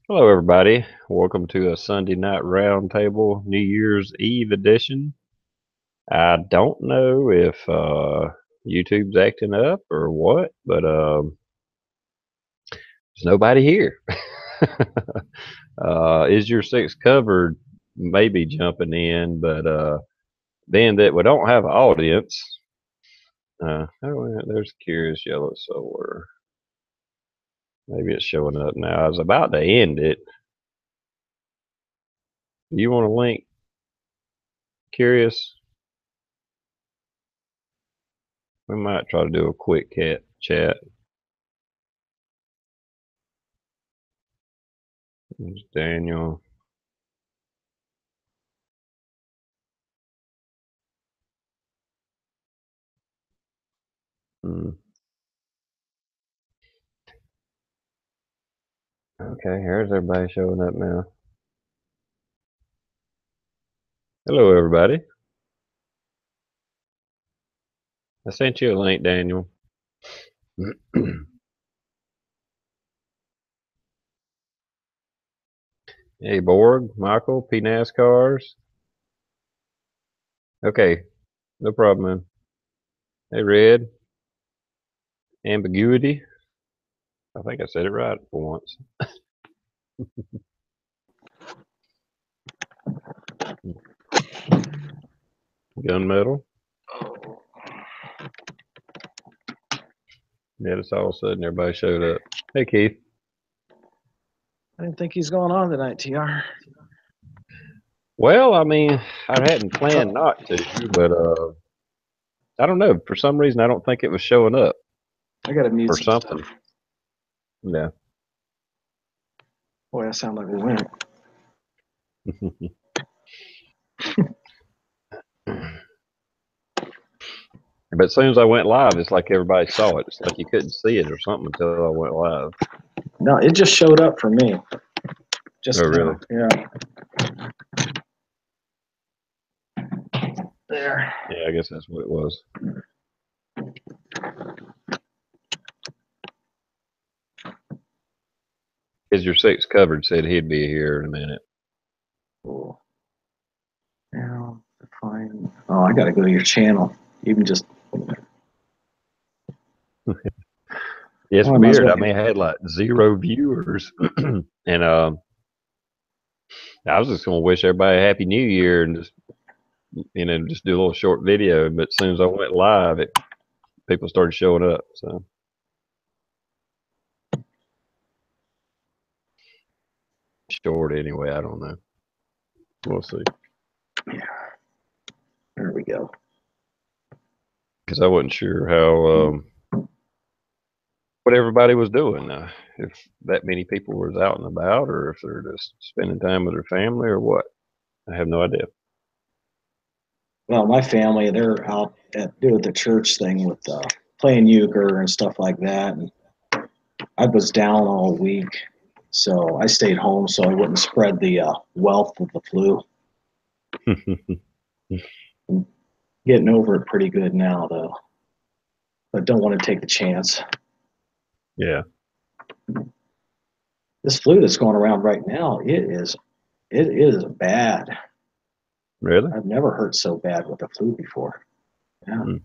Hello, everybody. Welcome to a Sunday night roundtable, New Year's Eve edition. I don't know if YouTube's acting up or what, but there's nobody here. Is your six covered? Maybe jumping in, but being that we don't have an audience, there's Curious Yellow Solar. Maybe it's showing up now. I was about to end it. Do you want to link Curious? We might try to do a quick cat chat. There's Daniel. Hmm. Okay, here's everybody showing up now. Hello, everybody. I sent you a link, Daniel. Hey, Borg, Michael, P NASCARs. Okay, no problem, man. Hey, Red, Ambiguity. I think I said it right for once. Gunmetal. Yeah, just all of a sudden everybody showed up. Hey, Keith. I didn't think he's going on tonight, TR. Well, I mean, I hadn't planned not to, but I don't know. For some reason, I don't think it was showing up I gotta mute or some something. stuff. Yeah. Boy, that sounded like we went. But as soon as I went live, it's like everybody saw it. It's like you couldn't see it or something until I went live. No, it just showed up for me. Just Oh, really? now. Yeah. There. Yeah, I guess that's what it was. Is your six covered? Said he'd be here in a minute. Cool. Now, fine. Oh, I gotta go to your channel. Even just. It's Oh, I might as weird. I well. mean, I had like 0 viewers, and I was just gonna wish everybody a happy New Year and just just do a little short video. But as soon as I went live, people started showing up. So short anyway. I don't know. We'll see. Yeah. There we go. Because I wasn't sure how what everybody was doing. If that many people was out and about, or if they're just spending time with their family, or what. I have no idea. Well, my family, they're out doing the church thing with playing euchre and stuff like that. And I was down all week, so I stayed home so I wouldn't spread the wealth of the flu. I'm getting over it pretty good now, though, but don't want to take the chance. Yeah. This flu that's going around right now, it is bad. Really? I've never hurt so bad with the flu before. Yeah, Hmm.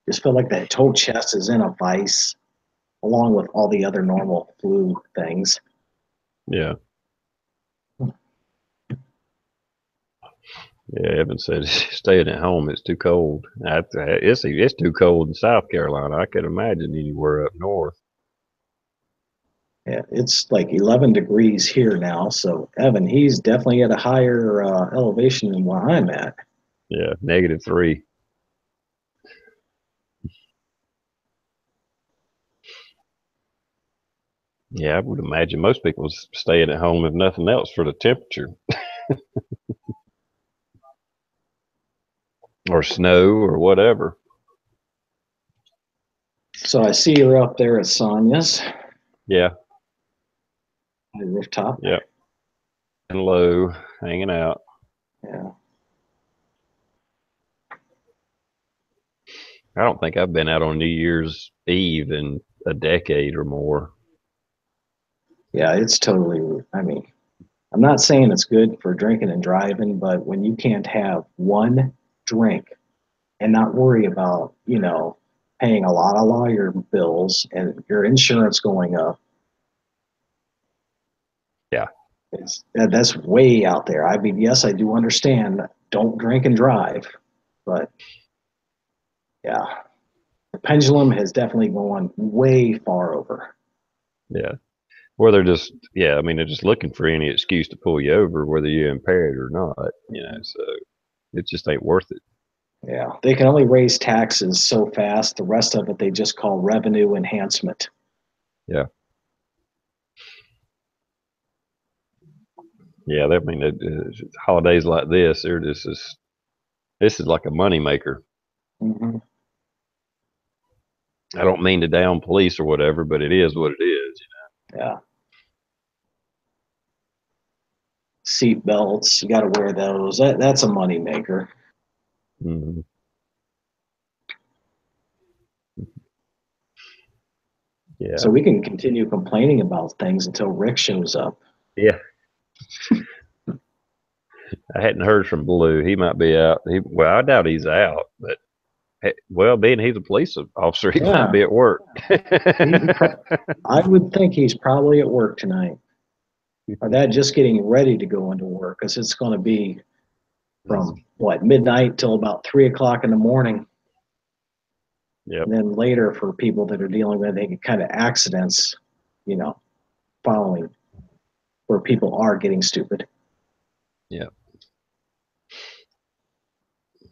just feel like the whole chest is in a vice, along with all the other normal flu things. Yeah. Yeah. Evan said staying at home. It's too cold. It's too cold in South Carolina. I could imagine anywhere up north. Yeah, it's like 11 degrees here now. So Evan, he's definitely at a higher elevation than where I'm at. Yeah. -3. Yeah, I would imagine most people staying at home if nothing else for the temperature or snow or whatever. So I see you're up there at Sonia's, Yeah. my rooftop. Yeah. And low, hanging out. Yeah. I don't think I've been out on New Year's Eve in a decade or more. Yeah, it's totally shoot. I mean, I'm not saying it's good for drinking and driving, but when you can't have one drink and not worry about, paying a lot of lawyer bills and your insurance going up, Yeah. that's way out there. I mean, yes, I do understand. Don't drink and drive, but yeah, the pendulum has definitely gone way far over. Yeah. Or they're just, yeah, I mean, they're just looking for any excuse to pull you over, whether you're impaired or not, so it just ain't worth it. Yeah, they can only raise taxes so fast. The rest of it they just call revenue enhancement. Yeah. Yeah. I mean, holidays like this, this is like a moneymaker. Mm-hmm. I don't mean to down police or whatever, but it is what it is. Yeah. Seat belts, you got to wear those. That's a money maker. Hmm. So Yeah. we can continue complaining about things until Rick shows up. Yeah. I hadn't heard from Blue. He might be out. Well, I doubt he's out, but well, being he's a police officer, he might Yeah, be at work. I would think he's probably at work tonight, or that just getting ready to go into work because it's going to be from what midnight till about 3 o'clock in the morning. Yep. And then later for people that are dealing with any kind of accidents, following where people are getting stupid. Yep.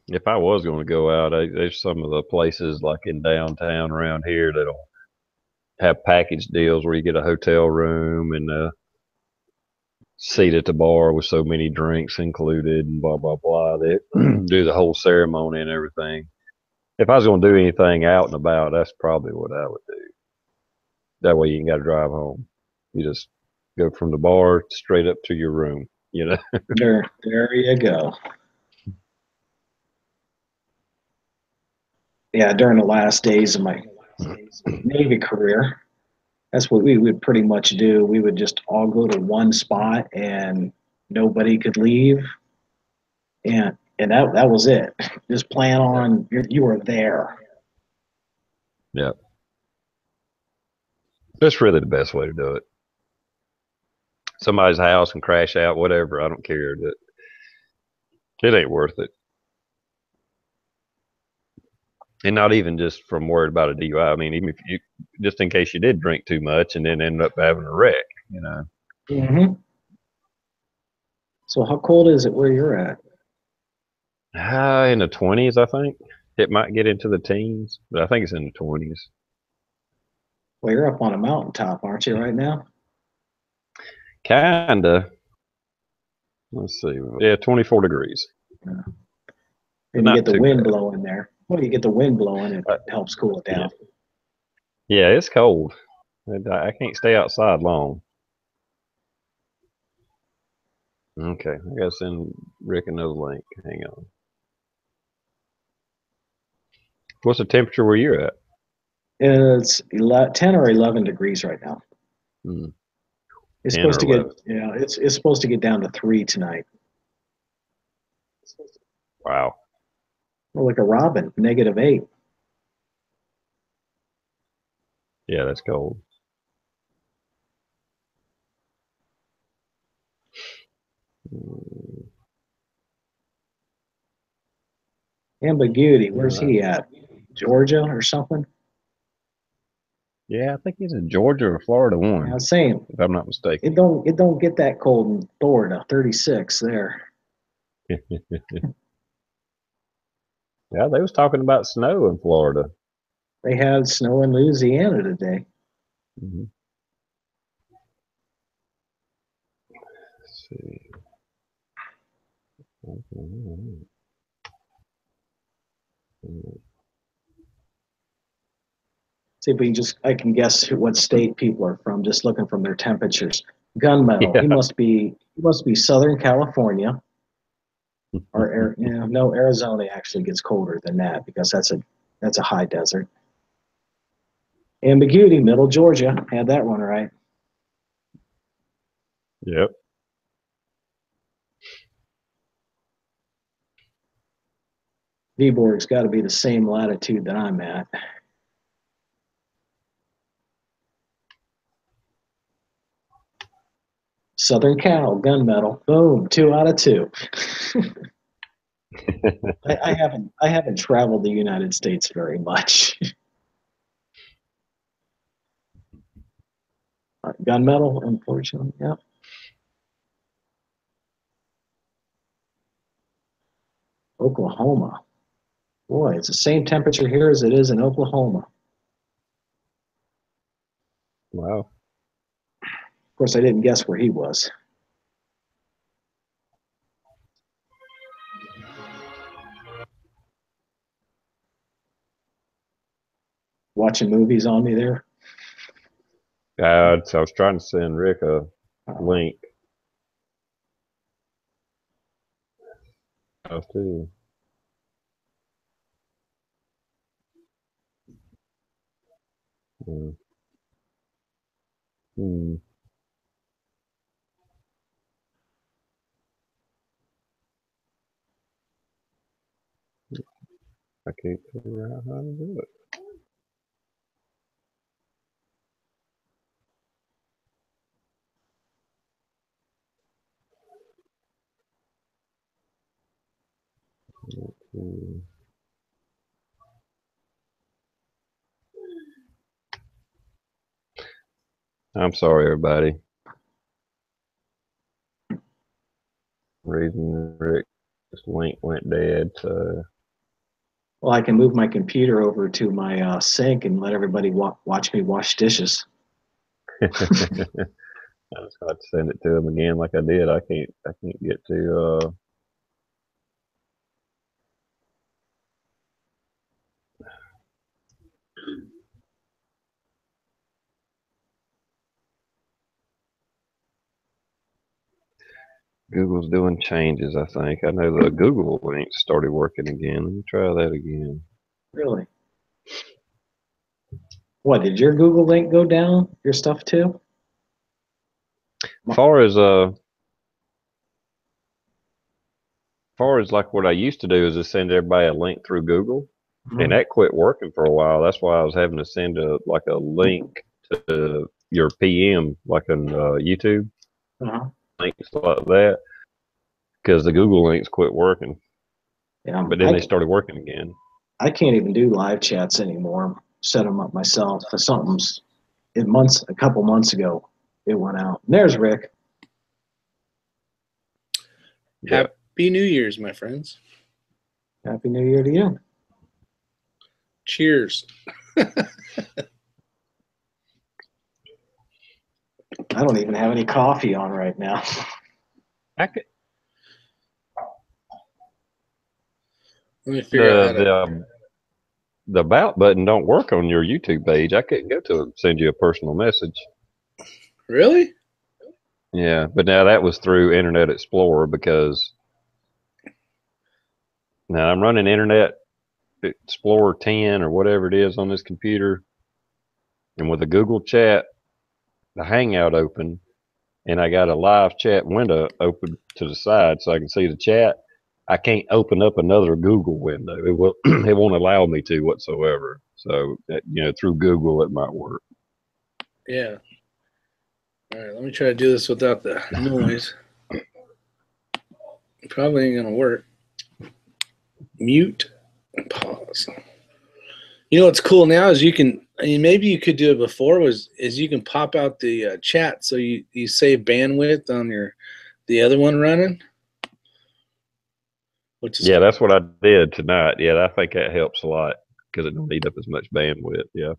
If I was going to go out, there's some of the places like in downtown around here that'll have package deals where you get a hotel room and a seat at the bar with so many drinks included and blah blah blah. They do the whole ceremony and everything. If I was going to do anything out and about, that's probably what I would do. That way you ain't got to drive home. You just go from the bar straight up to your room. There you go. Yeah, during the last days of my Navy career, that's what we would pretty much do. We would just all go to one spot and nobody could leave. And that was it. Just plan on you were there. Yeah, that's really the best way to do it. Somebody's house and crash out, whatever. I don't care. It ain't worth it. And not even just from worried about a DUI. I mean, even if you, just in case you did drink too much and then end up having a wreck. Mm-hmm. So how cold is it where you're at? In the 20s, I think. It might get into the teens, but I think it's in the 20s. Well, you're up on a mountaintop, aren't you, right now? Kinda. Let's see. Yeah, 24 degrees. Yeah. But And you get not the too wind bad. blowing there. Well, you get the wind blowing, it helps cool it Yeah. down. Yeah, it's cold. I can't stay outside long. Okay, I gotta send Rick another link. Hang on. What's the temperature where you're at? It's 10 or 11 degrees right now. Hmm, It's 10 supposed or to get, 11. it's supposed to get down to 3 tonight. Wow. Well, like a robin, -8. Yeah, that's cold. Hmm, Ambiguity, where's uh, he at? Georgia or something? yeah, I think he's in Georgia or Florida Yeah, one, same. if I'm not mistaken. It don't get that cold in Florida, 36 there. Yeah, they was talking about snow in Florida. They had snow in Louisiana today. Mhm. Let's see. See if we can I can guess what state people are from just looking from their temperatures. Gunmetal, Yeah. he must be Southern California or no, Arizona actually gets colder than that because that's a high desert. Ambiguity, Middle Georgia, had that one right. Yep. Viborg's got to be the same latitude that I'm at. Southern Cal, gunmetal. Boom, 2 out of 2. I haven't traveled the United States very much. Gunmetal, unfortunately, yeah. Oklahoma. Boy, it's the same temperature here as it is in Oklahoma. Wow. Of course, I didn't guess where he was. Watching movies on me there. So I was trying to send Rick a link. Too. Hmm. I can't figure out how to do it. I'm sorry, everybody. Reason Rick's link went dead. So. Well, I can move my computer over to my sink and let everybody watch me wash dishes. I just got to send it to him again, like I did. I can't get to. Google's doing changes, I think. I know the Google link started working again. Let me try that again. Really? What, did your Google link go down? Your stuff too? As far as like what I used to do is just send everybody a link through Google, and that quit working for a while. That's why I was having to send a link to your PM, like on YouTube, links like that, because the Google links quit working. Yeah, but then they started working again. I can't even do live chats anymore. Set them up myself. A couple months ago, it went out. And there's Rick. Yeah. Happy New Year's, my friends. Happy New Year to you. Cheers. I don't even have any coffee on right now. Let me figure out how to... The about button don't work on your YouTube page. I couldn't go to send you a personal message. Really? Yeah, but now that was through Internet Explorer, because now I'm running Internet Explorer 10 or whatever it is on this computer, and with the Google Chat, the Hangout open, and I got a live chat window open to the side so I can see the chat. I can't open up another Google window. It won't allow me to whatsoever. So, through Google, it might work. Yeah. All right, let me try to do this without the noise. Probably ain't gonna work. Mute and pause. You know what's cool now is maybe you could do it before is you can pop out the chat so you save bandwidth on the other one running. Yeah, that's what I did tonight. Yeah, I think that helps a lot because it don't eat up as much bandwidth. Yeah.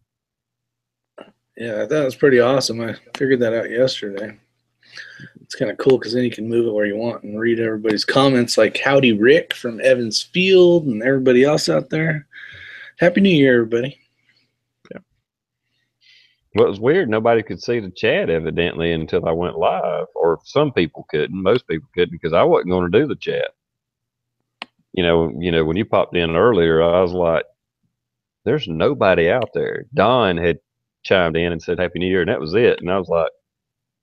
Yeah, I thought it was pretty awesome. I figured that out yesterday. It's kind of cool because then you can move it where you want and read everybody's comments, like Howdy Rick from Evans Field and everybody else out there. Happy New Year, everybody. Yeah. Well, it was weird. Nobody could see the chat evidently until I went live, or some people couldn't. Most people couldn't because I wasn't going to do the chat. When you popped in earlier, I was like, there's nobody out there. Don had chimed in and said Happy New Year, and that was it. And I was like,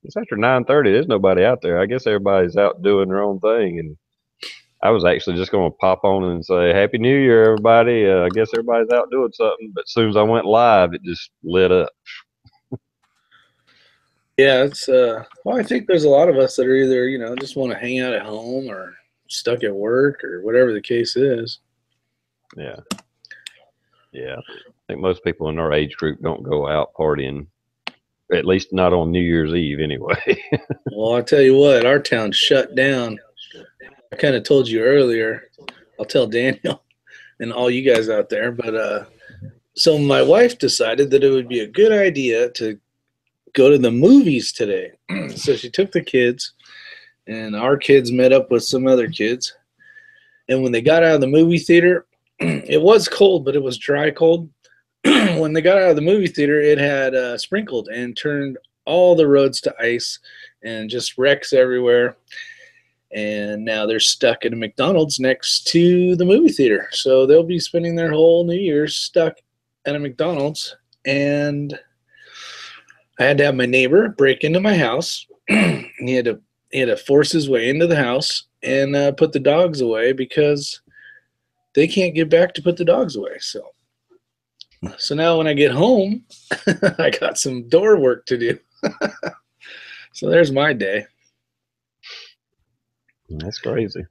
It's after 9:30. There's nobody out there. I guess everybody's out doing their own thing. And I was actually just going to pop on and say Happy New Year, everybody. I guess everybody's out doing something. But as soon as I went live, it just lit up. Yeah, it's well, I think there's a lot of us that are either, just want to hang out at home or stuck at work or whatever the case is. Yeah. Yeah. I think most people in our age group don't go out partying, at least not on New Year's Eve anyway. Well, I tell you what, our town shut down. I kind of told you earlier. I'll tell Daniel and all you guys out there, but so my wife decided that it would be a good idea to go to the movies today. So she took the kids, and our kids met up with some other kids. And when they got out of the movie theater, it was cold, but it was dry cold. When they got out of the movie theater, it had sprinkled and turned all the roads to ice and just wrecks everywhere. And now they're stuck at a McDonald's next to the movie theater. So they'll be spending their whole New Year's stuck at a McDonald's. And I had to have my neighbor break into my house. he had to force his way into the house and put the dogs away because they can't get back to put the dogs away. So now when I get home, I got some door work to do. So there's my day. That's crazy.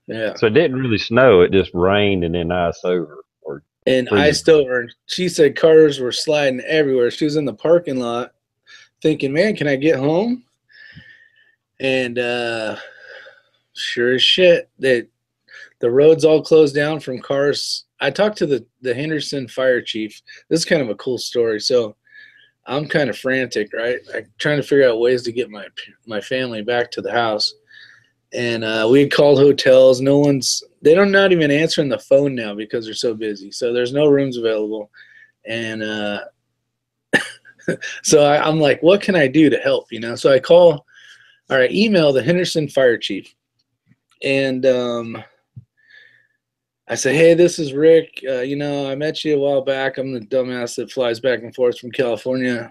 Yeah. So it didn't really snow. It just rained and then ice over. And iced over. And she said cars were sliding everywhere. She was in the parking lot thinking, man, can I get home? And sure as shit, the roads all closed down from cars. I talked to the Henderson fire chief. This is kind of a cool story. So I'm kind of frantic, right? I'm trying to figure out ways to get my family back to the house. And we had called hotels. They're not even answering the phone now because they're so busy. So there's no rooms available. And so I'm like, what can I do to help? So I email the Henderson fire chief. And I say, hey, this is Rick. I met you a while back. I'm the dumbass that flies back and forth from California,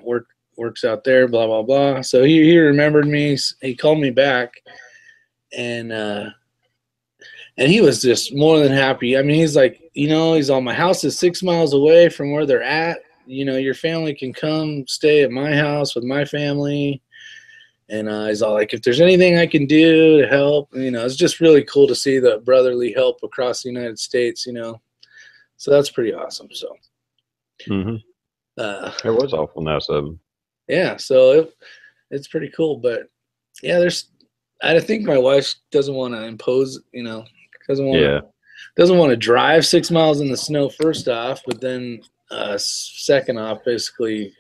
works out there, blah, blah, blah. So he remembered me. He called me back. And he was just more than happy. I mean, he's like, my house is 6 miles away from where they're at. Your family can come stay at my house with my family. And he's all like, if there's anything I can do to help, it's just really cool to see the brotherly help across the United States, So that's pretty awesome. So it was awful nice of them. Yeah, so it's pretty cool. But yeah, I think my wife doesn't want to impose, doesn't want to drive 6 miles in the snow first off, but then second off, basically,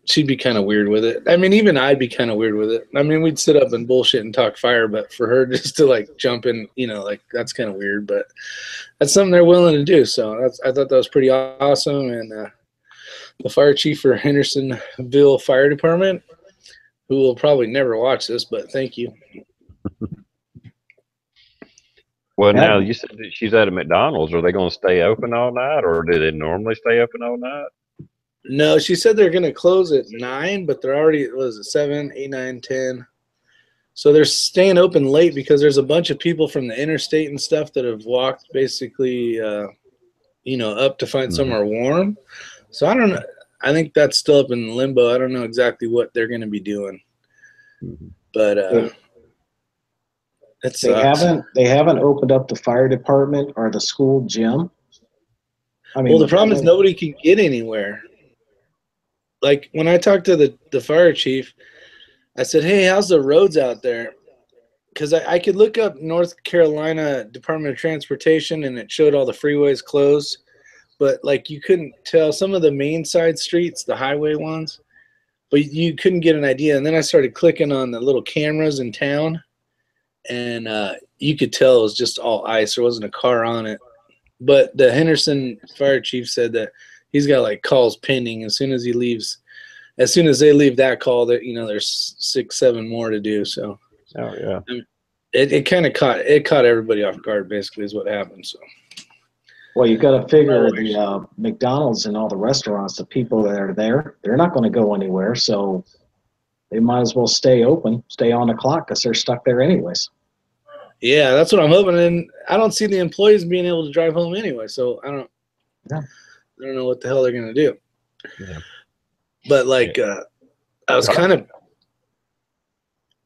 she'd be kind of weird with it. I mean, even I'd be kind of weird with it. I mean, we'd sit up and bullshit and talk fire, but for her just to like jump in, that's kind of weird. But that's something they're willing to do. So I thought that was pretty awesome. And the fire chief for Hendersonville Fire Department, who will probably never watch this, but thank you. Well, now you said that she's at a McDonald's. Are they going to stay open all night, or do they normally stay open all night? No, she said they're going to close at 9, but they're already, 7, 8, 9, 10. So they're staying open late because there's a bunch of people from the interstate and stuff that have walked basically, up to find somewhere warm. So I don't know. I think that's still up in limbo. I don't know exactly what they're going to be doing. But they haven't opened up the fire department or the school gym. I mean, well, the problem is nobody can get anywhere. Like when I talked to the fire chief, I said, hey, how's the roads out there? Because I could look up North Carolina Department of Transportation and it showed all the freeways closed. But like you couldn't tell some of the main side streets, the highway ones, but you couldn't get an idea. And then I started clicking on the little cameras in town, and you could tell it was just all ice. There wasn't a car on it. But the Henderson fire chief said that he's got like calls pending. As soon as they leave that call, that there's 6, 7 more to do. So, oh yeah, it kind of caught everybody off guard. Basically, is what happened. So, well, you got to figure the McDonald's and all the restaurants, the people that are there, they're not going to go anywhere. So they might as well stay open, stay on the clock because they're stuck there anyways. Yeah, that's what I'm hoping. And I don't see the employees being able to drive home anyway, so I don't know what the hell they're gonna do. Yeah. But like, I was kind of,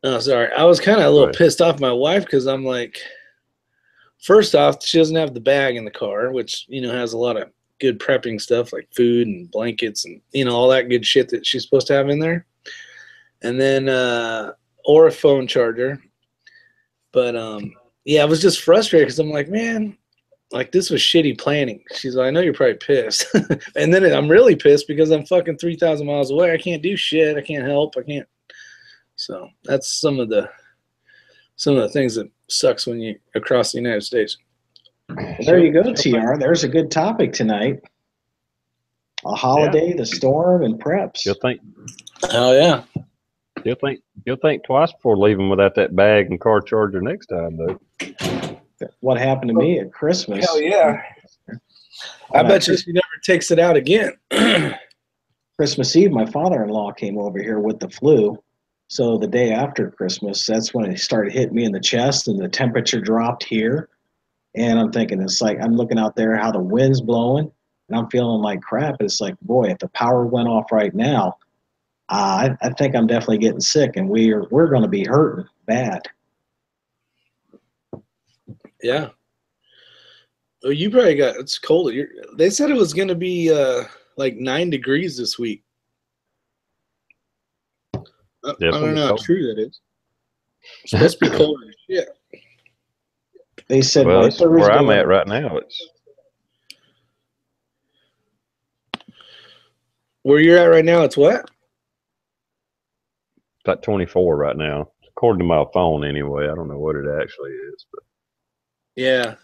oh, sorry, I was kind of a little pissed off at my wife because I'm like, first off, she doesn't have the bag in the car, which has a lot of good prepping stuff like food and blankets and all that good shit that she's supposed to have in there, and then or a phone charger. But yeah, I was just frustrated because I'm like, man, like this was shitty planning. She's like, I know you're probably pissed, and then I'm really pissed because I'm fucking 3,000 miles away. I can't do shit. I can't help. I can't. So that's some of the things that sucks when you across the United States. There you go, TR. There's a good topic tonight. A holiday, the storm, and preps. You'll think. Oh yeah. You'll think twice before leaving without that bag and car charger next time, though. What happened to me at Christmas? Hell yeah. I bet you she never takes it out again. Christmas Eve, my father-in-law came over here with the flu. So the day after Christmas, that's when it started hitting me in the chest and the temperature dropped here. And I'm thinking, it's like, I'm looking out there how the wind's blowing and I'm feeling like crap. It's like, boy, if the power went off right now, I think I'm definitely getting sick and we're going to be hurting bad. Yeah. Well, you probably got, it's cold. They said it was going to be like 9 degrees this week. I don't know how true that is. It's supposed to be cold as shit. They said, well, that's where I'm at right now. It's where you're at right now. It's what? It's like 24 right now, according to my phone. Anyway, I don't know what it actually is, but yeah,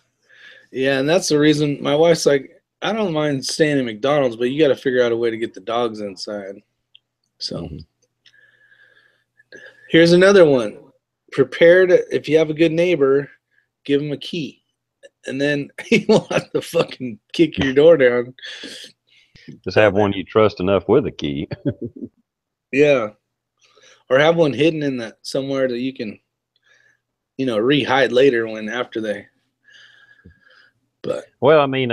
and that's the reason my wife's like, I don't mind staying at McDonald's, but you got to figure out a way to get the dogs inside. So here's another one. Prepare to, if you have a good neighbor, give him a key, and then he will have to fucking kick your door down. Just have one you trust enough with a key. Yeah. Or have one hidden in that somewhere that you can, re-hide later after they. But well, I mean,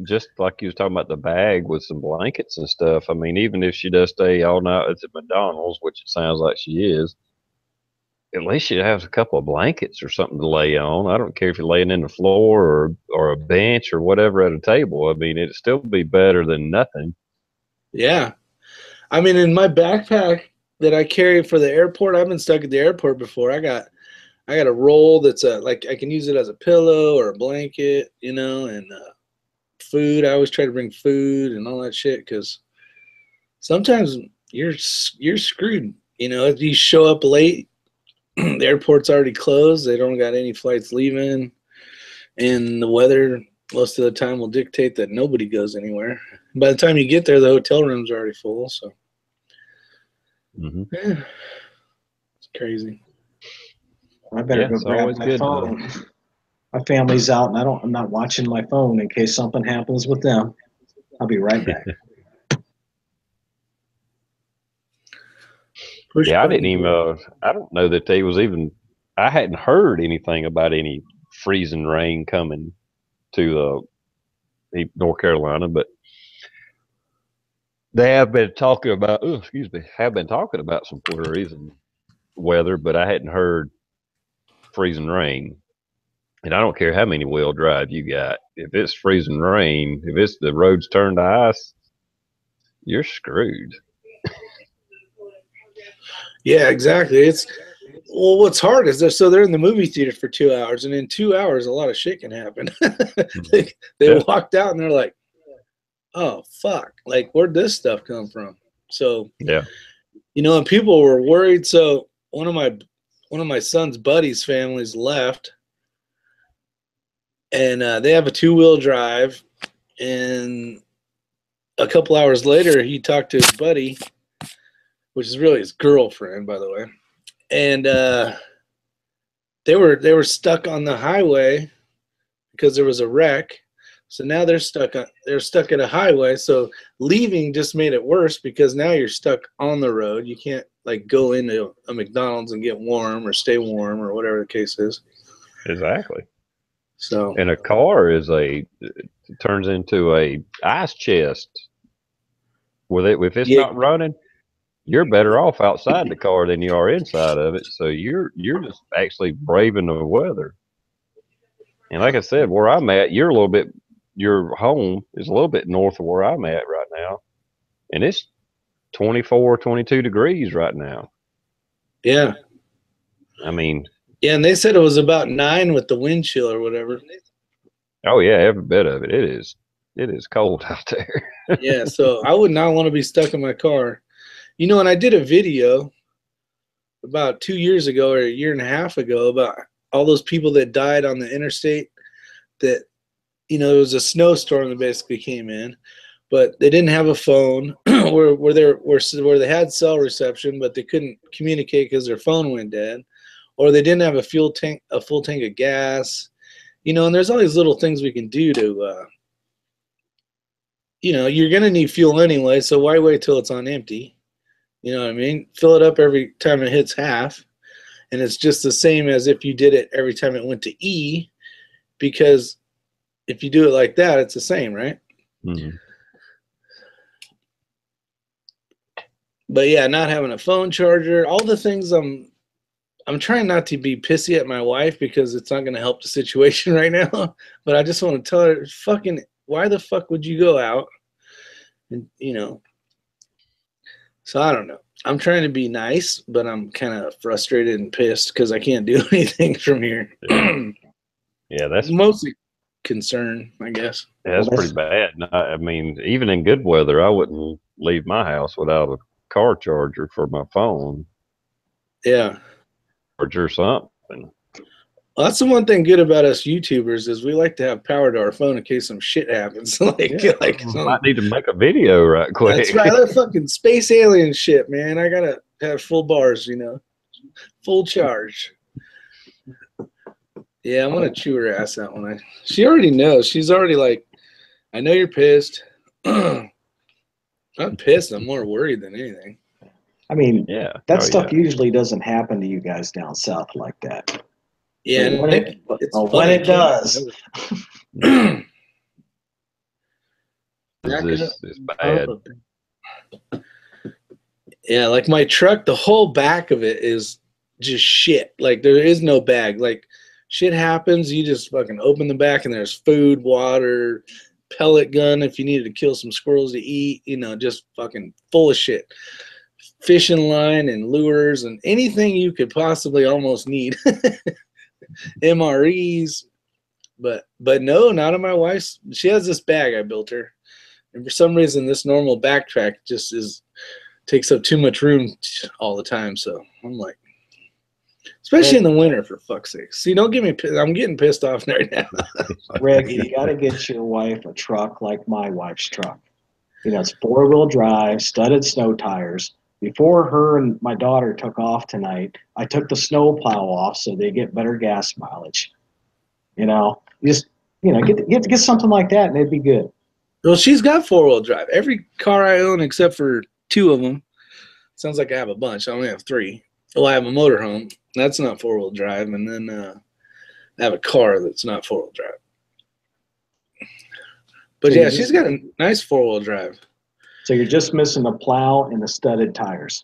just like you was talking about the bag with some blankets and stuff. I mean, even if she does stay all night at McDonald's, which it sounds like she is, at least she has a couple of blankets or something to lay on. I don't care if you're laying in the floor or a bench or whatever at a table. I mean, it'd still be better than nothing. Yeah. I mean, in my backpack that I carry for the airport, I've been stuck at the airport before. I got a roll that's like I can use it as a pillow or a blanket, and food. I always try to bring food and all that shit because sometimes you're screwed. If you show up late, the airport's already closed. They don't got any flights leaving, and the weather most of the time will dictate that nobody goes anywhere. By the time you get there, the hotel rooms are already full. So, yeah, it's crazy. I better go grab my phone. My family's out, and I'm not watching my phone in case something happens with them. I'll be right back. Yeah, I didn't even. I don't know that they was even. I hadn't heard anything about any freezing rain coming to North Carolina, but they have been talking about. Oh, excuse me. Have been talking about some Puerto Rican weather, but I hadn't heard freezing rain. And I don't care how many wheel drive you got. If it's freezing rain, if it's the roads turn to ice, you're screwed. Yeah, exactly. What's hard is they're in the movie theater for 2 hours, and in 2 hours, a lot of shit can happen. they walked out and they're like, "Oh fuck! Like, where'd this stuff come from?" So yeah, and people were worried. So one of my son's buddies' families left, and they have a 2-wheel drive. And a couple hours later, he talked to his buddy, which is really his girlfriend, by the way. And they were stuck on the highway because there was a wreck. So now they're stuck at a highway. So leaving just made it worse because now you're stuck on the road. You can't like go into a McDonald's and get warm or stay warm or whatever the case is. Exactly. So, And a car turns into a ice chest. If it's yeah, not running, you're better off outside the car than you are inside of it. So you're just actually braving the weather. And like I said, where I'm at, your home is a little bit north of where I'm at right now. And it's 24, 22 degrees right now. yeah. I mean, Yeah, and they said it was about 9 with the wind chill or whatever. oh yeah, every bit of it. It is cold out there. Yeah, so I would not want to be stuck in my car. You know, and I did a video about 2 years ago or a year and a half ago about all those people that died on the interstate that, you know, it was a snowstorm that basically came in, but they didn't have a phone where they had cell reception, but they couldn't communicate because their phone went dead, or they didn't have a full tank of gas, you know. And there's all these little things we can do to, you know, you're gonna need fuel anyway, so why wait till it's on empty? You know what I mean? Fill it up every time it hits half, and it's just the same as if you did it every time it went to E, because if you do it like that, it's the same, right? Mm-hmm. But yeah, not having a phone charger, all the things I'm trying not to be pissy at my wife because it's not going to help the situation right now. But I just want to tell her, fucking, why the fuck would you go out? And, you know, so I don't know. I'm trying to be nice, but I'm kind of frustrated and pissed because I can't do anything from here. Yeah, that's mostly concern, I guess. that's pretty bad. I mean, even in good weather, I wouldn't leave my house without a car charger for my phone. Yeah. Or something. Well, that's the one thing good about us YouTubers is we like to have power to our phone in case some shit happens. Might need to make a video right quick. That's right. That fucking space alien shit, man. I gotta have full bars, you know, full charge. Yeah, I'm gonna chew her ass out when she already knows. She's already like, I know you're pissed. I'm pissed. I'm more worried than anything. I mean, yeah, that stuff usually doesn't happen to you guys down south like that. Yeah, when it does, it's bad. Yeah, like my truck, the whole back of it is just shit. Like there is no bag. Like shit happens, you just fucking open the back and there's food, water, pellet gun if you needed to kill some squirrels to eat, you know, just fucking full of shit. Fishing line and lures and anything you could possibly almost need. MREs, but no, not on my wife's. She has this bag I built her, and for some reason this normal backtrack just takes up too much room all the time. So I'm like, especially in the winter, for fuck's sake. See, don't get me pissed. I'm getting pissed off right now. Rick, you got to get your wife a truck like my wife's truck. You know, it's 4-wheel drive, studded snow tires. Before her and my daughter took off tonight, I took the snow plow off so they get better gas mileage. You know, get something like that and it'd be good. Well, she's got 4-wheel drive. Every car I own except for 2 of them. Sounds like I have a bunch. I only have 3. Well, I have a motorhome. That's not 4-wheel drive. And then I have a car that's not 4-wheel drive. But yeah, she's got a nice 4-wheel drive. So you're just missing the plow and the studded tires.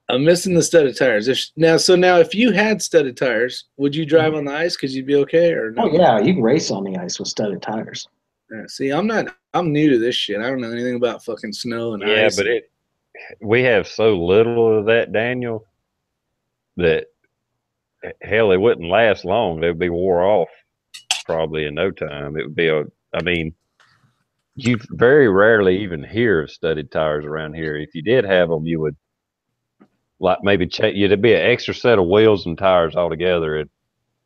I'm missing the studded tires. Now, if you had studded tires, would you drive on the ice? Because you'd be okay, or no? Oh yeah, you can race on the ice with studded tires. Yeah, see, I'm new to this shit. I don't know anything about fucking snow and ice. Yeah, but we have so little of that, Daniel, that hell, it wouldn't last long. They would be wore off probably in no time. It would be you very rarely even hear of studded tires around here. If you did have them, you would like maybe it'd be an extra set of wheels and tires altogether. It'd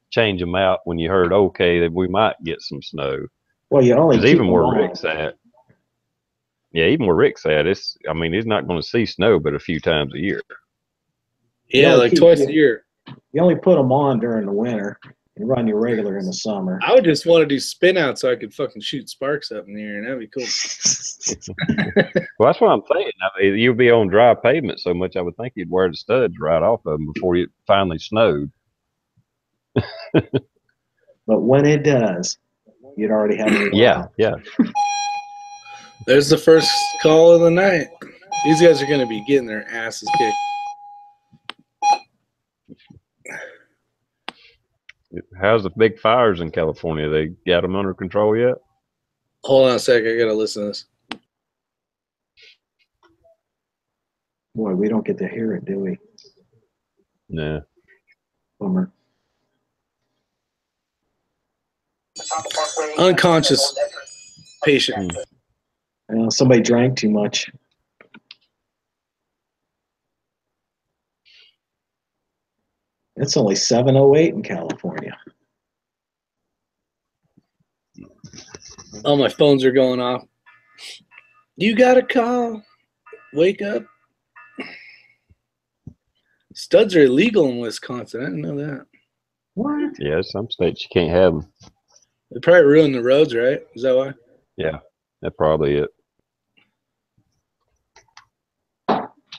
change them out when you heard, okay, that we might get some snow. Well, you only keep even where Rick's at. Yeah, even where Rick's at, he's not going to see snow but a few times a year. Yeah, like twice a year. You only put them on during the winter. You run your regular in the summer. I would just want to do spin out so I could fucking shoot sparks up in the air, and that'd be cool. Well, that's what I'm saying. I mean, you'd be on dry pavement so much, I would think you'd wear the studs right off of them before it finally snowed. But when it does, you'd already have them. Yeah, yeah. There's the first call of the night. These guys are going to be getting their asses kicked. How's the big fires in California? They got them under control yet? Hold on a sec. I got to listen to this. Boy, we don't get to hear it, do we? Nah. Bummer. Unconscious patient. Somebody drank too much. It's only 7:08 in California. Oh, my phones are going off. You got a call. Wake up. Studs are illegal in Wisconsin. I didn't know that. What? Yeah, some states you can't have them. They probably ruin the roads, right? Is that why? Yeah, that's probably it.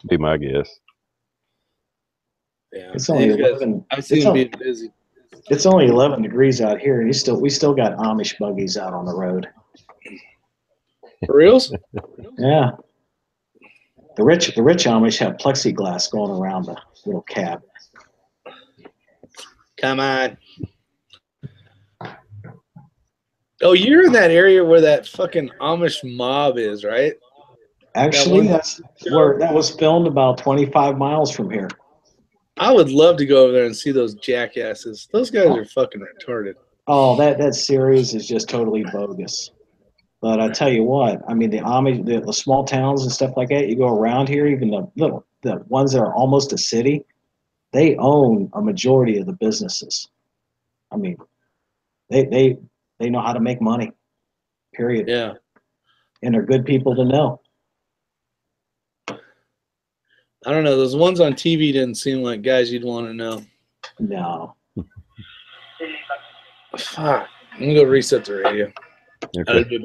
Be my guess. Yeah. It's only 11. I've seen them being busy. It's only 11 degrees out here, and we still got Amish buggies out on the road. For reals? Yeah. The rich Amish have plexiglass going around the little cab. Come on. Oh, you're in that area where that fucking Amish mob is, right? Actually, that's where that was filmed, about 25 miles from here. I would love to go over there and see those jackasses. Those guys are fucking retarded. Oh, that series is just totally bogus. But I tell you what, I mean, the Amish, the small towns and stuff like that, you go around here, even the ones that are almost a city, they own a majority of the businesses. I mean, they know how to make money. Period. Yeah. And they're good people to know. I don't know. Those ones on TV didn't seem like guys you'd want to know. No. Fuck. I'm going to go reset the radio. Okay.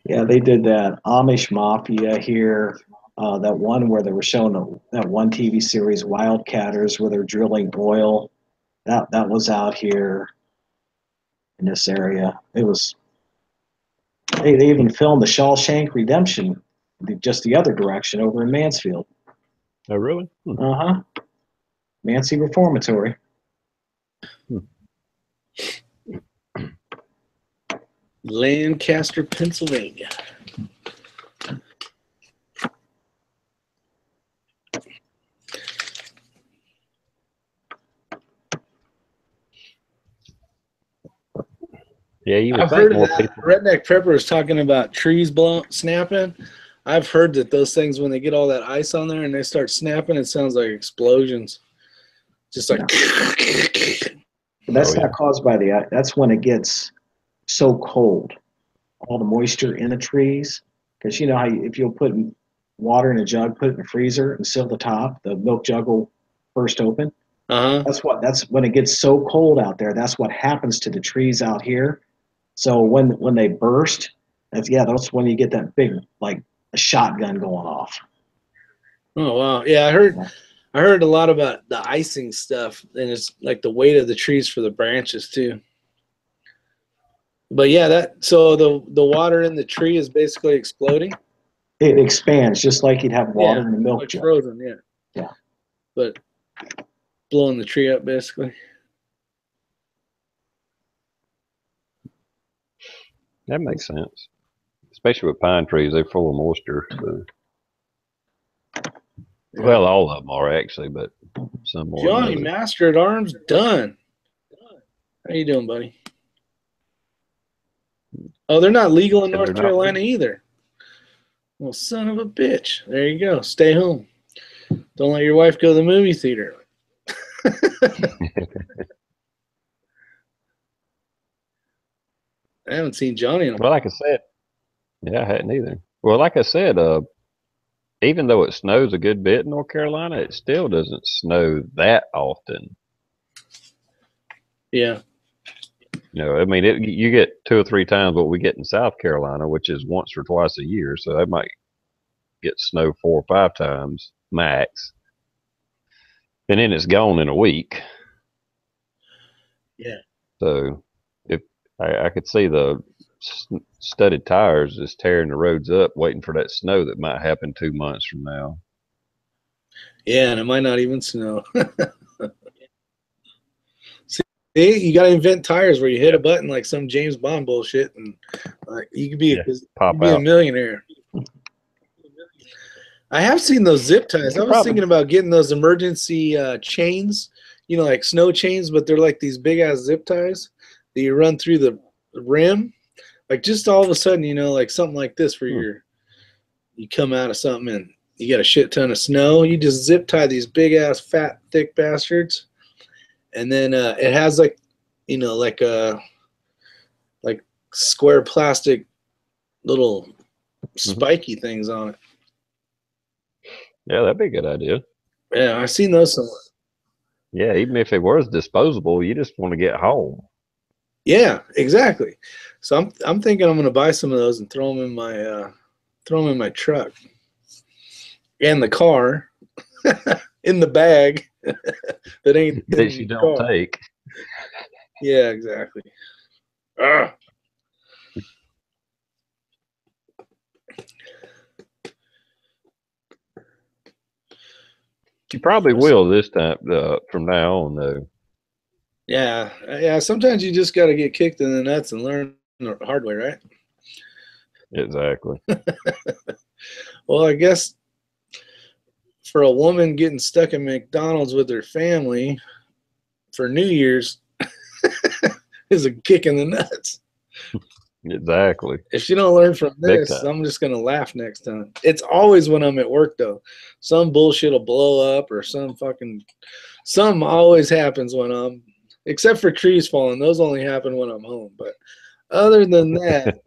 Yeah, they did that Amish Mafia here. That one where they were showing that one TV series, Wildcatters, where they're drilling oil. That was out here in this area. It was. They even filmed the Shawshank Redemption, just the other direction over in Mansfield. Oh, really? Mancy Reformatory. Lancaster, Pennsylvania. Yeah, you would I've think heard more that. people. Redneck Prepper was talking about trees snapping. I've heard that those things, when they get all that ice on there and they start snapping, it sounds like explosions. Just like. But that's not caused by the ice. That's when it gets so cold. All the moisture in the trees. Because you know how if you'll put water in a jug, put it in the freezer, and seal the top, the milk jug will burst open. That's when it gets so cold out there. That's what happens to the trees out here. So when they burst, that's when you get that big, like a shotgun going off. Oh wow, yeah, I heard a lot about the icing stuff, and it's like the weight of the trees for the branches too. But yeah, so the water in the tree is basically exploding. It expands just like you'd have water in a milk jug. Frozen, yeah. Yeah. But blowing the tree up basically. That makes sense. Especially with pine trees, they're full of moisture. So. Yeah. Well, all of them are actually, but some more. Johnny, Master at Arms, done. How you doing, buddy? Oh, they're not legal in North Carolina either. Well, son of a bitch. There you go. Stay home. Don't let your wife go to the movie theater. I haven't seen Johnny in a while. Well, like I said, yeah, I hadn't either. Well, like I said, even though it snows a good bit in North Carolina, it still doesn't snow that often. Yeah. I mean, you get 2 or 3 times what we get in South Carolina, which is once or twice a year. So they might get snow 4 or 5 times max, and then it's gone in a week. Yeah. So if I could see the studded tires just tearing the roads up, waiting for that snow that might happen 2 months from now. Yeah, and it might not even snow. See, you got to invent tires where you hit a button like some James Bond bullshit, and you could be Pop a out. millionaire. I have seen those zip ties. I was thinking about getting those emergency chains, like snow chains, but they're like these big ass zip ties that you run through the rim. Like just all of a sudden, like something like this where you come out of something and you got a shit ton of snow. You just zip tie these big ass fat thick bastards, and then it has like square plastic little spiky things on it. Yeah, that'd be a good idea. Yeah, I've seen those somewhere. Yeah, even if it was disposable, you just want to get home. Yeah, exactly. So I'm thinking I'm going to buy some of those and throw them in my truck and the car in the bag that ain't That in you the don't car. take. Yeah, exactly. Ah. You probably will this time from now on, though. Yeah. Sometimes you just got to get kicked in the nuts and learn the hard way, right? Exactly. Well, I guess for a woman getting stuck in McDonald's with her family for New Year's is a kick in the nuts. Exactly. If she don't learn from Big this, time. I'm just gonna laugh next time. It's always when I'm at work though. Some bullshit will blow up or something always happens when I'm, except for trees falling. Those only happen when I'm home. But other than that,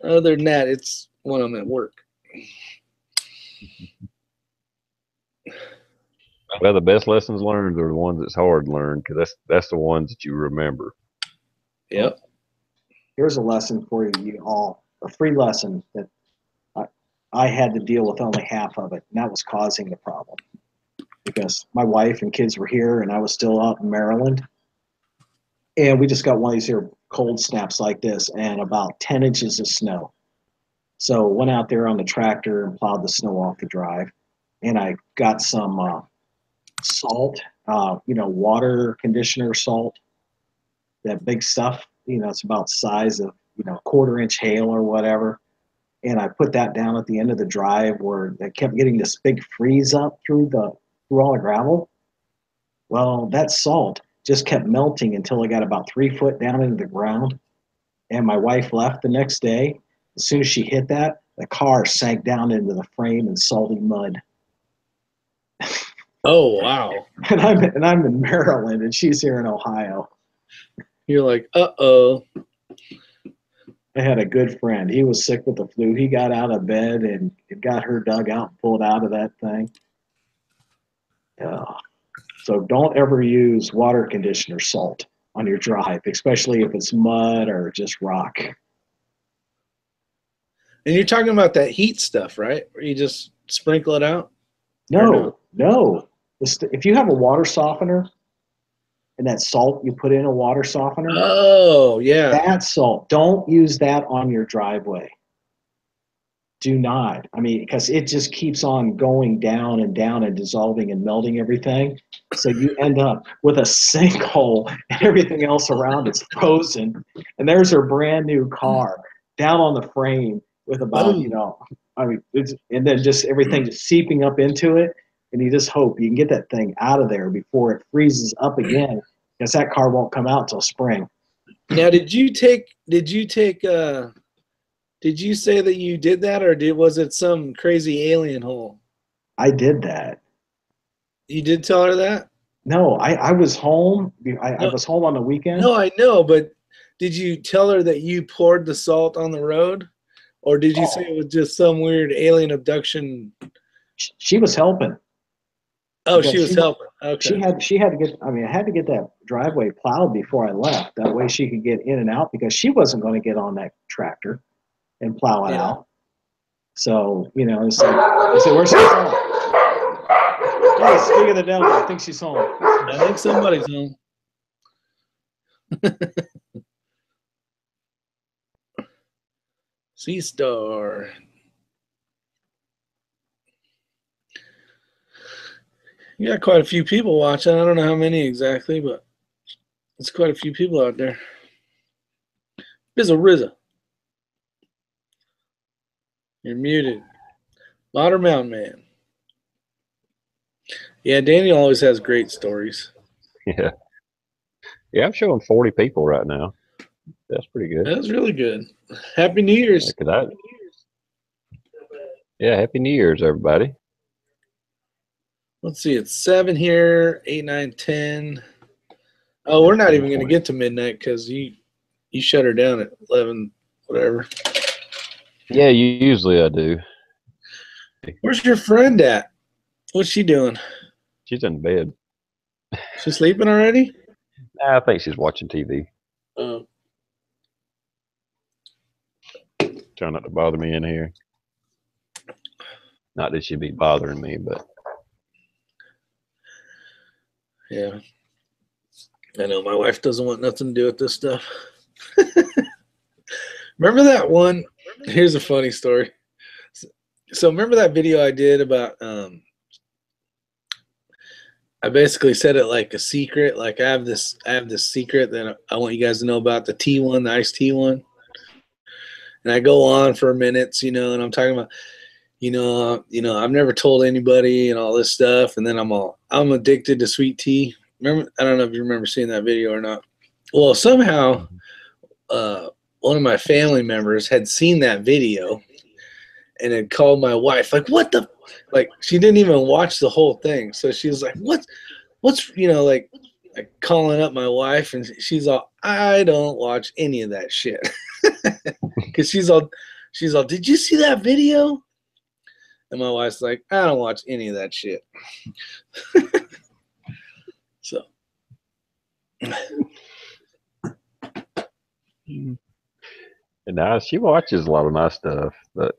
it's when I'm at work. Well, the best lessons learned are the ones that's hard to learn because that's the ones that you remember. Yep. Here's a lesson for you all, a free lesson that I had to deal with only half of it, and that was causing the problem. Because my wife and kids were here, and I was still out in Maryland. And we just got one of these here cold snaps like this, and about 10 inches of snow. So went out there on the tractor and plowed the snow off the drive. And I got some salt, water conditioner salt, that big stuff. It's about the size of, 1/4 inch hail or whatever. And I put that down at the end of the drive where it kept getting this big freeze up through all the gravel. Well, that salt just kept melting until it got about 3 foot down into the ground. And my wife left the next day. As soon as she hit that, the car sank down into the frame in salty mud. Oh wow. And I'm in Maryland, and she's here in Ohio. You're like, uh-oh. I had a good friend. He was sick with the flu. He got out of bed and got her dug out and pulled out of that thing. So don't ever use water conditioner salt on your drive, especially if it's mud or just rock. And you're talking about that heat stuff, right? Where you just sprinkle it out? No. If you have a water softener and that salt you put in a water softener, oh yeah, that salt, don't use that on your driveway. Do not. I mean, because it just keeps on going down and dissolving and melting everything. So you end up with a sinkhole and everything else around it's frozen. And there's her brand new car down on the frame with about, and then just everything just seeping up into it. And you just hope you can get that thing out of there before it freezes up again, because that car won't come out till spring. Now, did you say that you did that, or was it some crazy alien hole? I did that. You did tell her that? No, I was home. I was home on the weekend. No, I know, but did you tell her that you poured the salt on the road? Or did you say it was just some weird alien abduction? She was helping. Oh, she was helping. She Okay. had to get. I mean, I had to get that driveway plowed before I left. That way, she could get in and out because she wasn't going to get on that tractor and plow it Yeah. out. So it's like I said, "Where's she home?" Hey, speak of the devil, I think she's home. I think somebody's home. Sea Star. You got quite a few people watching. I don't know how many exactly, but it's quite a few people out there. Bizzle Rizza. You're muted. Lauder Mountain Man. Yeah, Daniel always has great stories. Yeah. Yeah, I'm showing 40 people right now. That's pretty good. That was really good. Happy New Year's. Yeah, Happy New Year's, everybody. Let's see, it's 7 here, 8, 9, 10. Oh, we're not even going to get to midnight because you shut her down at 11, whatever. Yeah, usually I do. Where's your friend at? What's she doing? She's in bed. She sleeping already? I think she's watching TV. Oh. Trying not to bother me in here. Not that she'd be bothering me, but Yeah. I know my wife doesn't want nothing to do with this stuff. Remember that one? Here's a funny story. So remember that video I did about I basically said it like a secret. Like I have this secret that I want you guys to know about, the tea one, the iced tea one. And I go on for minutes, and I'm talking about, I've never told anybody and all this stuff. And then I'm addicted to sweet tea. Remember, I don't know if you remember seeing that video or not. Well, somehow, one of my family members had seen that video and had called my wife, like, what the, like, she didn't even watch the whole thing. So she was like, what's, like calling up my wife, and she's all, I don't watch any of that shit. Cause she's all, did you see that video? And my wife's like, I don't watch any of that shit. So. and now she watches a lot of my stuff. But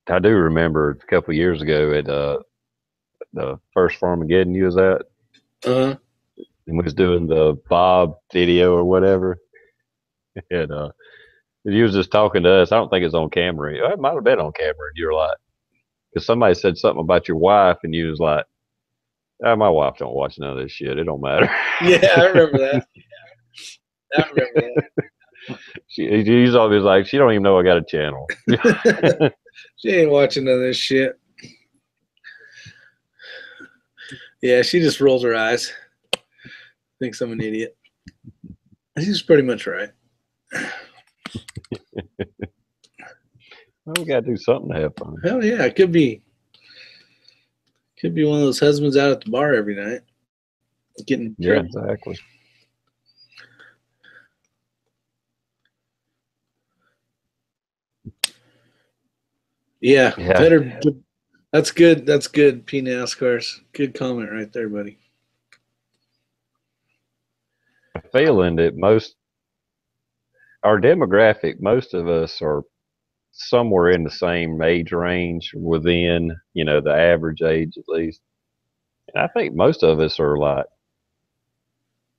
I do remember a couple of years ago at the first Farmageddon you was at, Uh-huh. and we was doing the Bob video or whatever, and you was just talking to us. I don't think it's on camera. It might have been on camera, and you were like, because somebody said something about your wife, and you was like, my wife don't watch none of this shit. It don't matter. Yeah, I remember that. I remember that. She's always like, she don't even know I got a channel. She ain't watching none of this shit. Yeah, she just rolls her eyes. Thinks I'm an idiot. She's pretty much right. Well, we gotta do something to have fun. Hell yeah, it could be one of those husbands out at the bar every night. Getting Yeah, exactly. Yeah, Yeah. better. That's good. That's good, P NASCARs. Good comment right there, buddy. Feeling that our demographic, most of us are somewhere in the same age range within, the average age at least. And I think most of us are like,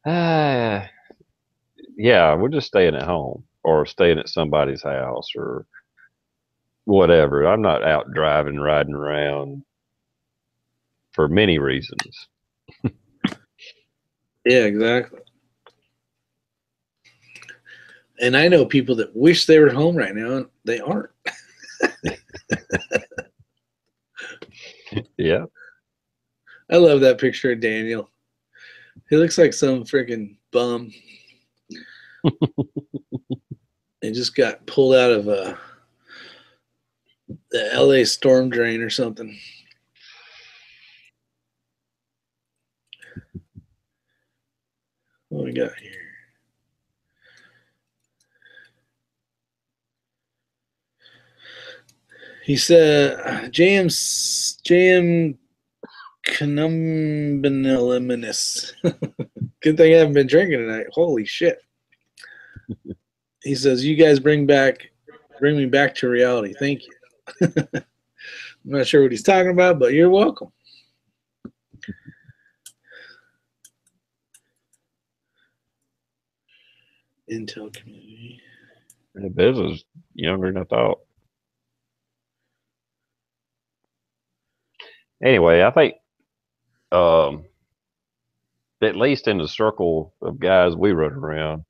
yeah, we're just staying at home or staying at somebody's house or whatever. I'm not out driving, riding around for many reasons. Yeah, exactly. And I know people that wish they were home right now, and they aren't. Yeah. I love that picture of Daniel. He looks like some freaking bum. He just got pulled out of the LA storm drain or something. What we got here? He said, JM Cannabinolinous. Good thing I haven't been drinking tonight. Holy shit. He says, you guys bring me back to reality. Thank you. I'm not sure what he's talking about, but you're welcome. Intel community. Biz is younger than I thought. Anyway, I think at least in the circle of guys we run around,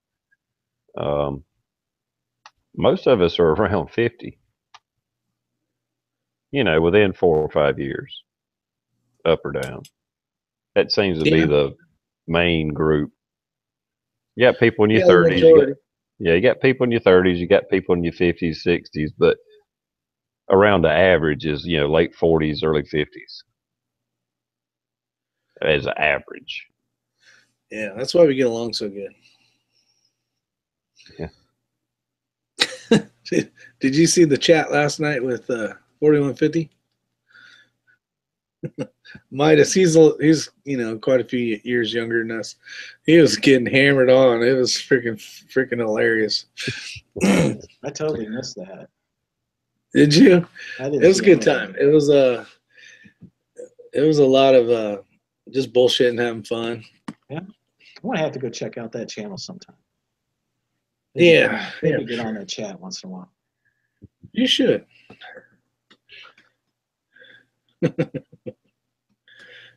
most of us are around 50. Within 4 or 5 years, up or down. That seems to be the main group. You got people in your 30s. You got people in your 30s. You got people in your 50s, 60s, but around the average is late 40s, early 50s as an average. Yeah, that's why we get along so good. Yeah. Did you see the chat last night with 4150? Midas, he's quite a few years younger than us. He was getting hammered on. It was freaking hilarious. I totally missed that. Did you? It was a good time. It was a lot of just bullshit and having fun. Yeah, I'm gonna have to go check out that channel sometime. Maybe get on that chat once in a while. You should.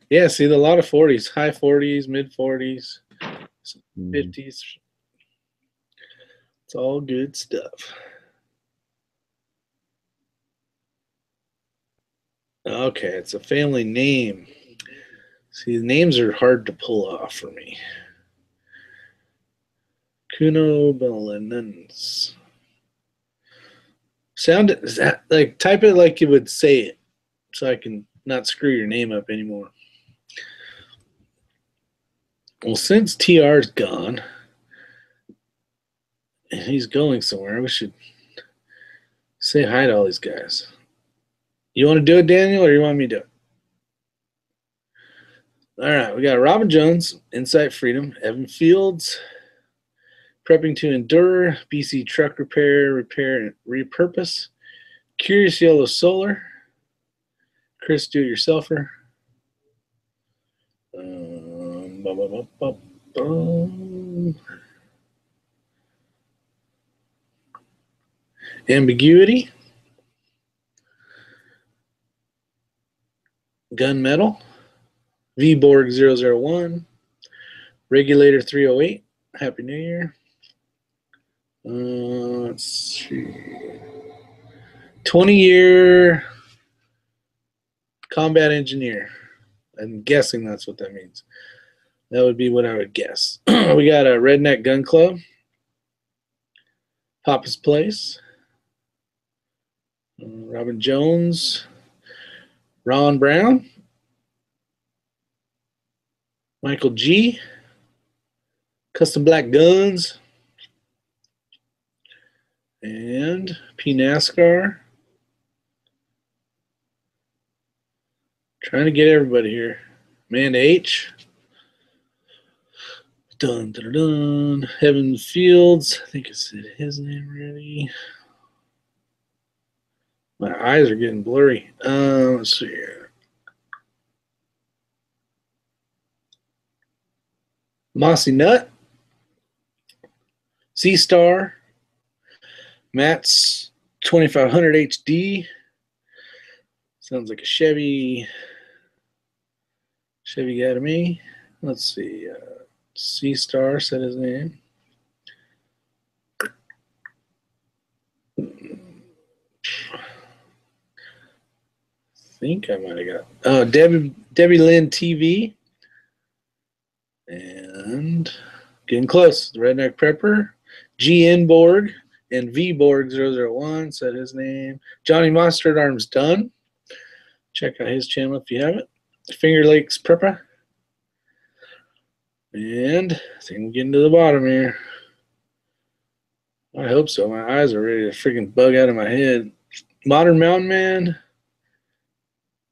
Yeah, see, a lot of 40s, high 40s, mid 40s, 50s. It's all good stuff. Okay, it's a family name. See, the names are hard to pull off for me. Kuno Belenens. Sound is that like type it like you would say it, so I can not screw your name up anymore. Well, since TR's gone and he's going somewhere, we should say hi to all these guys. You want to do it, Daniel, or you want me to do it? All right, we got Robin Jones, Insight Freedom, Evan Fields, Prepping to Endure, BC Truck Repair and Repurpose, Curious Yellow Solar, Chris Do-It-Yourselfer, Ambiguity, Gunmetal, VBorg 001, Regulator 308, Happy New Year. Let's see. 20-year combat engineer. I'm guessing that's what that means. That would be what I would guess. We got a Redneck Gun Club, Papa's Place, Robin Jones, Ron Brown, Michael G, Custom Black Guns, and P NASCAR. Trying to get everybody here. Man H. Dun, dun, dun. Heaven Fields. I think I said his name already. My eyes are getting blurry. Let's see here. Mossy Nut. C-Star. Matt's 2500 HD. Sounds like a Chevy guy to me. Let's see. C-Star said his name. I think I might have got Debbie Lynn TV. And getting close. The Redneck Prepper. GN Borg and VBorg 001 said his name. Johnny Mustard Arms Done. Check out his channel if you haven't. Finger Lakes Prepper. And I think we're getting to the bottom here. I hope so. My eyes are ready to freaking bug out of my head. Modern Mountain Man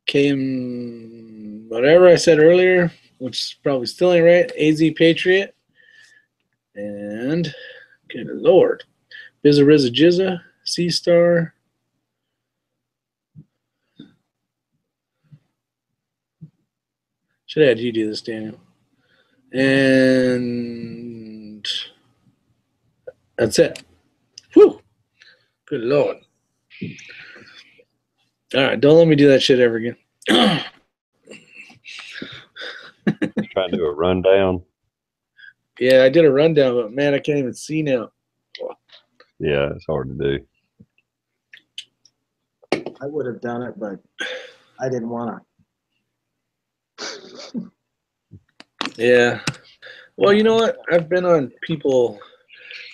came whatever I said earlier, which probably still ain't right. AZ Patriot. And good Lord. Bizza Rizza Jizza, Sea Star. Should have had you do this, Daniel. And that's it. Whew. Good Lord. All right, don't let me do that shit ever again. Trying to do a rundown. Yeah, I did a rundown, but man, I can't even see now. Yeah, it's hard to do. I would have done it, but I didn't want to. Yeah. Well, you know what? I've been on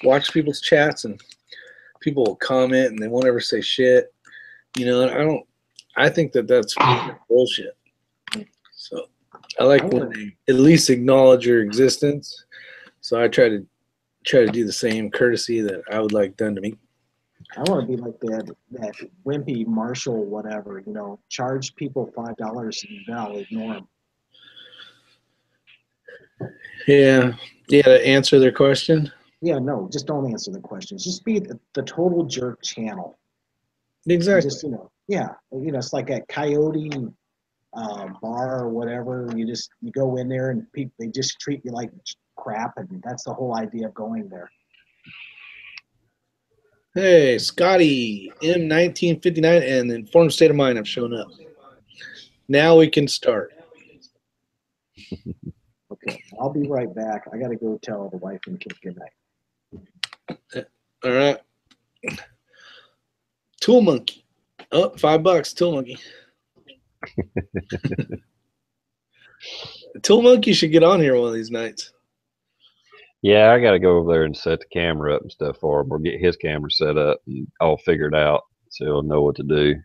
watch people's chats, and people will comment and they won't ever say shit. You know, and I think that's bullshit. So I like when they at least acknowledge your existence. So I try to do the same courtesy that I would like done to me. I want to be like that wimpy Marshall, whatever, charge people $5 and then I'll ignore them. Yeah. Yeah, to answer their question. Yeah, no, just don't answer the questions. Just be the total jerk channel. Exactly. Just, it's like a Coyote bar or whatever. You go in there and they just treat you like crap, and that's the whole idea of going there. Hey, Scotty, M1959 and the Informed State of Mind have shown up. Now we can start. Okay, I'll be right back. I got to go tell the wife and kid good night. All right. Tool Monkey. Oh, $5. Tool Monkey. Tool Monkey should get on here one of these nights. Yeah, I got to go over there and set the camera up and stuff for him, or get his camera set up and all figured out so he'll know what to do.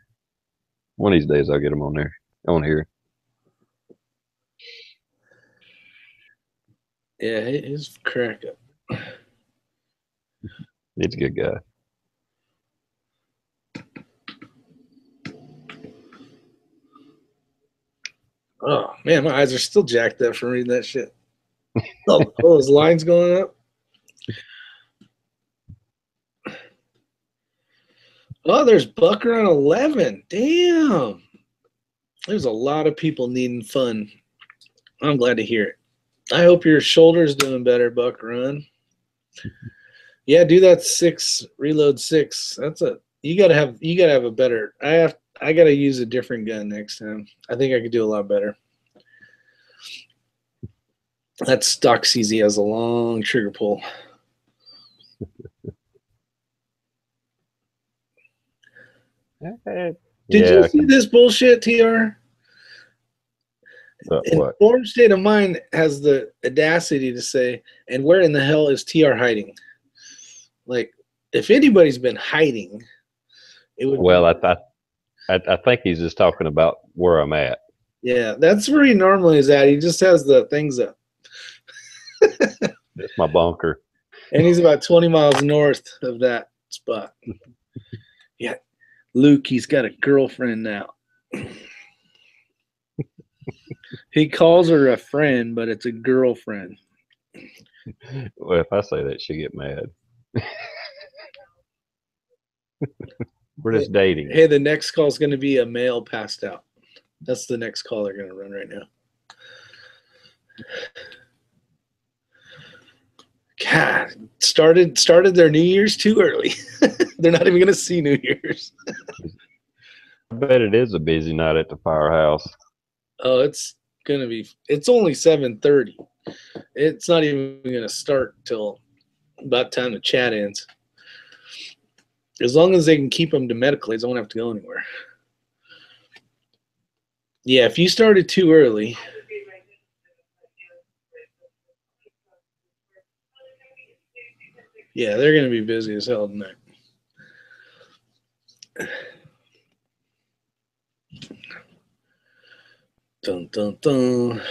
One of these days I'll get him on here. Yeah, he's crack up. He's a good guy. Oh man, my eyes are still jacked up from reading that shit. All those lines going up. Oh, there's Bucker on 11. Damn. There's a lot of people needing fun. I'm glad to hear it. I hope your shoulder's doing better, Buck Run. Yeah, do that 6 reload 6. You gotta have a better. I gotta use a different gun next time. I think I could do a lot better. That stock CZ has a long trigger pull. Did you see this bullshit, TR? What? Informed State of Mind has the audacity to say, and where in the hell is TR hiding? Like, if anybody's been hiding, it would. Well, I think he's just talking about where I'm at. Yeah, that's where he normally is at. He just has the things up. That's my bunker. And he's about 20 miles north of that spot. Yeah, Luke, he's got a girlfriend now. He calls her a friend, but it's a girlfriend. Well, if I say that, she'll get mad. We're just dating. Hey, the next call is going to be a male passed out. That's the next call they're going to run right now. God, started their New Year's too early. They're not even going to see New Year's. I bet it is a busy night at the firehouse. Oh, it's only 7:30. It's not even going to start till about time the chat ends. As long as they can keep them to medical aids, I won't have to go anywhere. Yeah, if you started too early. Yeah, they're going to be busy as hell tonight. Dun, dun, dun.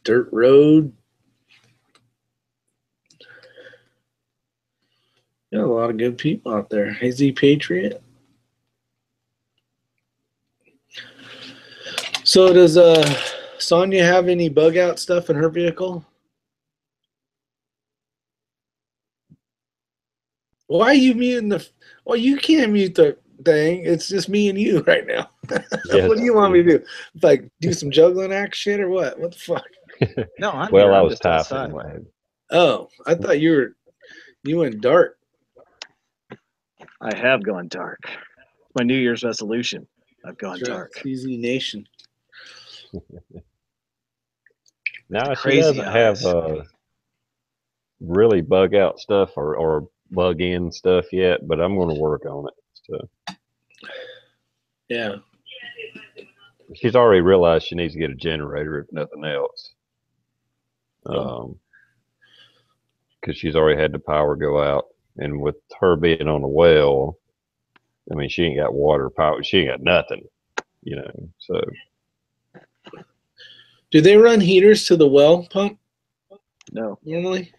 Dirt road. Got a lot of good people out there. AZ Patriot. So does Sonia have any bug out stuff in her vehicle? Why are you muting the? Well, you can't mute the thing. It's just me and you right now. Yes. What do you want me to do? Like do some juggling act shit or what? What the fuck? No, I'm Well, here. I I'm was just outside. typing. What have you. Oh, I thought you went dark. I have gone dark. My New Year's resolution. I've gone That's right. dark. CZ Nation. No, she Crazy doesn't have eyes. really bug out stuff or bug in stuff yet, but I'm going to work on it. So Yeah. she's already realized she needs to get a generator, if nothing else. Oh. Because she's already had the power go out, and with her being on the well, I mean, she ain't got water power. She ain't got nothing, you know. So Do they run heaters to the well pump No. normally?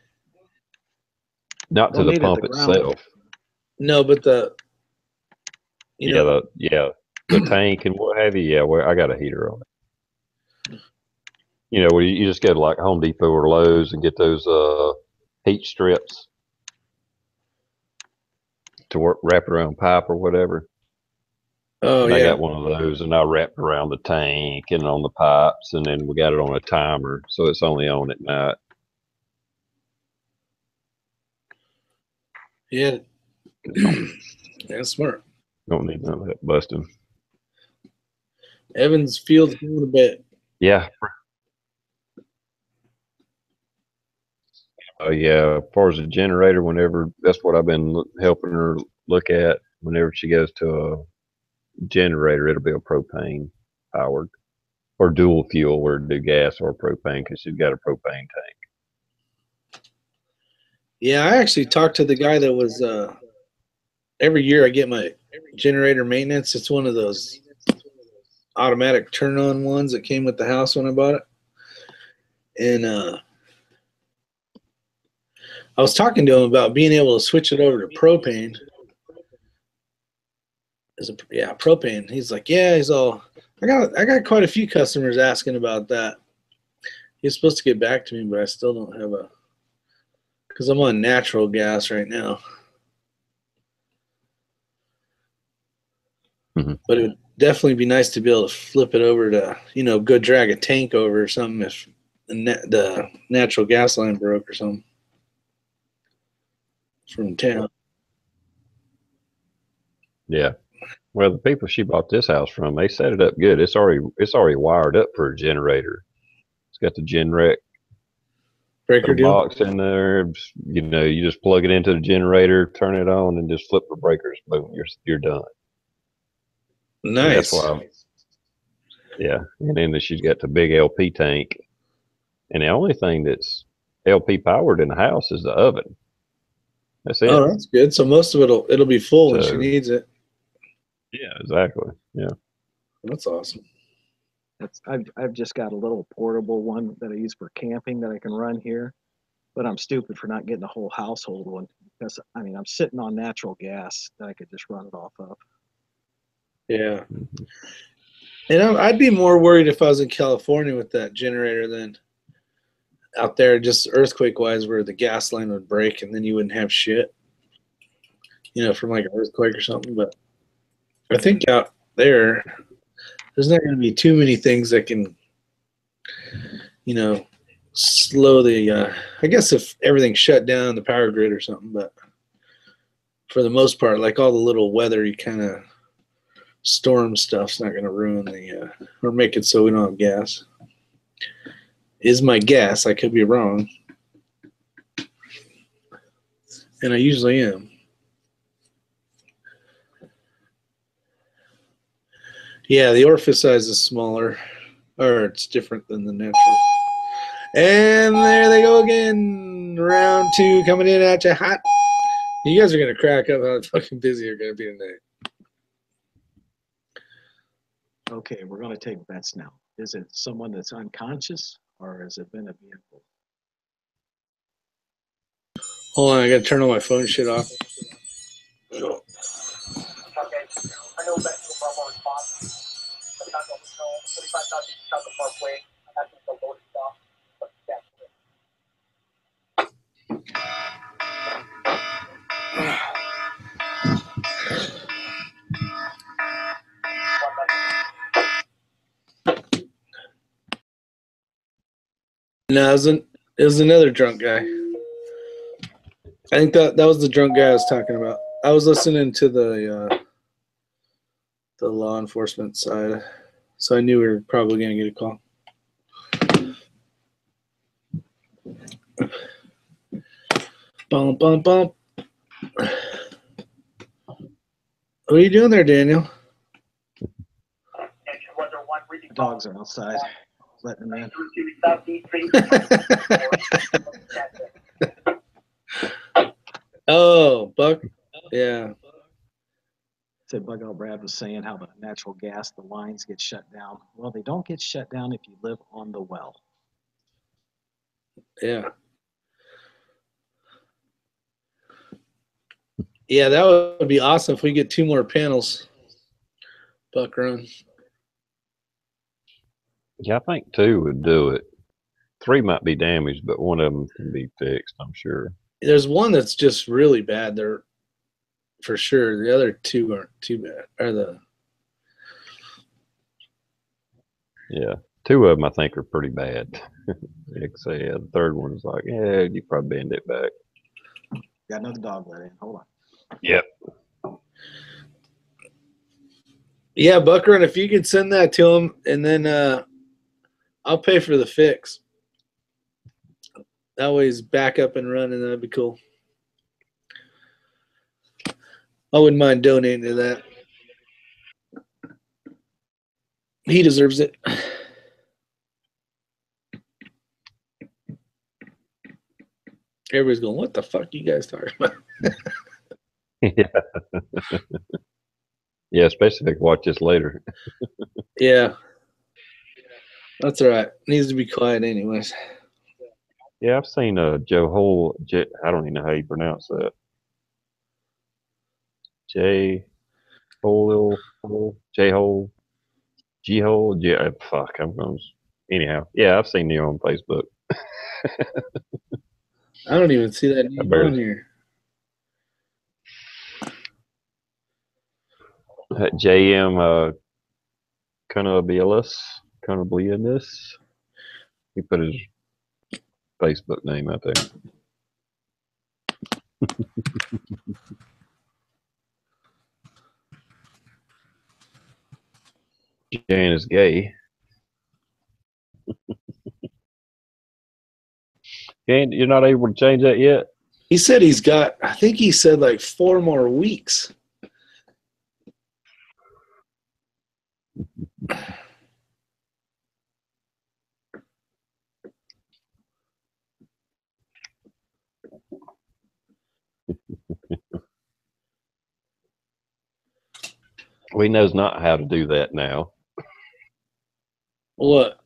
not to Don't the need it at pump the ground. itself. No, but the The tank and what have you. Yeah, well, I got a heater on it. You know, where you just go to like Home Depot or Lowe's and get those heat strips to wrap it around pipe or whatever. oh And I yeah. got one of those, and I wrapped around the tank and on the pipes, and then we got it on a timer, so it's only on at night. Yeah. That's smart. Don't need none of that busting. Evans Field's going to bed. Yeah. Oh yeah. As far as the generator, whenever that's what I've been helping her look at. Whenever she goes to a generator, it'll be a propane powered or dual fuel, where do gas or propane, because she's got a propane tank. Yeah, I actually talked to the guy that was every year I get my generator maintenance. It's one of those automatic turn on ones that came with the house when I bought it. And I was talking to him about being able to switch it over to propane. Propane. He's like, yeah, I got quite a few customers asking about that. He's supposed to get back to me, but I still don't have because I'm on natural gas right now. Mm-hmm. But it would definitely be nice to be able to flip it over to, go drag a tank over or something if the natural gas line broke or something from town. Yeah. Well, the people she bought this house from, they set it up good. It's already wired up for a generator. It's got the Genrec Breaker deal? box in there. You just plug it into the generator, turn it on, and just flip the breakers. Boom, you're done. Nice. And that's why. Yeah, and then she's got the big LP tank, and the only thing that's LP powered in the house is the oven. That's it. Oh, that's good. So most of it'll be full when she So, needs it. yeah, exactly. Yeah. That's awesome. I've just got a little portable one that I use for camping that I can run here, but I'm stupid for not getting a whole household one because I'm sitting on natural gas that I could just run it off of. Yeah. Mm-hmm. And I'd be more worried if I was in California with that generator than out there, just earthquake wise, where the gas line would break and then you wouldn't have shit, from like an earthquake or something. But I think out there's not going to be too many things that can, slow the. I guess if everything's shut down, the power grid or something. But for the most part, like all the little weather, you kind of storm stuff's not going to ruin or make it so we don't have gas. Is my guess. I could be wrong. And I usually am. Yeah, the orifice size is smaller, or it's different than the natural. And there they go again. Round 2 coming in at you hot. You guys are going to crack up how fucking busy you're going to be tonight. Okay, we're going to take bets now. Is it someone that's unconscious or has it been a vehicle? Hold on, I got to turn all my phone shit off. Okay. I know that you'll on spot. No, it was another drunk guy. I think that was the drunk guy I was talking about. I was listening to the law enforcement side, so I knew we were probably gonna get a call. Bump, bump, bump. What are you doing there, Daniel? The dogs are outside, letting them in. Oh, Buck. Yeah. Said Bug Out Brad was saying how the natural gas, the lines get shut down. Well, they don't get shut down if you live on the well. Yeah. Yeah, that would be awesome if we get 2 more panels. Buck run. Yeah, I think 2 would do it. 3 might be damaged, but one of them can be fixed, I'm sure. There's one that's just really bad there, for sure. The other 2 aren't too bad. Yeah, 2 of them I think are pretty bad. Like I say, the third one's like, yeah, you probably bend it back. Got another dog let in. Hold on. Yep. Yeah, Buck run. If you could send that to him, and then I'll pay for the fix. That way he's back up and running. That'd be cool. I wouldn't mind donating to that. He deserves it. Everybody's going, what the fuck you guys talking about? Yeah. Yeah, especially if I watch this later. Yeah. That's all right. Needs to be quiet anyways. Yeah, I've seen Joe Hole. I don't even know how you pronounce that. J Hole, J Hole, G Hole. Yeah, fuck. Anyhow, yeah, I've seen you on Facebook. I don't even see that I name on barely. here. JM Cannabis. He put his Facebook name out there. Jan is gay. Jan, you're not able to change that yet? He said he's got, I think he said like 4 more weeks. Well, he knows not how to do that now. What?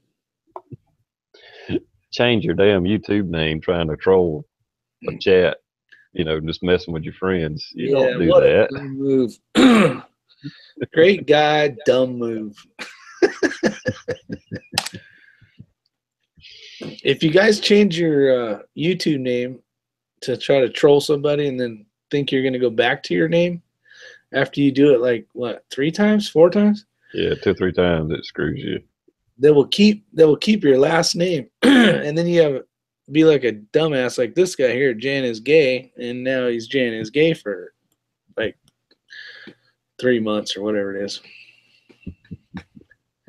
Change your damn YouTube name trying to troll a chat. Just messing with your friends. You don't do what that. a dumb move. Great guy, dumb move. If you guys change your YouTube name to try to troll somebody and then think you're going to go back to your name after you do it like, what, 3 times, 4 times? Yeah, 2 or 3 times it screws you. They will keep your last name. And then you have be like a dumbass like this guy here, Jan is gay, and now he's Jan is gay for like 3 months or whatever it is.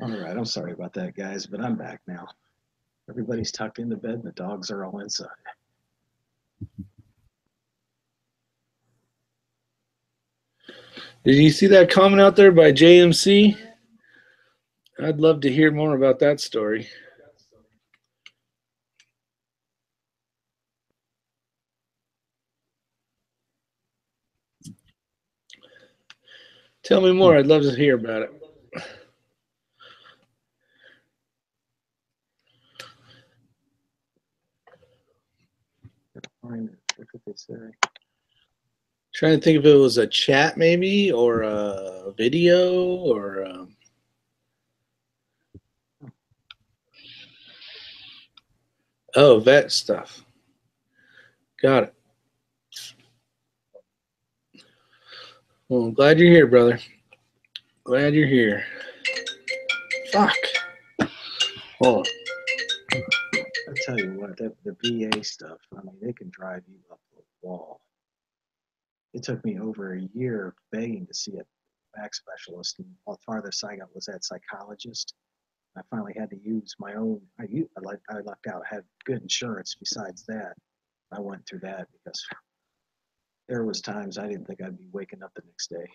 All right, I'm sorry about that, guys, but I'm back now. Everybody's tucked into bed and the dogs are all inside. Did you see that comment out there by JMC? I'd love to hear more about that story. Tell me more. I'd love to hear about it. What did they say? Trying to think if it was a chat maybe or a video or Oh, vet stuff. Got it. Well, I'm glad you're here, brother. Glad you're here. Fuck. Hold on. I tell you what, the VA stuff, I mean, they can drive you up the wall. It took me over a year begging to see a back specialist, and the farthest I got was that psychologist. I finally had to use my own. I lucked out. I had good insurance. Besides that, I went through that because there was times I didn't think I'd be waking up the next day.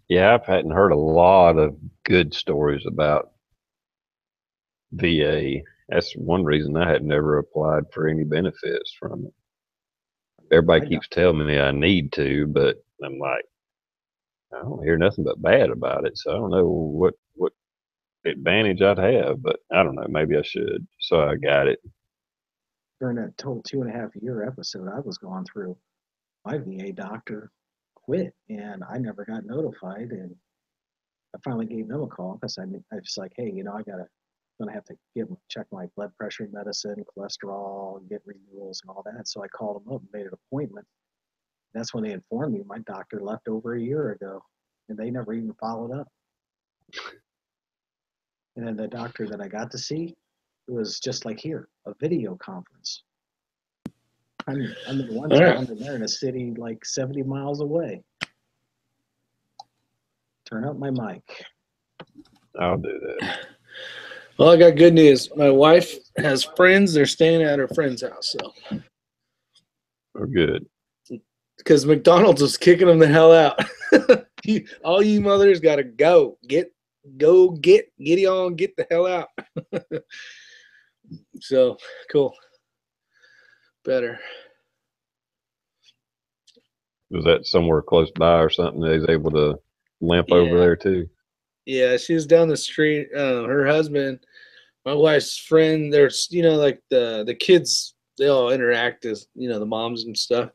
Yeah, I've hadn't heard a lot of good stories about VA. That's one reason I had never applied for any benefits from it. Everybody keeps telling me I need to, but I'm like, I don't hear nothing but bad about it. So I don't know what advantage I'd have, but I don't know. Maybe I should. So I got it. During that total 2.5 year episode I was going through, my VA doctor quit, and I never got notified. And I finally gave them a call because I was like, hey, I gonna have to check my blood pressure medicine, cholesterol, and get renewals and all that. So I called them up and made an appointment. That's when they informed me my doctor left over a year ago, and they never even followed up. And then the doctor that I got to see, it was just like here, a video conference. I'm in one town, and they're in a city like 70 miles away. Turn up my mic. I'll do that. Well, I got good news. My wife has friends. They're staying at her friend's house. So We're good. Because McDonald's was kicking them the hell out. All you mothers got to go. Get on, get the hell out. So, cool. Better. Was that somewhere close by or something? They was able to limp over there too? Yeah, she was down the street. Her husband, my wife's friend, there's, like the kids, they all interact as, the moms and stuff.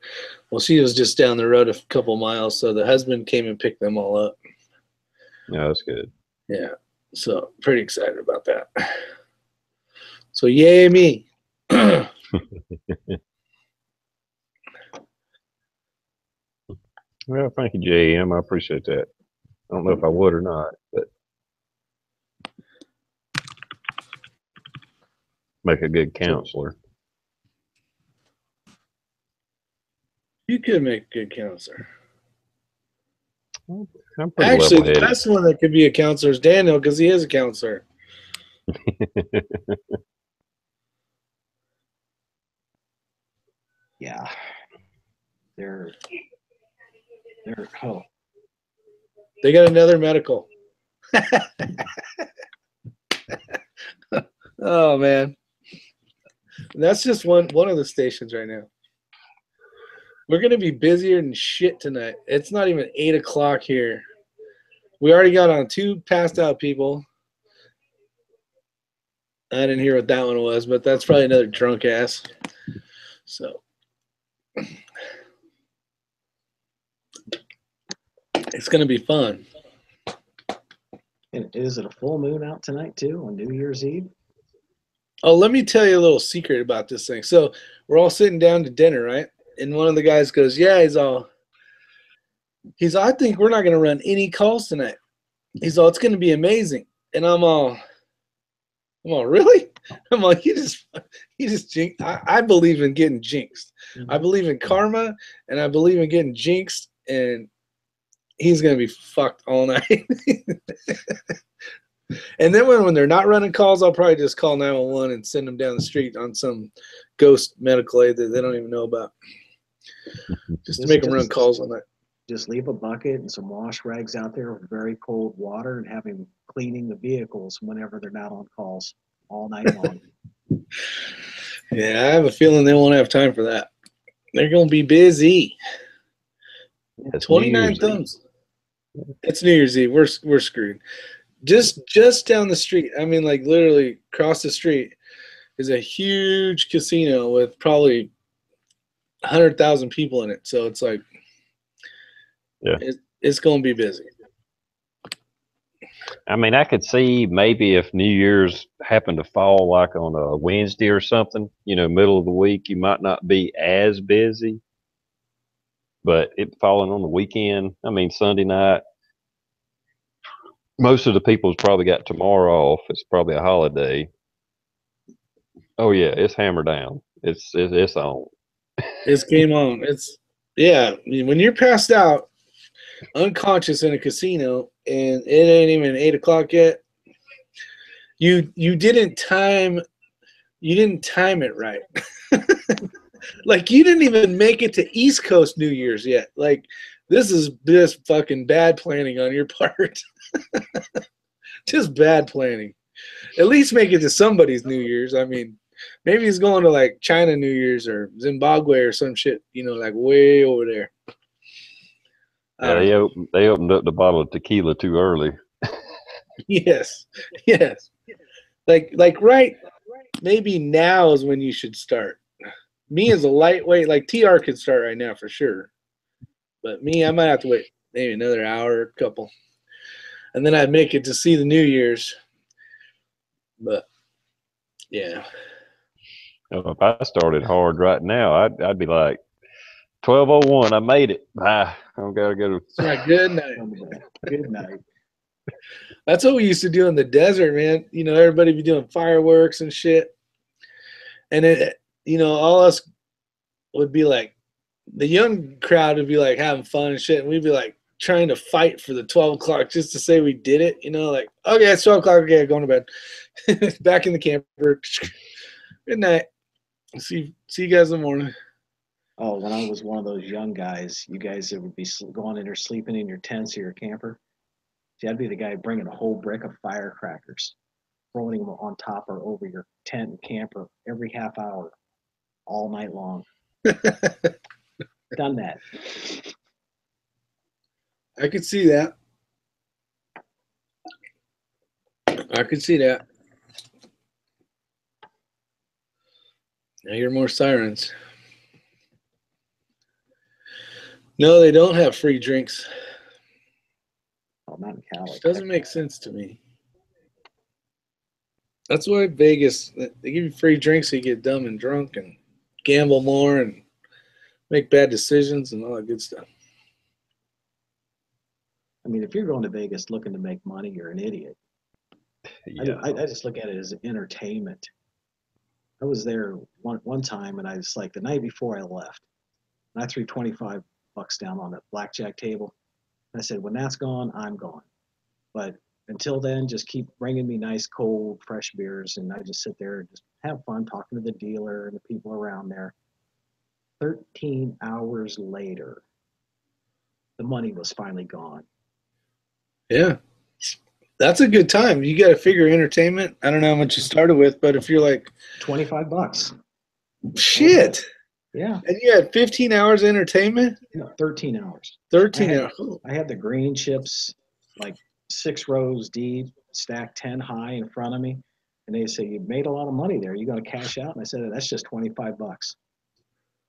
Well, she was just down the road a couple miles, so the husband came and picked them all up. Yeah, that's good. Yeah, so pretty excited about that. So yay me. Well, thank you, JM. I appreciate that. I don't know if I would or not, but make a good counselor. You could make a good counselor. I'm pretty Actually, level-headed. the best one that could be a counselor is Daniel because he is a counselor. Yeah. They're They got another medical. Oh man. That's just one of the stations right now. We're gonna be busier than shit tonight. It's not even 8 o'clock here. We already got on 2 passed out people. I didn't hear what that one was, but that's probably another drunk ass. So it's gonna be fun. And is it a full moon out tonight too on New Year's Eve? Oh, let me tell you a little secret about this thing. So we're all sitting down to dinner, right? And one of the guys goes, "Yeah," I think we're not gonna run any calls tonight. He's all, "It's gonna be amazing." And I'm all, really? I'm like, you just jinxed. I believe in getting jinxed. I believe in karma, and I believe in getting jinxed, and he's going to be fucked all night. And then when they're not running calls, I'll probably just call 911 and send them down the street on some ghost medical aid that they don't even know about. Just to make them run calls all night. Just leave a bucket and some wash rags out there with very cold water and have him cleaning the vehicles whenever they're not on calls all night long. Yeah, I have a feeling they won't have time for that. They're going to be busy. It's 29 thumbs. It's New Year's Eve. We're screwed. Just down the street, I mean, like literally across the street is a huge casino with probably 100,000 people in it. So it's like, yeah, it's going to be busy. I mean, I could see maybe if New Year's happened to fall like on a Wednesday or something, middle of the week, you might not be as busy. But it falling on the weekend, I mean, Sunday night, most of the people's probably got tomorrow off. It's probably a holiday. Oh yeah, it's hammer down. It's on. It's game on. Yeah. When you're passed out, unconscious in a casino, and it ain't even 8 o'clock yet, you didn't time it right. Like you didn't even make it to East Coast New Year's yet. Like this is just fucking bad planning on your part. Just bad planning. At least make it to somebody's New Year's. I mean, maybe he's going to like China New Year's or Zimbabwe or some shit, like way over there. Yeah, they opened up the bottle of tequila too early. Yes. Like right. Maybe now is when you should start. Me as a lightweight, like TR could start right now for sure. But me, I might have to wait maybe another hour or couple. And then I'd make it to see the New Year's. But yeah. If I started hard right now, I'd be like 12:01. I made it. Bye. I gotta go. It's my good night. Good night. That's what we used to do in the desert, man. Everybody be doing fireworks and shit. And all us would be like, the young crowd would be like having fun and shit. And we'd be like trying to fight for the 12 o'clock just to say we did it. Like, okay, it's 12 o'clock. Okay, going to bed. Back in the camper. Good night. See you guys in the morning. Oh, when I was one of those young guys, you guys that would be going in there sleeping in your tents or your camper. See, I'd be the guy bringing a whole brick of firecrackers, throwing them on top or over your tent and camper every half hour, all night long. Done that. I could see that. I hear more sirens. No, they don't have free drinks. Oh, not in Cali. Which doesn't make sense to me. That's why Vegas, they give you free drinks so you get dumb and drunk and gamble more and make bad decisions and all that good stuff. I mean, if you're going to Vegas looking to make money, you're an idiot. Yeah. I just look at it as entertainment. I was there one time, and I was like, the night before I left, and I threw $25 down on that blackjack table. And I said, when that's gone, I'm gone. But until then, just keep bringing me nice, cold, fresh beers, and I just sit there and just have fun talking to the dealer and the people around there. 13 hours later, the money was finally gone. Yeah. That's a good time. You got to figure entertainment. I don't know how much you started with, but if you're like $25. Shit. Yeah. And you had 15 hours of entertainment? No, 13 hours. 13 hours. I had the green chips, like 6 rows deep, stacked 10 high in front of me. And they say, you made a lot of money there. You got to cash out? And I said, that's just $25.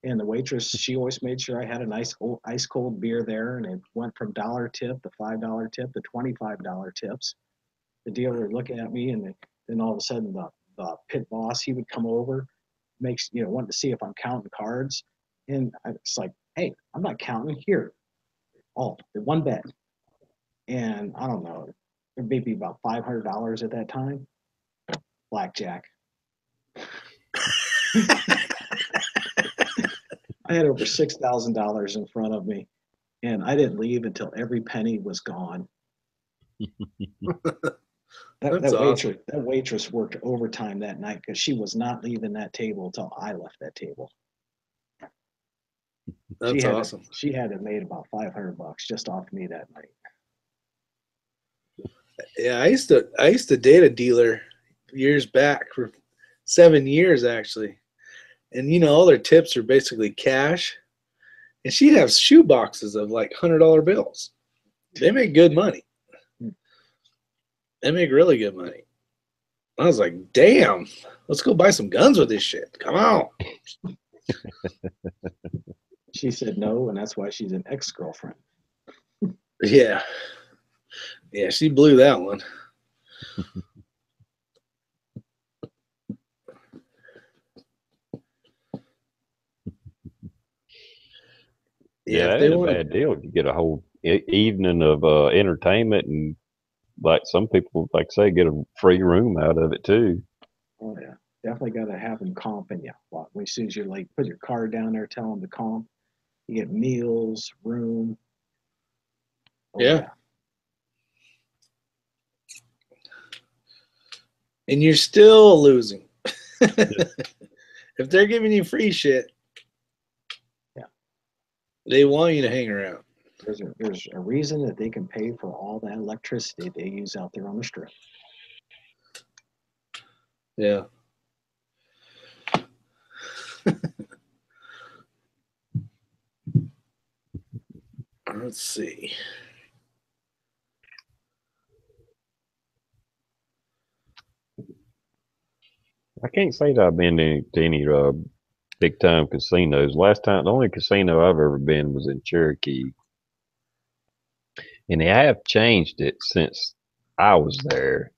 And the waitress, she always made sure I had a nice ice cold beer there. And it went from $1 tip to $5 tip to $25 tips. The dealer would look at me, and then all of a sudden the pit boss, he would come over, wanted to see if I'm counting cards. And I was like, hey, I'm not counting here. Oh, one bet. And I don't know, it may be about $500 at that time. Blackjack. I had over $6,000 in front of me, and I didn't leave until every penny was gone. That waitress worked overtime that night because she was not leaving that table until I left that table. That's awesome. She had made about $500 just off me that night. Yeah, I used to date a dealer years back for 7 years actually, and all their tips are basically cash, and she'd have shoe boxes of like $100 bills. They make good money. They make really good money. I was like, damn, let's go buy some guns with this shit. Come on. She said no, and that's why she's an ex-girlfriend. Yeah. Yeah, she blew that one. Yeah, that if they ain't a want to. bad deal. You get a whole evening of entertainment, and like some people, like say, get a free room out of it too. Oh yeah, definitely got to have them comping you. Well, as soon as you like put your card down there, tell them to comp. You get meals, room. Oh Yeah, yeah, and you're still losing. If they're giving you free shit, yeah. they want you to hang around. There's a reason that they can pay for all that electricity they use out there on the strip. Yeah. Let's see. I can't say that I've been to any big time casinos. Last time, the only casino I've ever been was in Cherokee, and they have changed it since I was there.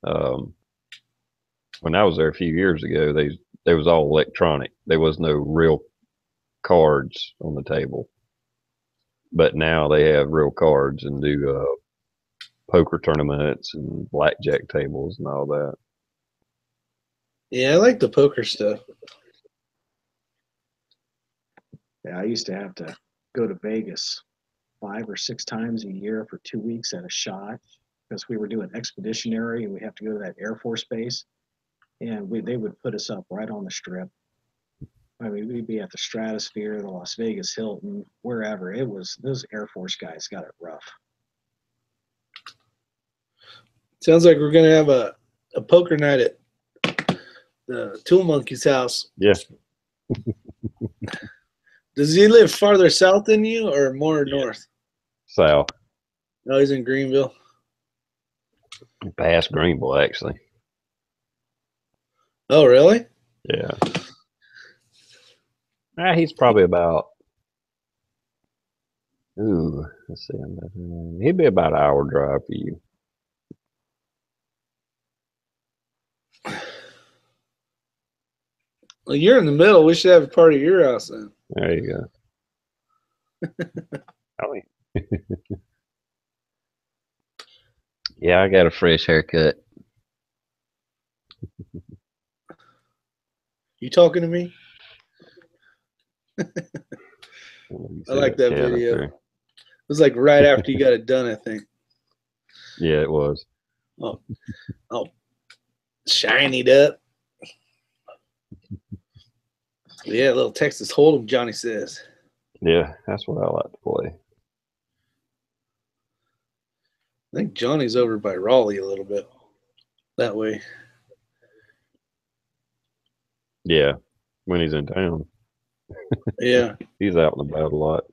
Um, when I was there a few years ago, they was all electronic. There was no real cards on the table, but now they have real cards and do poker tournaments and blackjack tables and all that. Yeah, I like the poker stuff. Yeah, I used to have to go to Vegas 5 or 6 times a year for 2 weeks at a shot because we were doing expeditionary and we have to go to that Air Force base. And they would put us up right on the strip. I mean, we'd be at the Stratosphere, the Las Vegas Hilton, wherever. It was, those Air Force guys got it rough. Sounds like we're gonna have a poker night at the Tool Monkey's house. Yeah, Does he live farther south than you or more yeah. north? South, No, he's in Greenville. past Greenville actually. Oh, really? Yeah, he's probably about. Ooh, let's see. He'd be about an hour drive for you. Well, you're in the middle. We should have a party at your house then. There you go. Oh, yeah, I got a fresh haircut. You talking to me? You I see like that cat up video. there? It was like right after you got it done, I think. Yeah, it was. Oh, oh, shinied up. Yeah, little Texas Hold'em, Johnny says. Yeah, that's what I like to play. I think Johnny's over by Raleigh a little bit. That way. Yeah, when he's in town, Yeah. he's out and about a lot.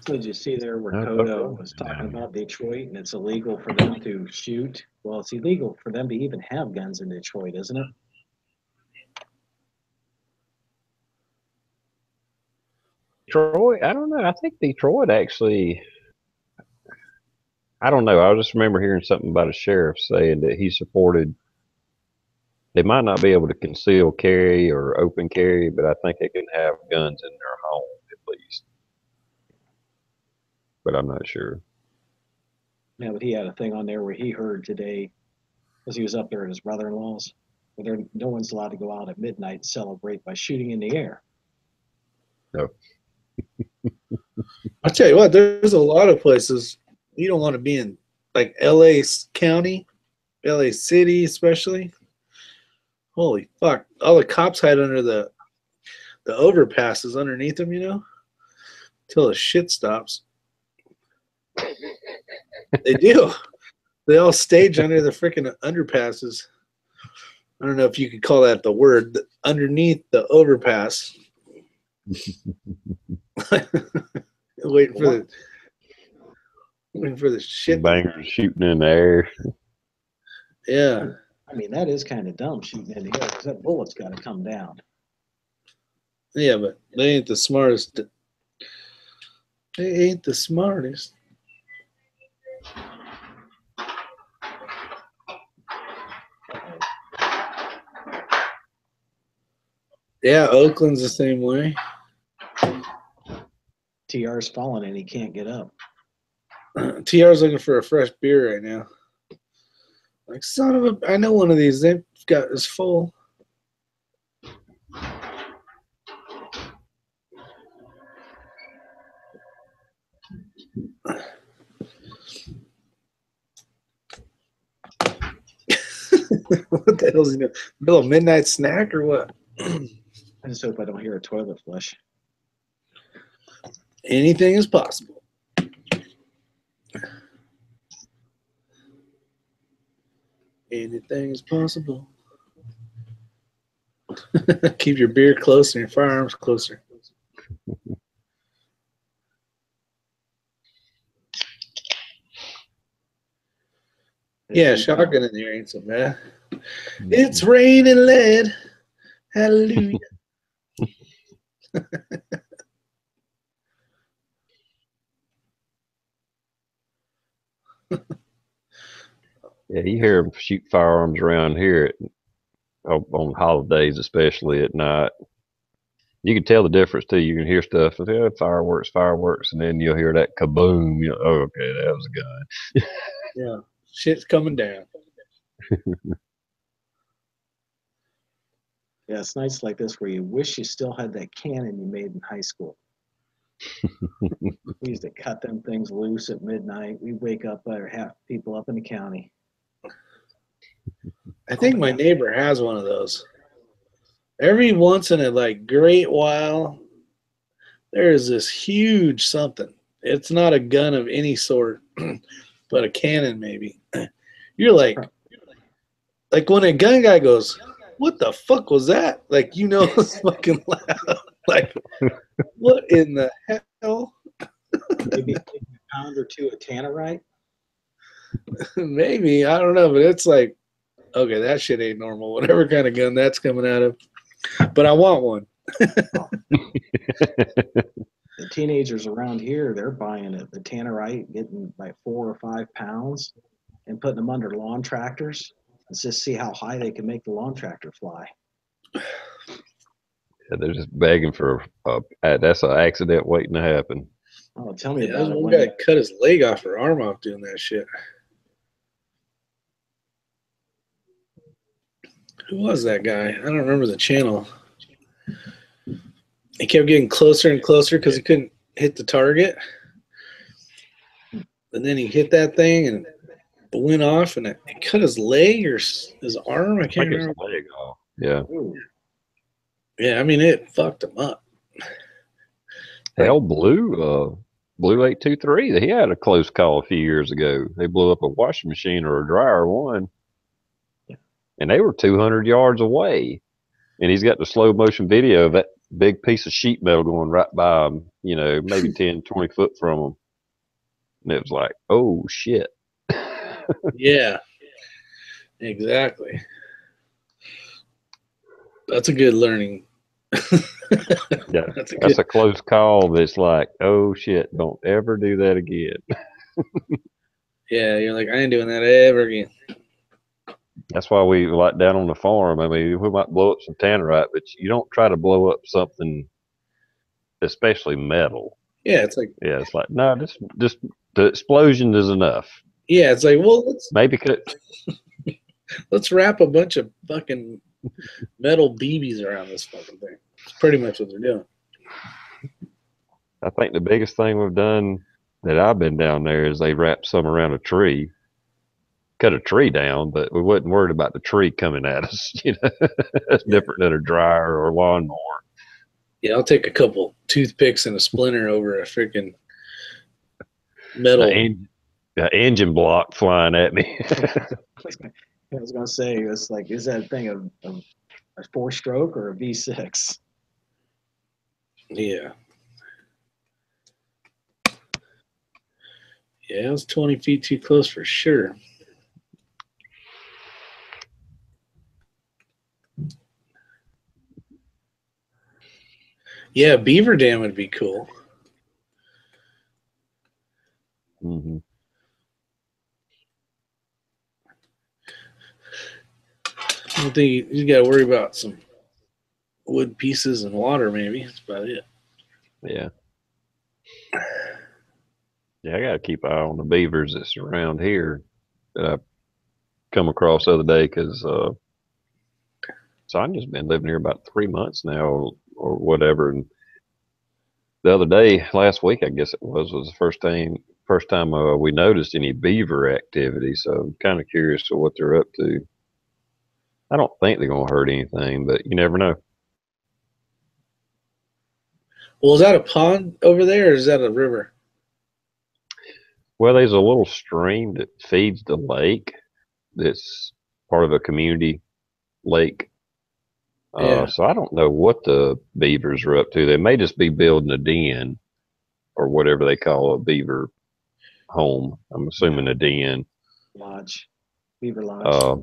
So did you see there where No Coda poker was down talking here. about Detroit and it's illegal for them to shoot? Well, it's illegal for them to even have guns in Detroit, isn't it? Detroit, I don't know. I think Detroit actually. I don't know. I just remember hearing something about a sheriff saying that he supported. They might not be able to conceal carry or open carry, but I think they can have guns in their home at least. But I'm not sure. Yeah, but he had a thing on there where he heard today, because he was up there at his brother-in-law's, where no one's allowed to go out at midnight and celebrate by shooting in the air. No. I tell you what, there's a lot of places you don't want to be in, like LA County, LA City, especially. Holy fuck! All the cops hide under the overpasses underneath them, you know, till the shit stops. They do. They all stage under the freaking underpasses. I don't know if you could call that the word. Underneath the overpass, waiting for the shit. Bangers shooting in the air. Yeah. I mean, that is kind of dumb shooting in the air because that bullet's got to come down. Yeah, but they ain't the smartest. They ain't the smartest. Yeah, Oakland's the same way. TR's falling and he can't get up. TR's looking for a fresh beer right now. Like, son of a, I know one of these. They've got this full. What the hell's he doing? A little midnight snack or what? I just hope I don't hear a toilet flush. Anything is possible. Anything is possible. Keep your beer closer and your firearms closer. Yeah, shotgun in there ain't so bad. It's raining lead. Hallelujah. Yeah, you hear them shoot firearms around here on holidays, especially at night. You can tell the difference too. You can hear stuff, yeah, fireworks, and then you'll hear that kaboom. You know, oh, okay, that was a gun. Yeah, shit's coming down. Yeah, it's nights like this where you wish you still had that cannon you made in high school. We used to cut them things loose at midnight. We'd wake up half people up in the county. I think my neighbor has one of those. Every once in a great while, there is this huge something. It's not a gun of any sort, but a cannon maybe. You're like when a gun guy goes, "What the fuck was that?" Like, you know, it's fucking loud. Like, what in the hell? Maybe a pound or two of tannerite. Maybe, I don't know, but it's like, okay, that shit ain't normal. Whatever kind of gun that's coming out of, but I want one. The teenagers around here, they're buying it, the tannerite, getting like 4 or 5 pounds and putting them under lawn tractors. Let's just see how high they can make the lawn tractor fly. Yeah, they're just begging for that's an accident waiting to happen. Oh, tell me Yeah, about it. one guy cut his leg off or arm off doing that shit. Who was that guy? I don't remember the channel. He kept getting closer and closer because he couldn't hit the target. And then he hit that thing and it went off and it cut his leg or his arm. I can't remember. His leg off. Yeah. Ooh. Yeah, I mean, it fucked him up. Hell, Blue 823, he had a close call a few years ago. They blew up a washing machine or a dryer one, and they were 200 yards away. And he's got the slow motion video of that big piece of sheet metal going right by him, you know, maybe 10, 20 foot from him. And it was like, oh, shit. Yeah, exactly. That's a good learning. Yeah, that's a close call. That's like, oh, shit, don't ever do that again. Yeah, you're like, I ain't doing that ever again. That's why we like down on the farm. I mean, we might blow up some tannerite, but you don't try to blow up something, especially metal. Yeah, it's like, no, just the explosion is enough. Yeah, it's like, well, let's wrap a bunch of fucking metal BBs around this fucking thing. It's pretty much what they're doing. I think the biggest thing we've done that I've been down there is they wrapped some around a tree, cut a tree down, but we wasn't worried about the tree coming at us. You know, that's different than a dryer or a lawnmower. Yeah, I'll take a couple toothpicks and a splinter over a freaking metal. Engine block flying at me. I was gonna say, it's like, is that thing a 4-stroke or a V6? Yeah. Yeah, it was 20 feet too close for sure. Yeah, beaver dam would be cool. Mm-hmm. I don't think you got to worry about some wood pieces and water. Maybe that's about it. Yeah. Yeah, I got to keep an eye on the beavers that's around here that I come across the other day because Sonya's been living here about 3 months now or whatever. And the other day, last week, I guess it was the first time we noticed any beaver activity. So I'm kind of curious to what they're up to. I don't think they're going to hurt anything, but you never know. Well, is that a pond over there, or is that a river? Well, there's a little stream that feeds the lake that's part of a community lake. Yeah. So I don't know what the beavers are up to. They may just be building a den or whatever they call a beaver home. I'm assuming a den. Lodge, beaver lodge.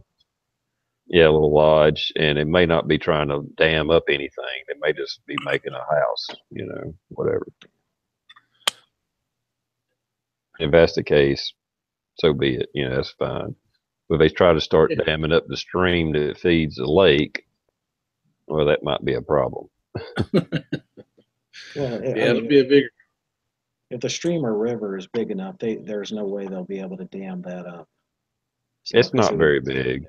Yeah, a little lodge, and it may not be trying to dam up anything. They may just be making a house, whatever. If that's the case, so be it. That's fine. But if they try to start damming up the stream that feeds the lake, well, that might be a problem. Well, Yeah, it'll be a bigger. if the stream or river is big enough, there's no way they'll be able to dam that up. So, It's not very big.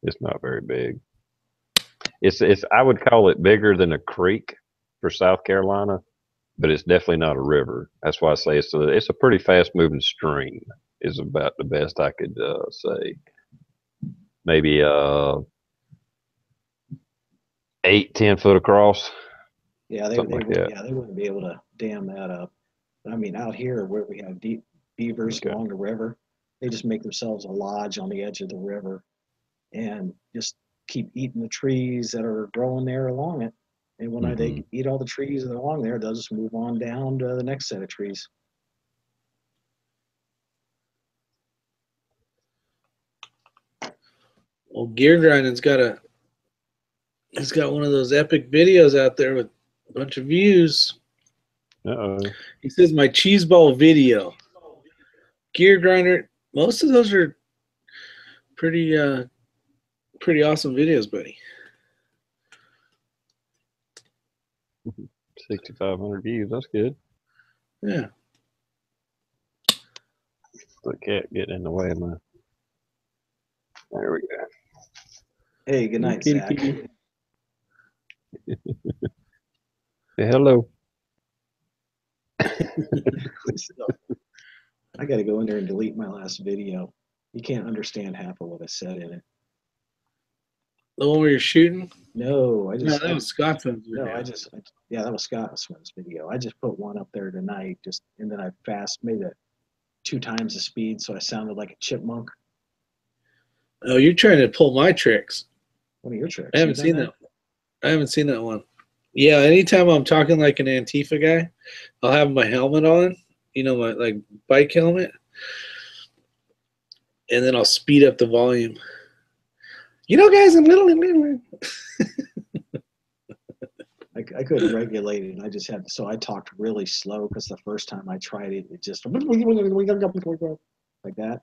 It's not very big. It's I would call it bigger than a creek for South Carolina, but it's definitely not a river. That's why I say it's a pretty fast moving stream. Is about the best I could say. Maybe 8-10 foot across. Yeah, they Something like that. yeah, they wouldn't be able to dam that up. I mean, out here where we have deep beavers Okay. along the river, they just make themselves a lodge on the edge of the river and just keep eating the trees that are growing there along it. And when Hmm. they eat all the trees that are along there, they'll just move on down to the next set of trees. Well, Gear Grinding's he's got one of those epic videos out there with a bunch of views. Uh-oh. He says my cheese ball video. Gear Grinder, most of those are pretty awesome videos, buddy. 6,500 views. That's good. Yeah. The cat getting in the way of my. There we go. Hey, good night, Kitty, Zach. kitty. Hey, hello. I got to go in there and delete my last video. You can't understand half of what I said in it. The one where you're shooting? No, No, that was Scotsman's video. No, yeah, that was Scotsman's video. I just put one up there tonight, and then I made it 2 times the speed, so I sounded like a chipmunk. Oh, you're trying to pull my tricks. What are your tricks? I haven't seen that. I haven't seen that one. Yeah, anytime I'm talking like an Antifa guy, I'll have my helmet on, my like bike helmet, and then I'll speed up the volume. Guys, I'm little. I couldn't regulate it. I just had so I talked really slow because the first time I tried it, it just like that.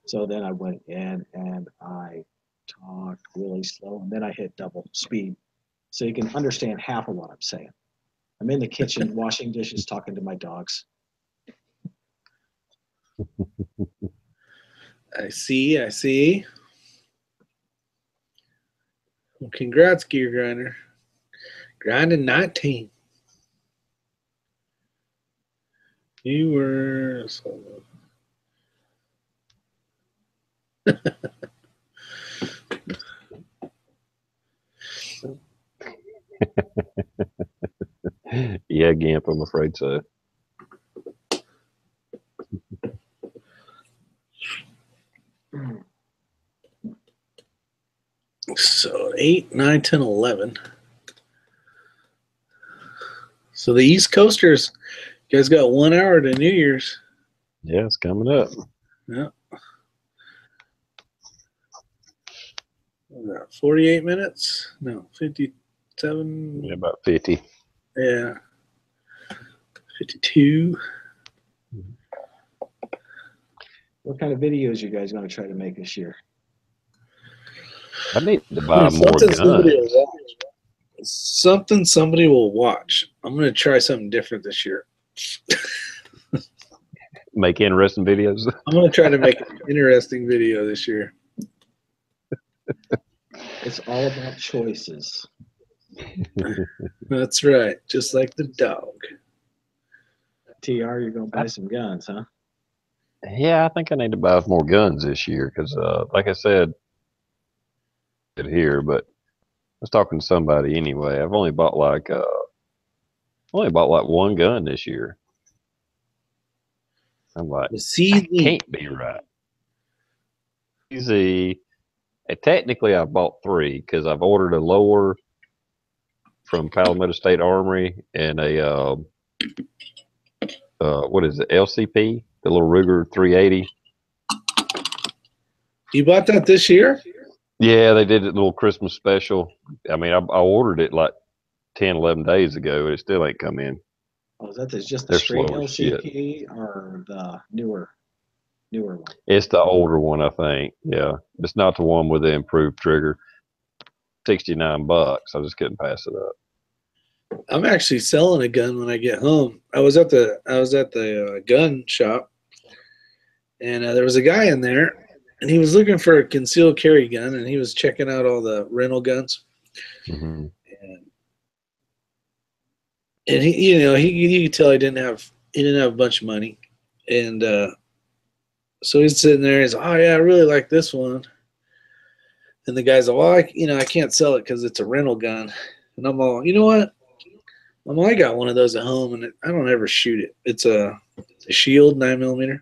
So then I went in and I talked really slow, and then I hit double speed, so you can understand half of what I'm saying. I'm in the kitchen washing dishes, talking to my dogs. I see. Well, congrats, Gear Grinder. Grinding 19. You were Yeah, Gimp, I'm afraid so. So 8, 9, 10, 11. So the East Coasters, you guys got 1 hour to New Year's. Yeah, it's coming up. Yeah. 48 minutes? No, 57. Yeah, about 50. Yeah. 52. What kind of videos you guys going to try to make this year? I need to buy more Something somebody will guns. watch. Something somebody will watch. I'm going to try something different this year. Make interesting videos. I'm going to try to make an interesting video this year. It's all about choices. That's right. Just like the dog. TR, you're going to buy some guns, huh? Yeah, I think I need to buy more guns this year because, like I said, here, but I was talking to somebody anyway. I've only bought like one gun this year. I'm like, The that CZ. can't be right. Easy. Technically, I bought three because I've ordered a lower from Palmetto State Armory and a what is it, LCP, the little Ruger 380. You bought that this year? Yeah, they did a little Christmas special. I mean, I ordered it like 10, 11 days ago, and it still ain't come in. Oh, is that just the They're straight slow as shit. LCP or the newer one? It's the older one, I think. Yeah, it's not the one with the improved trigger. $69. I just couldn't pass it up. I'm actually selling a gun when I get home. I was at the gun shop, and there was a guy in there, and he was looking for a concealed carry gun, and he was checking out all the rental guns. Mm-hmm. And he, you could tell he didn't have a bunch of money, and so he's sitting there. He's, oh yeah, I really like this one. And the guy's like, well, I can't sell it because it's a rental gun. And I'm all, you know what? I got one of those at home, and I don't ever shoot it. It's a Shield 9mm.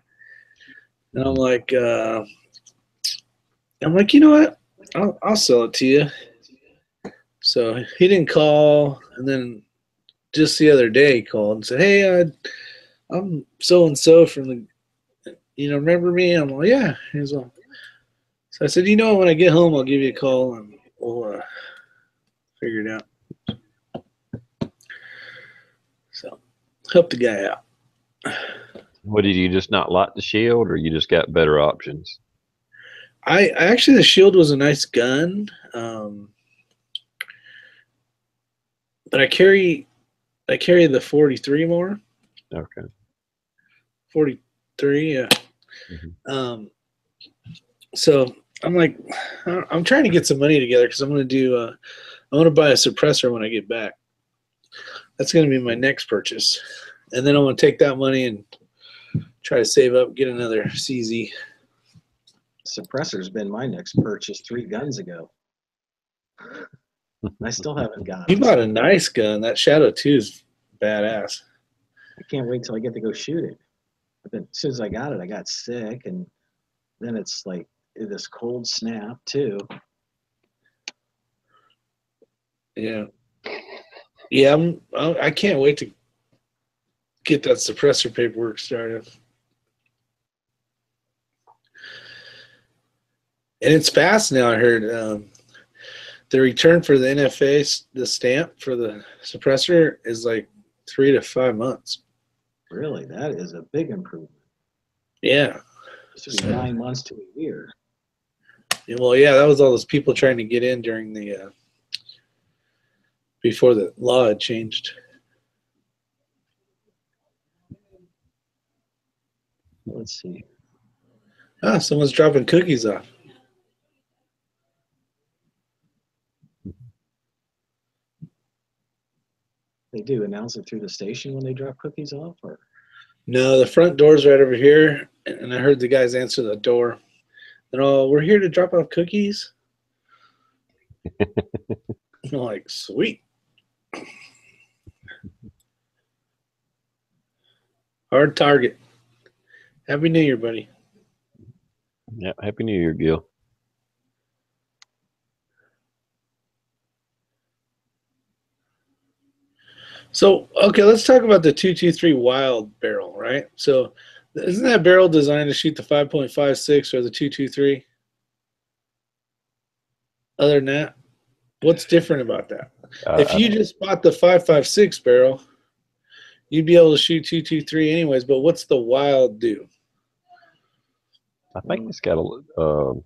And I'm like, you know what? I'll sell it to you. So he didn't call, and then just the other day he called and said, hey, I'm so and so from the, remember me? I'm like, yeah. He's like, so I said, when I get home, I'll give you a call and we'll figure it out. So help the guy out. What, did you just not like the Shield, or you just got better options? I actually, the Shield was a nice gun, but I carry the 43 more. Okay. 43, yeah. Mm-hmm. So I'm like, I'm trying to get some money together because I'm going to buy a suppressor when I get back. That's going to be my next purchase. And then I'm going to take that money and try to save up, get another CZ. Suppressor's been my next purchase 3 guns ago. I still haven't got it. You bought a nice gun. That Shadow 2 is badass. I can't wait till I get to go shoot it. But as soon as I got it, I got sick, and then it's like this cold snap too. Yeah. Yeah, I can't wait to get that suppressor paperwork started. And it's fast now, I heard. The return for the NFA, the stamp for the suppressor, is like 3 to 5 months. Really? That is a big improvement. Yeah. It should be 9 months to a year. Well, yeah, that was all those people trying to get in during the before the law had changed. Let's see. Ah, someone's dropping cookies off. They do announce it through the station when they drop cookies off, or? No, the front door's right over here, and I heard the guys answer the door. And we're here to drop off cookies. I'm like, sweet. Hard target. Happy New Year, buddy. Yeah, Happy New Year, Gil. So, okay, let's talk about the 223 Wild barrel, right? So, isn't that barrel designed to shoot the 5.56 or the 223? Other than that? What's different about that? I, If you just bought the 5.56 barrel, you'd be able to shoot 223 anyways. But what's the wild do? I think it's got a old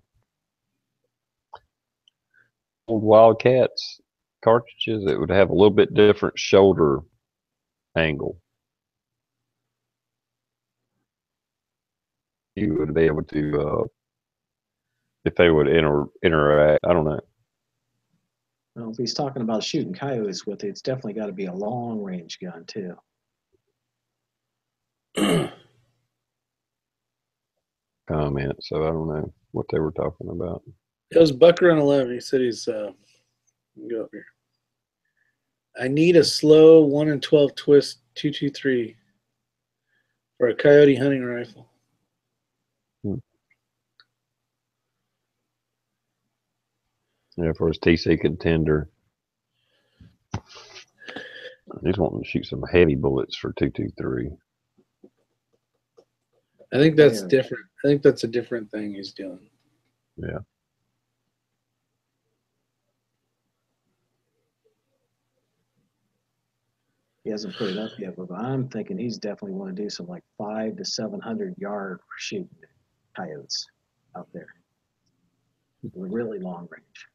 Wildcats cartridges. It would have a little bit different shoulder angle. You would be able to, if they would interact. I don't know. Well, if he's talking about shooting coyotes with it, it's definitely got to be a long range gun too. Comment, so I don't know what they were talking about. It was Bucker and 11. He said he's go up here. I need a slow 1 in 12 twist 223 for a coyote hunting rifle. Yeah, for his TC contender. He's wanting to shoot some heavy bullets for 223. I think that's different. I think that's a different thing he's doing. Yeah. He hasn't put it up yet, but I'm thinking he's definitely want to do some like 500 to 700 yard shooting coyotes out there. Really long range.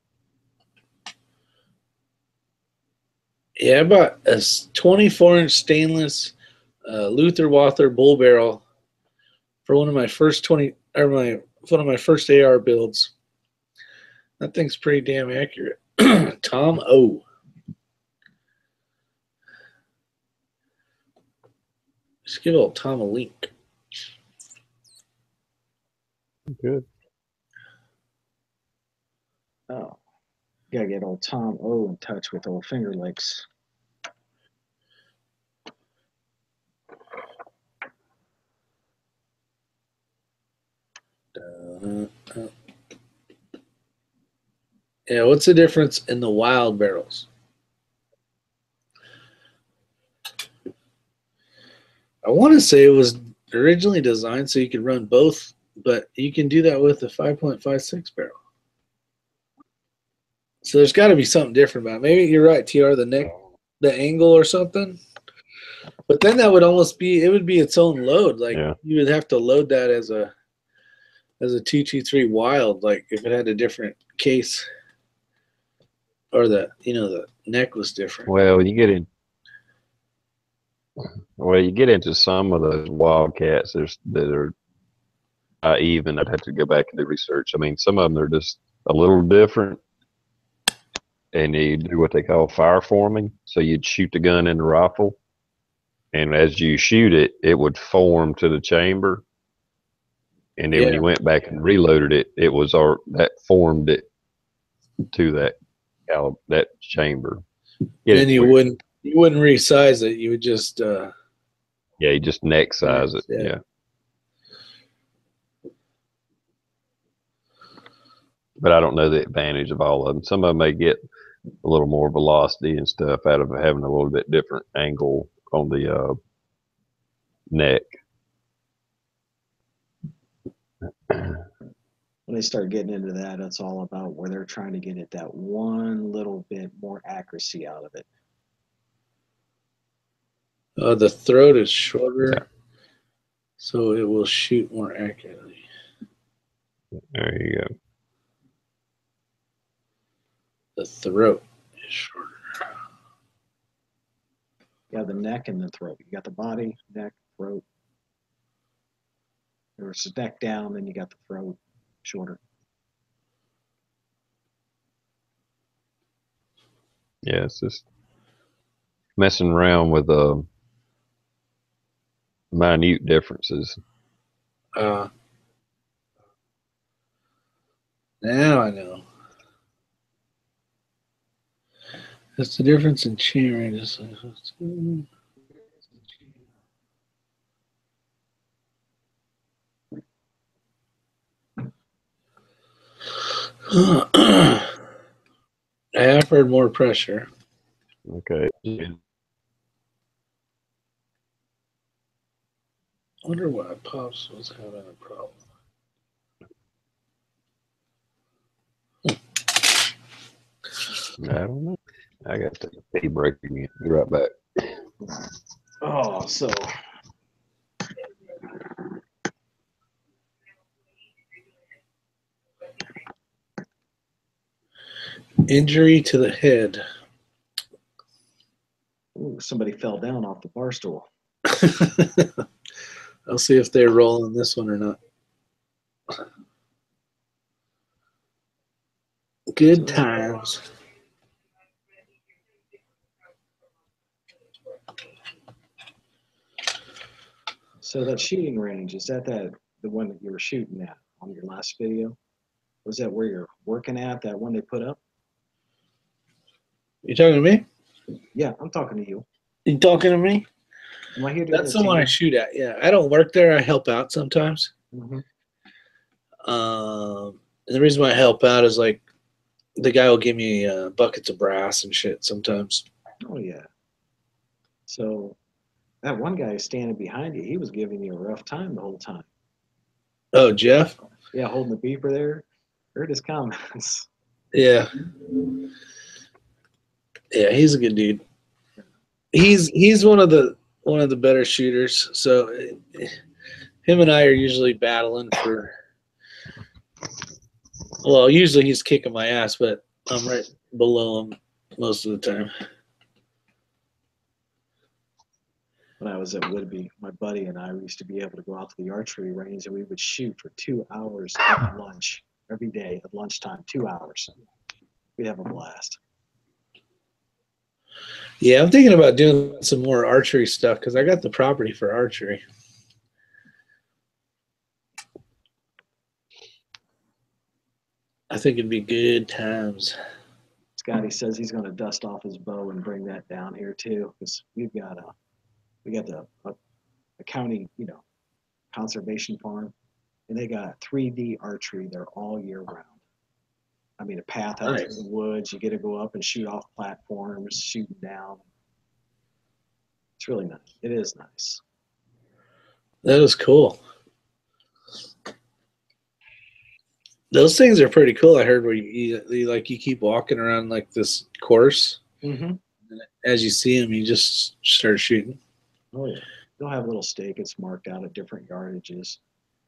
Yeah, I bought a 24-inch stainless Luther Walther bull barrel for one of my first one of my first AR builds. That thing's pretty damn accurate. Tom O. Just give old Tom a link. Good. Oh, gotta get old Tom O in touch with old Finger Lakes. Yeah, what's the difference in the wild barrels? I want to say it was originally designed so you could run both, but you can do that with a 5.56 barrel. So there's got to be something different about it. Maybe you're right, TR, the neck, the angle or something. But then that would almost be, it would be its own load. Like you would have to load that as a 223 wild, like if it had a different case or the neck was different. Well, you get into some of those Wildcats that are not even. I'd have to go back and do research. I mean, some of them are just a little different, and you do what they call fire forming. So you'd shoot the gun in the rifle, and as you shoot it, it would form to the chamber. And then when you went back and reloaded it, it was that formed it to that chamber. And you wouldn't resize it. You would just you just neck size it. Yeah. But I don't know the advantage of all of them. Some of them may get a little more velocity and stuff out of having a little bit different angle on the neck. When they start getting into that, it's all about where they're trying to get it that one little bit more accuracy out of it. The throat is shorter, so it will shoot more accurately. There you go. The throat is shorter. You have the neck and the throat. You got the body, neck, throat. There's the neck down, then you got the throat shorter. Yeah, it's just messing around with minute differences. Now I know. That's the difference in chain ranges. I have heard more pressure. Okay. I wonder why Pops was having a problem. I don't know. I got to take a pee break again. Be right back. Oh, so Injury to the head. ooh, somebody fell down off the bar stool. I'll see if they're rolling this one or not. Good times. So that shooting range, is that the one that you were shooting at on your last video? Was that where you're working at, that one they put up? You talking to me? Yeah, I'm talking to you. You talking to me? Am I here doing That's the the one I team? shoot at. Yeah, I don't work there. I help out sometimes. Mm-hmm. And the reason why I help out is like the guy will give me buckets of brass and shit sometimes. Oh yeah. So that one guy standing behind you, he was giving you a rough time the whole time. Oh, Jeff? Yeah, holding the beeper there. Heard his comments. Yeah. Yeah, he's a good dude. He's one of the better shooters. So him and I are usually battling for. Well, usually he's kicking my ass, but I'm right below him most of the time. When I was at Woodby, my buddy and I we used to be able to go out to the archery range and we would shoot for 2 hours at lunch every day at lunchtime, 2 hours. We'd have a blast. Yeah, I'm thinking about doing some more archery stuff because I got the property for archery. I think it'd be good times. Scotty says he's going to dust off his bow and bring that down here too, because we got a county, conservation farm, and they got 3D archery there all year round. I mean, a path out through Nice. the woods. You get to go up and shoot off platforms, shooting down. It's really nice. It is nice. That is cool. Those things are pretty cool. I heard where you keep walking around like this course. Mm-hmm. As you see them, you just start shooting. Oh yeah. They'll have a little stake. It's marked out at different yardages.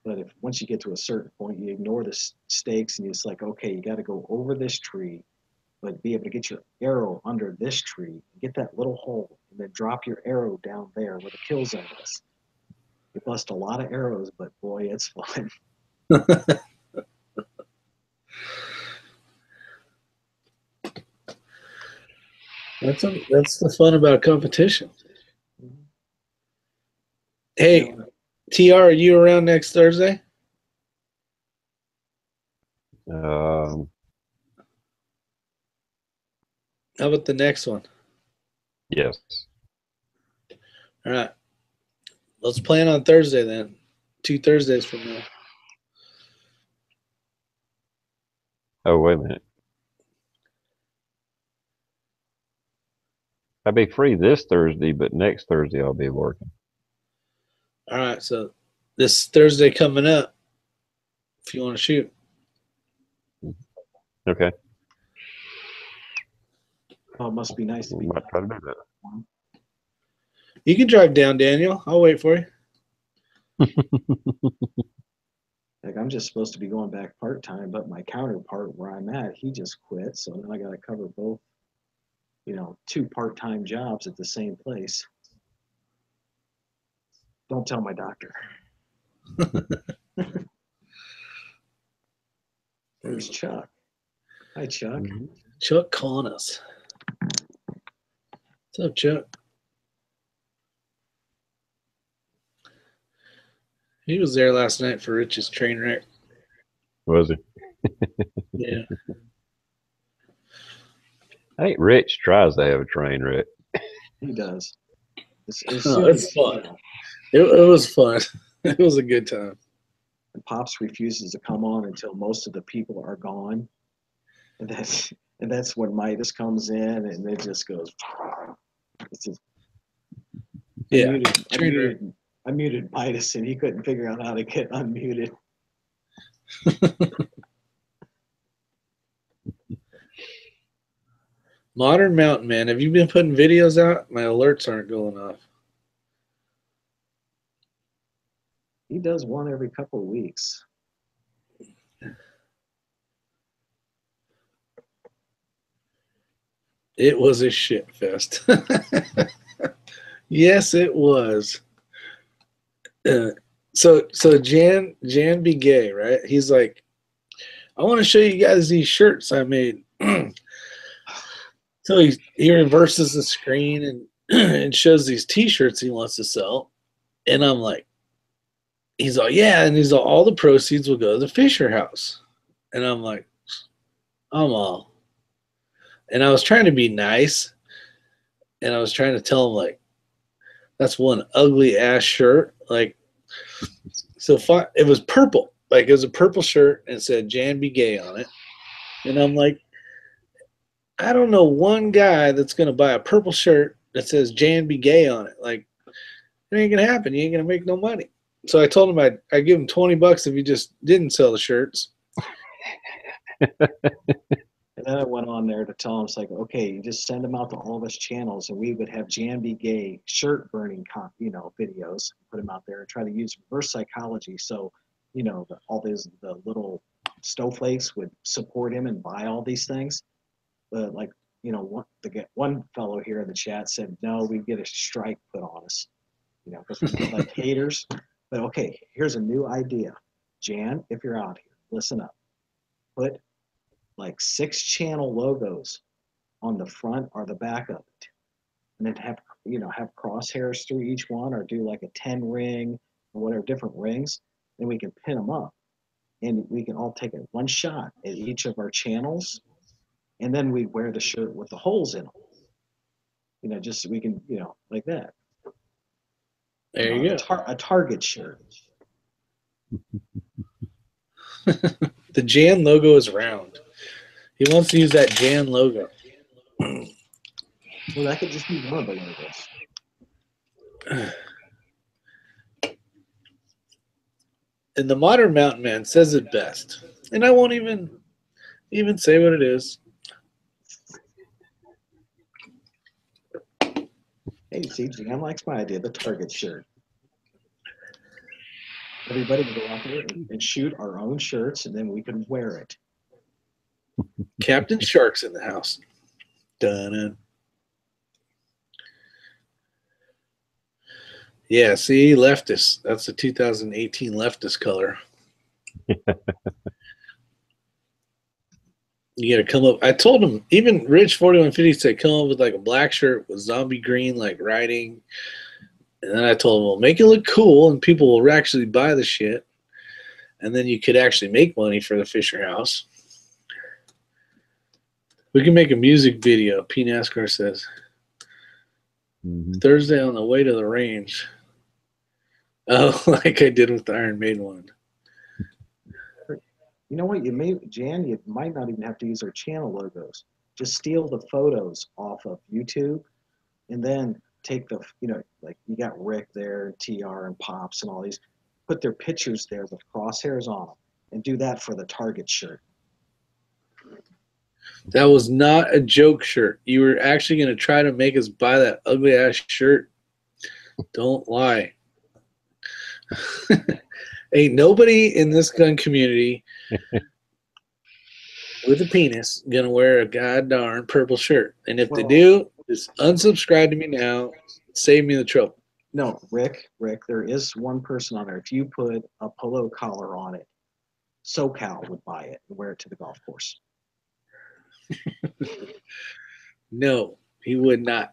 But if once you get to a certain point, you ignore the stakes and it's like, okay, you got to go over this tree, but be able to get your arrow under this tree, get that little hole, and then drop your arrow down there where the kill zone is. You bust a lot of arrows, but boy, it's fun. That's the fun about competition. Hey, TR, are you around next Thursday? Um, How about the next one? yes. All right. Let's plan on Thursday then. 2 Thursdays from now. Oh, wait a minute. I'll be free this Thursday, but next Thursday I'll be working. All right. So this Thursday coming up, if you want to shoot. Okay. Oh, it must be nice to We be might try to do that. You can drive down, Daniel. I'll wait for you. Like I'm just supposed to be going back part-time, but my counterpart where I'm at, he just quit. So then I got to cover both, 2 part-time jobs at the same place. Don't tell my doctor. There's Chuck. Hi, Chuck. Chuck calling us. What's up, Chuck? He was there last night for Rich's train wreck. Was he? Yeah. I think Rich tries to have a train wreck. He does. It's fun. It was fun. It was a good time. And Pops refuses to come on until most of the people are gone. And that's when Midas comes in and it just goes. It's just, Yeah. I muted Midas and he couldn't figure out how to get unmuted. Modern Mountain Man, have you been putting videos out? My alerts aren't going off. He does one every couple of weeks. It was a shit fest. Yes, it was. So Jan be gay, right? He's like, I want to show you guys these shirts I made. So he reverses the screen and and shows these T-shirts he wants to sell, and I'm like, he's all yeah, and he's all the proceeds will go to the Fisher House, and I'm like, I'm all, and I was trying to be nice, and I was trying to tell him like, that's one ugly ass shirt, like, so it was purple, like it was a purple shirt and it said Jan be gay on it, and I'm like, I don't know one guy that's gonna buy a purple shirt that says Jan be gay on it, like. It ain't gonna happen. You ain't gonna make no money. So I told him I'd give him $20 if he just didn't sell the shirts. And then I went on there to tell him, it's like, okay, you just send them out to all of us channels, and we would have Jan Be Gay shirt burning, videos, put them out there, and try to use reverse psychology. So, all the little snowflakes would support him and buy all these things. But one fellow here in the chat said, no, we get a strike put on us, because we're like haters. But okay, here's a new idea. Jan, if you're out here, listen up. Put like 6 channel logos on the front or the back of it, and then have crosshairs through each one, or do like a 10 ring or whatever, different rings. Then we can pin them up, and we can all take one shot at each of our channels, and then we wear the shirt with the holes in them. Just so we can, like that. There you go. A Target shirt. The Jan logo is round. He wants to use that Jan logo. Well, that could just be one of the logos. And the Modern Mountain Man says it best. And I won't even say what it is. Hey, see, Jan likes my idea, the Target shirt. Everybody can go out there and shoot our own shirts, and then we can wear it. Captain Shark's in the house. Dun-dun. Yeah, see, leftist. That's the 2018 leftist color. You got to come up. I told him, even Rich 4150 said, come up with like a black shirt with zombie green, like writing. And then I told him, well, make it look cool and people will actually buy the shit. And then you could actually make money for the Fisher House. We can make a music video, P. NASCAR says. Thursday on the way to the range. Oh, like I did with the Iron Maiden one. You know what? Jan, you might not even have to use our channel logos. Just steal the photos off of YouTube, and then take the, like you got Rick there, and TR, and Pops, and all these. Put their pictures there with crosshairs on them, and do that for the Target shirt. That was not a joke shirt. You were actually going to try to make us buy that ugly ass shirt. Don't lie. Ain't nobody in this gun community with a penis gonna wear a goddamn purple shirt. And if they do, just unsubscribe to me now. Save me the trouble. No, Rick, there is one person on there. If you put a polo collar on it, SoCal would buy it and wear it to the golf course. No, he would not.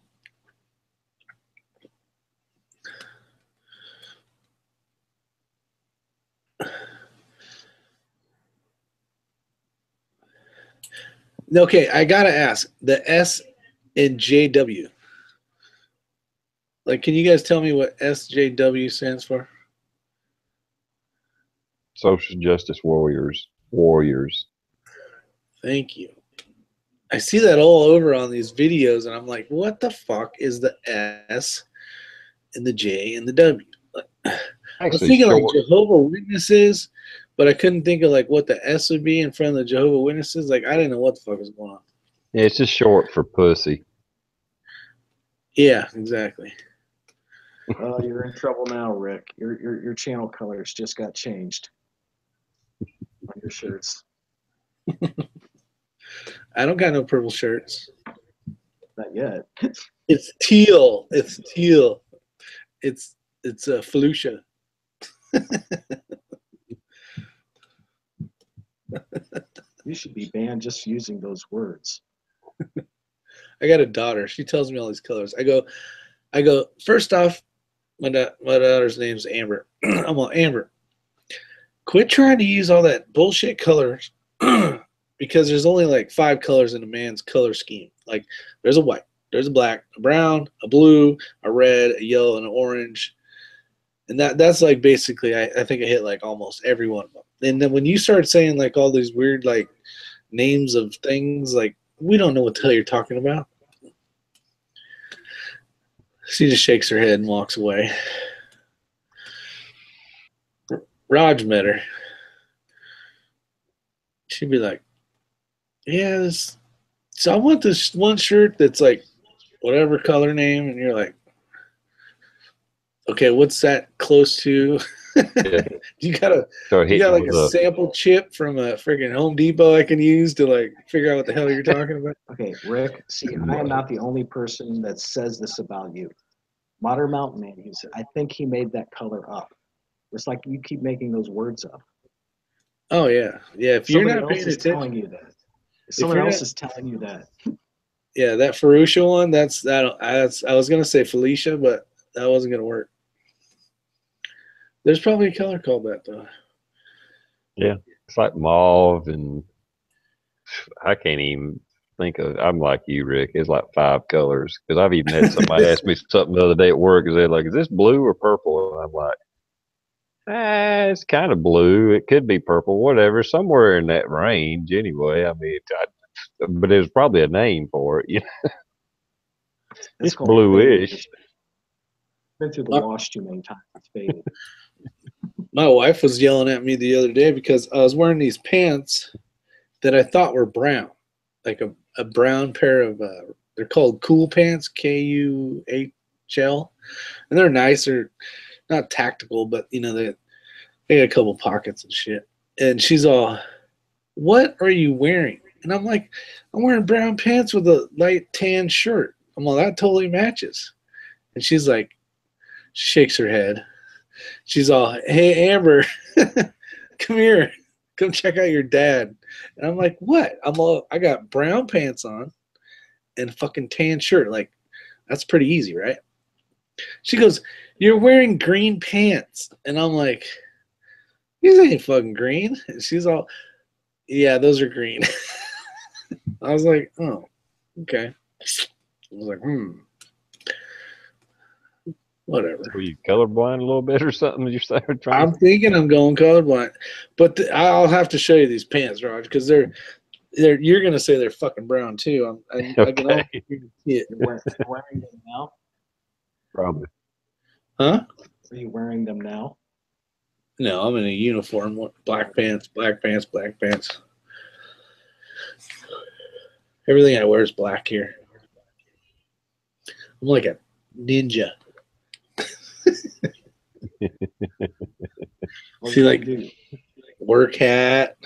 Okay, I gotta ask, the S in JW. Like, can you guys tell me what SJW stands for? Social Justice Warriors. Thank you. I see that all over on these videos, and I'm like, what the fuck is the S and the J and the W? I was thinking like Jehovah Witnesses, but I couldn't think of like what the S would be in front of the Jehovah Witnesses. Like, I didn't know what the fuck was going on. Yeah, it's just short for pussy. Yeah, exactly. Oh, you're in trouble now, Rick. Your channel colors just got changed on your shirts. I don't got no purple shirts. Not yet. It's teal. It's teal. It's Felucia. You should be banned just using those words. I got a daughter. She tells me all these colors. I go. First off, my daughter's name's Amber. I'm all Amber. Quit trying to use all that bullshit colors because there's only like 5 colors in a man's color scheme. Like there's a white, there's a black, a brown, a blue, a red, a yellow, and an orange. And that's like basically I think I hit like almost every one of them. And then when you start saying like all these weird like names of things, like we don't know what the hell you're talking about. She just shakes her head and walks away. Raj met her. She'd be like, yeah, so I want this one shirt that's like whatever color name. And you're like, okay, what's that close to? Yeah. you got Hitting like with a sample chip from a freaking Home Depot I can use to like figure out what the hell you're talking about? Okay, Rick, see, I am not the only person that says this about you. Modern Mountain Man, I think he made that color up. It's like you keep making those words up. Oh yeah, yeah. If Somebody you're not else paying is attention, telling you that. if Someone you're else not, is telling you that. yeah, that Ferruccia one. That's I was gonna say Felicia, but that wasn't gonna work. There's probably a color called that though. Yeah, it's like mauve, and I can't even think of. I'm like you, Rick. It's like 5 colors because I've even had somebody ask me something the other day at work. Is they're like, "Is this blue or purple?" And I'm like, it's kind of blue. It could be purple, whatever, somewhere in that range. Anyway, I mean, but there's probably a name for it. You know, It's it's called faded. bluish. Been through the My, wash too many times. It's faded. my wife was yelling at me the other day because I was wearing these pants that I thought were brown, like a brown pair of they're called cool pants, KUHL, and they're nice. They're not tactical, but you know they got a couple pockets and shit. And she's all, "What are you wearing?" And I'm like, "I'm wearing brown pants with a light tan shirt." I'm all, "That totally matches." And she's like, she shakes her head. She's all, "Hey Amber, come here, come check out your dad." And I'm like, "What?" I'm all, "I got brown pants on and a fucking tan shirt. Like, that's pretty easy, right?" She goes, "You're wearing green pants." And I'm like, "These ain't fucking green." And she's all, "Yeah, those are green." I was like, "Oh, okay." I was like, whatever. Were you colorblind a little bit or something? You're trying. I'm thinking I'm going colorblind, but I'll have to show you these pants, Raj, because they're you're gonna say they're fucking brown too. I can Okay, almost see it. You're wearing them now? probably. Huh? Are you wearing them now? No, I'm in a uniform. Black pants, black pants, black pants. Everything I wear is black here. I'm like a ninja. What See, do you like do? work hat,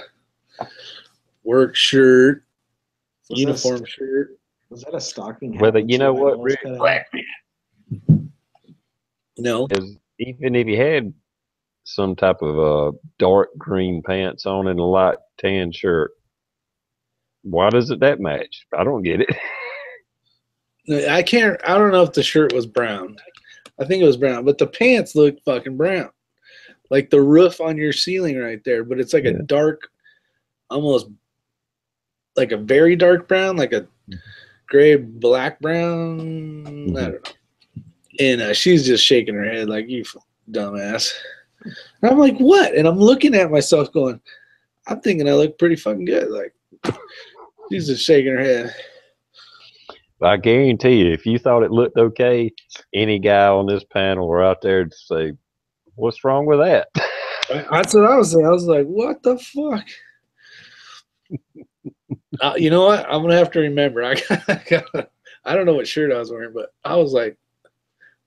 work shirt, Was that, uniform shirt. was that a stocking hat? Whether with you two know what, eyeballs Rick, cut out? Black. No, is even if you had some type of dark green pants on and a light tan shirt, why does it that match? I don't get it. I can't. I don't know if the shirt was brown. I think it was brown, but the pants look fucking brown, like the roof on your ceiling right there. But it's like a Yeah. dark, almost like a very dark brown, like a gray black brown. I don't know. And she's just shaking her head like, "You dumbass." And I'm like, "What?" And I'm looking at myself going, I'm thinking I look pretty fucking good. Like, she's just shaking her head. I guarantee you, if you thought it looked okay, any guy on this panel or out there would say, "What's wrong with that?" That's what I was saying. I was like, "What the fuck?" You know what? I'm gonna have to remember. I don't know what shirt I was wearing, but I was like,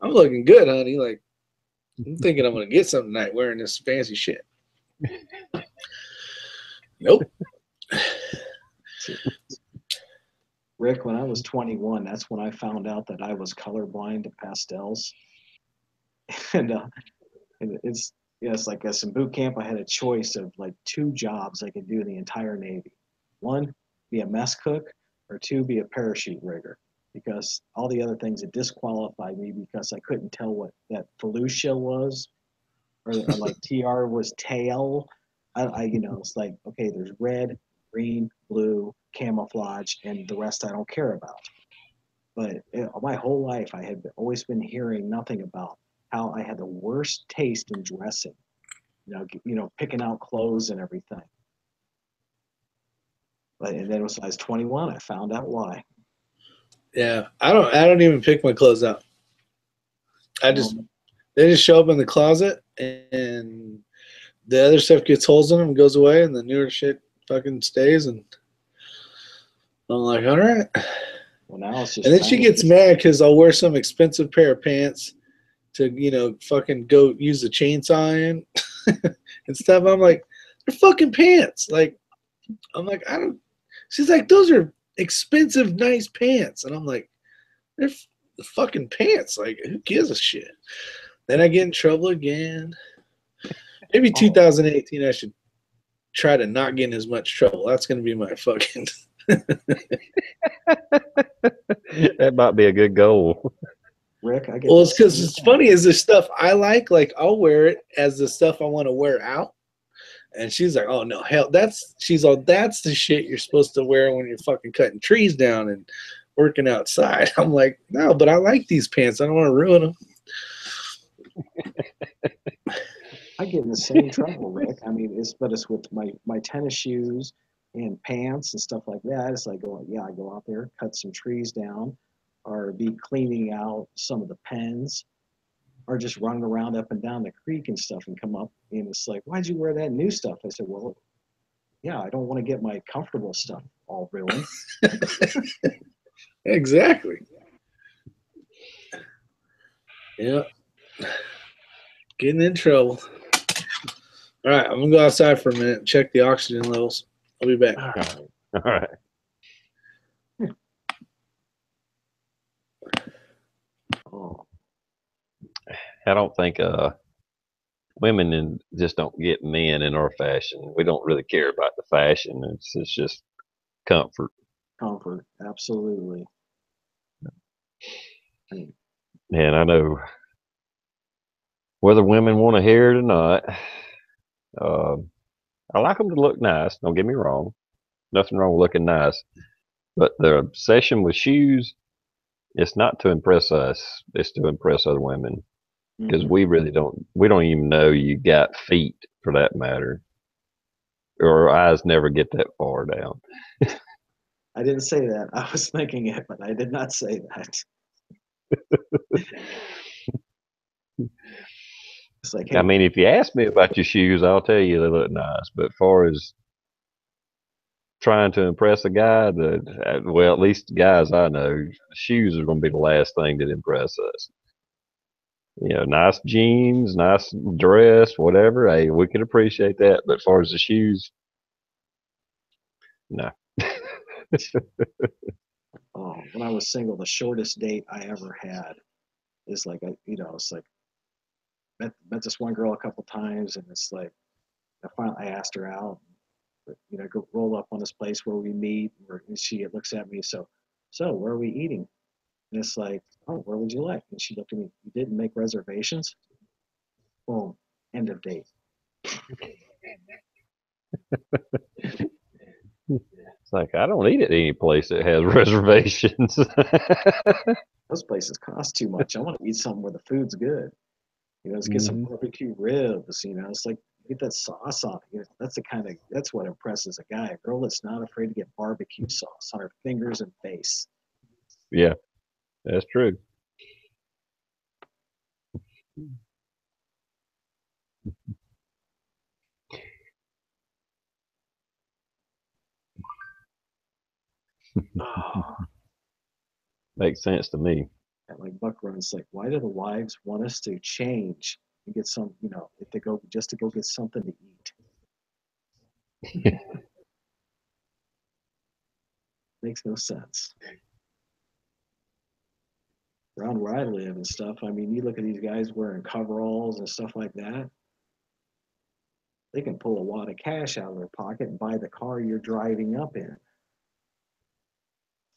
I'm looking good, honey. Like, I'm thinking I'm gonna get something tonight wearing this fancy shit. Nope. Rick, when I was 21, that's when I found out that I was colorblind to pastels. and, uh, and it's yes, like as in boot camp, I had a choice of like two jobs I could do in the entire Navy. One, be a mess cook, or two, be a parachute rigger. Because all the other things that disqualified me because I couldn't tell what that Felucia was, or like TR was tail. It's like, okay, there's red, green, blue, camouflage, and the rest I don't care about. But my whole life, I had always been hearing nothing about how I had the worst taste in dressing. Picking out clothes and everything. And then when I was 21, I found out why. Yeah, I don't even pick my clothes out. They just show up in the closet, and the other stuff gets holes in them and goes away, and the newer shit fucking stays. And I'm like, all right. Well, now it's just. And then she gets mad because I'll wear some expensive pair of pants to fucking go use the chainsaw in and stuff. I'm like, they're fucking pants. Like, I'm like, I don't. She's like, those are expensive, nice pants, and I'm like, they're fucking pants. Like, who gives a shit? Then I get in trouble again. Maybe 2018, I should try to not get in as much trouble. That's going to be my fucking. That might be a good goal. Rick, I get. Well, it's because it's funny is the stuff I like I'll wear it as the stuff I want to wear out. And she's like, oh no, hell, that's the shit you're supposed to wear when you're fucking cutting trees down and working outside. I'm like, no, but I like these pants. I don't want to ruin them. I get in the same trouble, Rick. I mean, it's with my tennis shoes and pants and stuff like that. It's like, I go out there, cut some trees down, or be cleaning out some of the pens, or just running around up and down the creek and stuff, and come up and it's like, why'd you wear that new stuff? I said, well, yeah, I don't want to get my comfortable stuff all ruined. Exactly. Yeah. Getting in trouble. All right, I'm gonna go outside for a minute and check the oxygen levels. I'll be back. All right. All right. Oh, I don't think women just don't get men in our fashion. We don't really care about the fashion. It's just comfort. comfort, absolutely. And I know whether women want to hear it or not, uh, I like them to look nice. Don't get me wrong. Nothing wrong with looking nice. But the obsession with shoes, it's not to impress us. It's to impress other women. Because we don't even know you got feet for that matter. Or our eyes never get that far down. I didn't say that. I was thinking it, but I did not say that. It's like, hey, I mean, if you ask me about your shoes, I'll tell you they look nice. But as far as trying to impress a guy, well, at least the guys I know, shoes are going to be the last thing that impress us. Nice jeans, nice dress, whatever. Hey, we can appreciate that. But as far as the shoes, no. when I was single, the shortest date I ever had is like, it's like met this one girl a couple times, and it's like I asked her out. Go roll up on this place where we meet, and she looks at me, so where are we eating? And it's like, oh, where would you like? And she looked at me, you didn't make reservations? Boom, end of date. It's like, I don't eat at any place that has reservations. Those places cost too much. I want to eat something where the food's good. Let's get some barbecue ribs. It's like get that sauce on it. That's what impresses a guy. A girl that's not afraid to get barbecue sauce on her fingers and face. Yeah, that's true. Oh, Makes sense to me. And like Buck runs, like, why do the wives want us to change and get some, if they go just to go get something to eat? Makes no sense. Around where I live and stuff, I mean, you look at these guys wearing coveralls and stuff like that. They can pull a wad of cash out of their pocket and buy the car you're driving up in.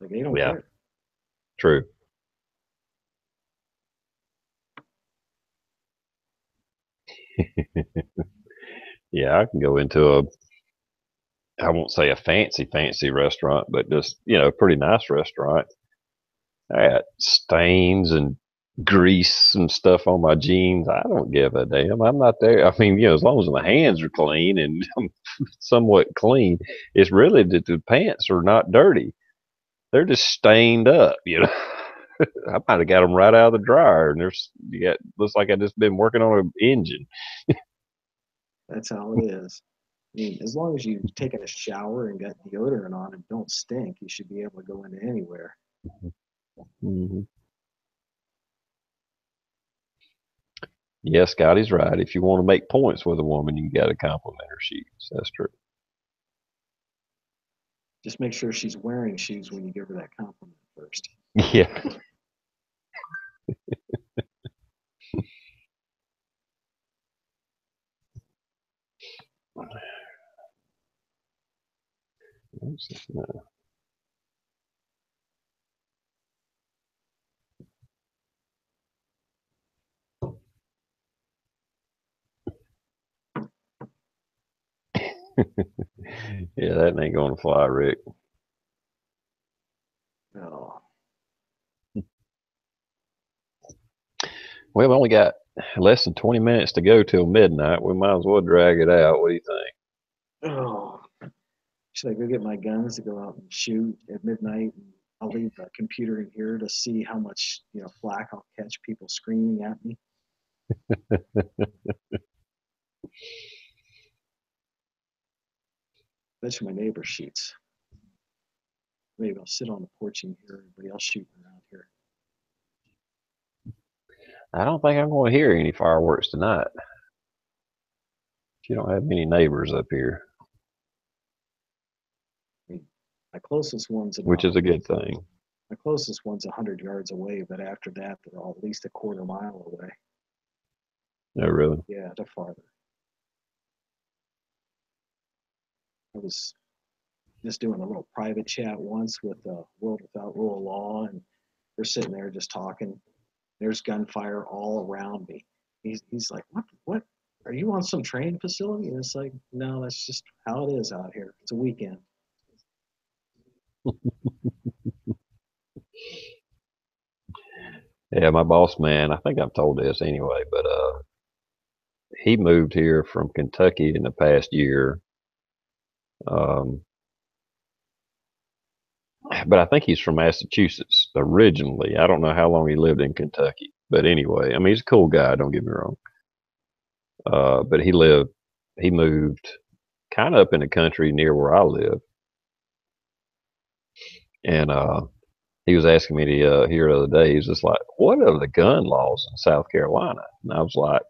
Like they don't Yeah, care. true. Yeah, I can go into I won't say a fancy restaurant, but just, a pretty nice restaurant. I got stains and grease and stuff on my jeans. I don't give a damn. I'm not there. I mean, as long as my hands are clean and I'm somewhat clean, it's really that the pants are not dirty. They're just stained up. I might have got them right out of the dryer, and looks like I just been working on an engine. That's how it is. I mean, as long as you've taken a shower and got deodorant on and don't stink, you should be able to go into anywhere. Hmm. Yeah, Scotty's right. If you want to make points with a woman, you got to compliment her shoes. That's true. Just make sure she's wearing shoes when you give her that compliment first. Yeah. Yeah, that ain't gonna fly, Rick. No. Well, we only got less than 20 minutes to go till midnight. We might as well drag it out. What do you think? Oh. Should I go get my guns to go out and shoot at midnight? And I'll leave the computer in here to see how much flack I'll catch people screaming at me. Bet you my neighbor shoots. Maybe I'll sit on the porch and hear everybody else shooting around here. I don't think I'm going to hear any fireworks tonight. You don't have many neighbors up here, I mean, my closest one's which about is a good thing. my closest one's 100 yards away, but after that, they're all at least a quarter mile away. No, really. Yeah, to farther. I was just doing a little private chat once with World Without Rule of Law, and we're sitting there just talking. There's gunfire all around me. He's like, what? Are you on some training facility? And it's like, no, that's just how it is out here. It's a weekend. Yeah, my boss man, I think I've told this anyway, but he moved here from Kentucky in the past year. Um, but I think he's from Massachusetts originally. I don't know how long he lived in Kentucky, but anyway, I mean, he's a cool guy. Don't get me wrong. But he moved kind of up in the country near where I live, and he was asking me to here the other day. He was just like, "What are the gun laws in South Carolina?" And I was like,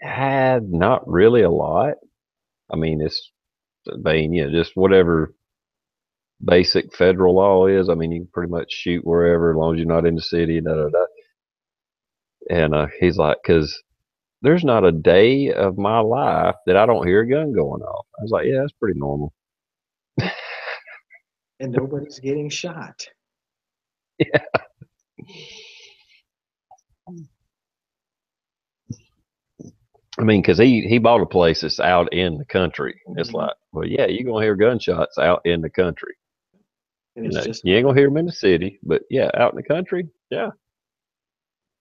not really a lot. I mean, just whatever basic federal law is. I mean, you can pretty much shoot wherever as long as you're not in the city. Da, da, da. And he's like, because there's not a day of my life that I don't hear a gun going off. I was like, yeah, that's pretty normal. And nobody's getting shot. Yeah. I mean, because he bought a place that's out in the country. It's like, well, yeah, you're gonna hear gunshots out in the country. And it's just You not ain't gonna hear them in the city, but yeah, out in the country, yeah,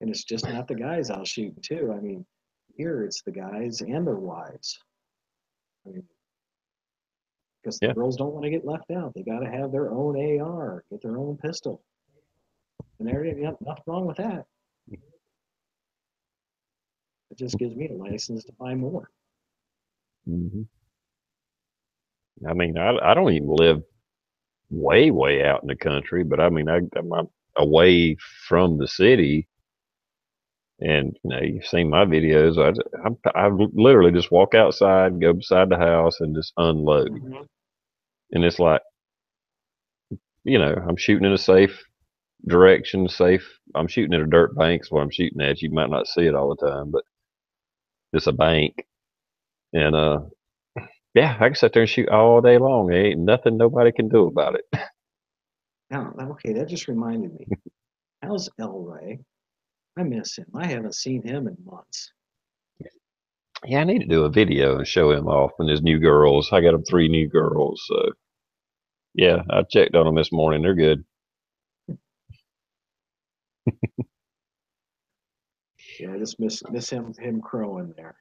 and it's just not the guys out shooting too. I mean, here it's the guys and their wives. I mean, because the yeah, girls don't want to get left out. They got to have their own AR, get their own pistol, and there ain't nothing wrong with that. It just gives me a license to buy more. hmm I mean, I don't even live way out in the country, but I mean, I'm away from the city. And you've seen my videos. I literally just walk outside, go beside the house, and just unload. Mhm. And it's like, I'm shooting in a safe direction, safe. I'm shooting at a dirt bank. Is what I'm shooting at. You might not see it all the time, but it's a bank. And yeah, I can sit there and shoot all day long. There ain't nothing nobody can do about it. Now, okay, that just reminded me. How's El Ray? I miss him. I haven't seen him in months. Yeah, I need to do a video and show him off and his new girls. I got him 3 new girls. So yeah, I checked on them this morning. They're good. Yeah, I just miss him crowing there.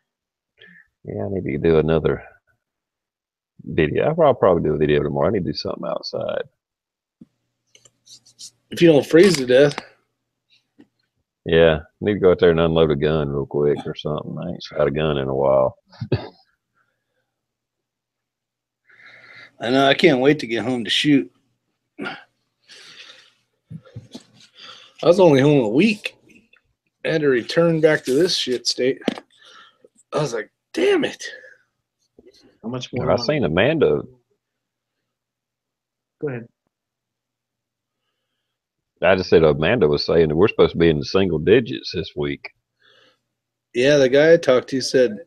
Yeah, I need to do another video. I'll probably do a video tomorrow. I need to do something outside. If you don't freeze to death. Yeah, need to go out there and unload a gun real quick or something. I ain't shot a gun in a while. I know. I can't wait to get home to shoot. I was only home a week. I had to return back to this shit state. I was like, damn it. How much more? I seen Amanda. Go ahead. I just said Amanda was saying that we're supposed to be in the single digits this week. Yeah, the guy I talked to said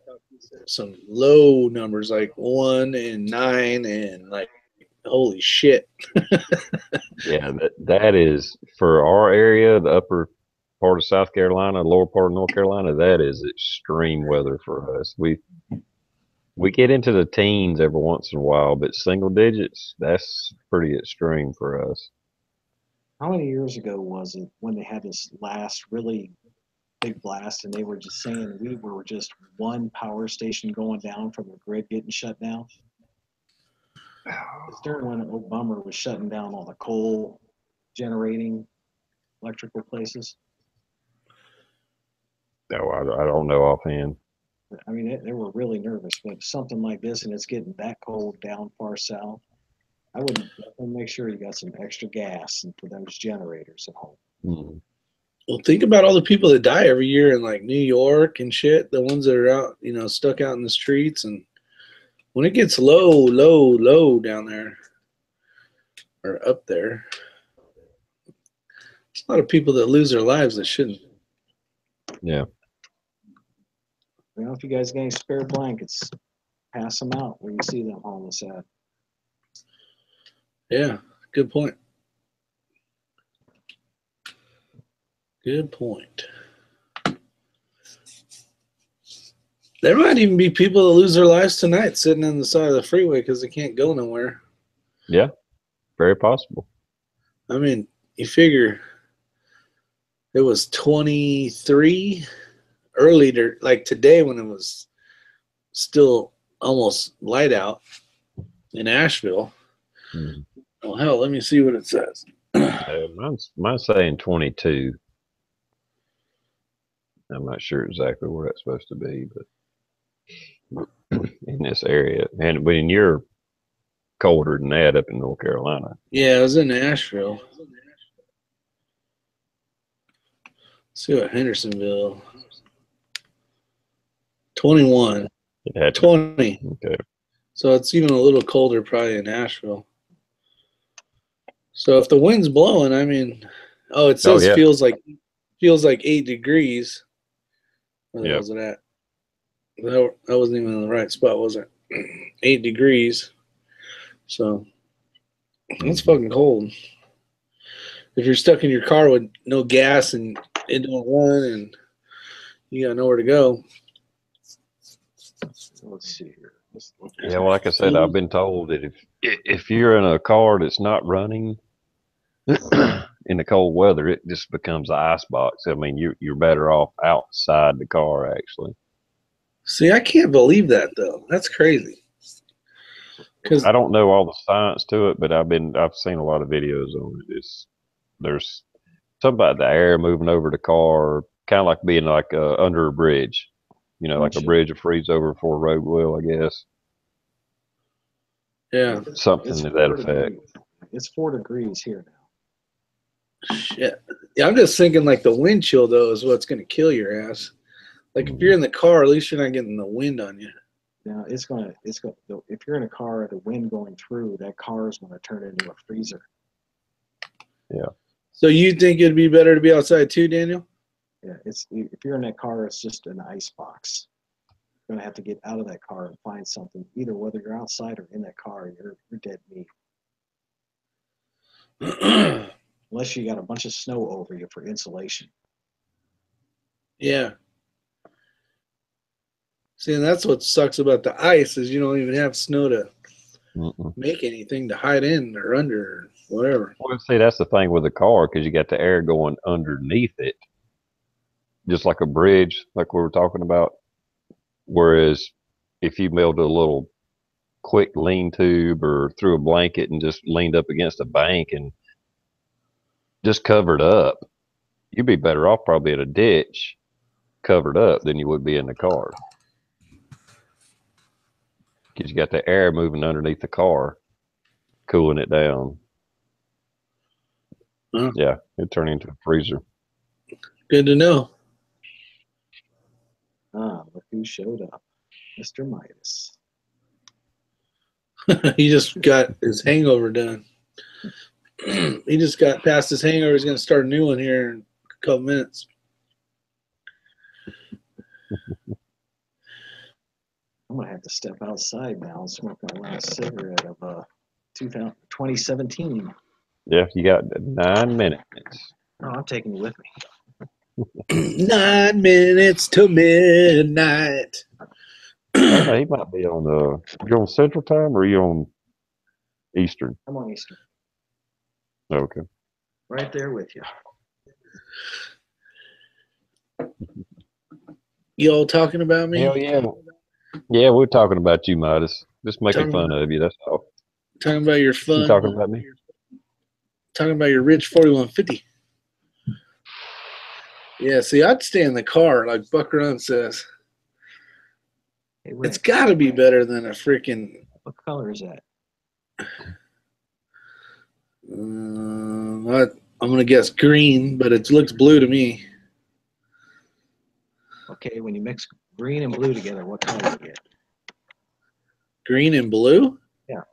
some low numbers like 1 and 9 and like, holy shit. Yeah, that is for our area, the upper part of South Carolina, lower part of North Carolina. That is extreme weather for us. We get into the teens every once in a while, but single digits, that's pretty extreme for us. How many years ago was it when they had this last really big blast and they were just saying we were just one power station going down from the grid getting shut down? It's during when Obama was shutting down all the coal generating electrical places. No, I don't know offhand. I mean, they were really nervous when something like this and it's getting that cold down far south. I would definitely make sure you got some extra gas and for those generators at home. Hmm. Well, think about all the people that die every year in like New York and shit. The ones that are out, stuck out in the streets. And when it gets low down there or up there, there's a lot of people that lose their lives that shouldn't. Yeah. If you guys got any spare blankets, pass them out where you see them homeless at. Yeah, good point. Good point. There might even be people that lose their lives tonight sitting on the side of the freeway because they can't go nowhere. Yeah, very possible. I mean, you figure it was 23 earlier, like today when it was still almost light out in Asheville. Mm. Oh, hell, let me see what it says. Mine's saying 22. I'm not sure exactly where that's supposed to be, but in this area. And when you're colder than that up in North Carolina. Yeah, it was in Asheville. Let's see what Hendersonville. 21. It had 20. Okay. So it's even a little colder probably in Asheville. So if the wind's blowing, I mean, it says yeah. feels like 8 degrees. Where Yep. was it at? That wasn't even in the right spot, was it? 8 degrees. So it's fucking cold. If you're stuck in your car with no gas and it don't run and you got nowhere to go. Let's see here. Yeah, well, like I said, I've been told that if you're in a car that's not running in the cold weather, it just becomes an ice box. I mean, you're better off outside the car, actually. See, I can't believe that though. That's crazy. I don't know all the science to it, but I've seen a lot of videos on it. There's something about the air moving over the car, kind of like being like under a bridge. Like a bridge will freeze over before a road will, I guess. Yeah. Something to that effect. It's 4 degrees here now. Shit. Yeah, I'm just thinking like the wind chill though is what's gonna kill your ass. Like if you're in the car, at least you're not getting the wind on you. Now it's gonna. If you're in a car, the wind going through that car is gonna turn into a freezer. Yeah. So you think it'd be better to be outside too, Daniel? Yeah, if you're in that car, it's just an ice box. You're gonna have to get out of that car and find something. Either whether you're outside or in that car, you're dead meat. Unless you got a bunch of snow over you for insulation. Yeah. See, and that's what sucks about the ice is you don't even have snow to make anything to hide in or under or whatever. Well, see, that's the thing with the car because you got the air going underneath it, just like a bridge, like we were talking about. Whereas if you built a little quick lean tube or threw a blanket and just leaned up against a bank and just covered up, you'd be better off probably in a ditch covered up than you would be in the car. Because you got the air moving underneath the car, cooling it down. Huh. Yeah, it'd turn into a freezer. Good to know. Look who showed up. Mr. Midas. He just got his hangover done. He just got past his hangover. He's going to start a new one here in a couple minutes. I'm going to have to step outside now and smoke my last cigarette of 2017. Yeah, you got 9 minutes. No, I'm taking you with me. 9 minutes to midnight. Oh, he might be on you on Central Time or you on Eastern? I'm on Eastern. Okay. Right there with you. You all talking about me? Hell yeah. Yeah, we're talking about you, Midas. Just making Talking fun of you, that's all. Talking about your fun. You talking about me? Talking about your rich 4150. Yeah, see, I'd stay in the car, like Buck Run says. Hey, It's got to be better than a freaking. What color is that? I'm going to guess green, but it looks blue to me. Okay, when you mix green and blue together, what color do you get? Green and blue? Yeah.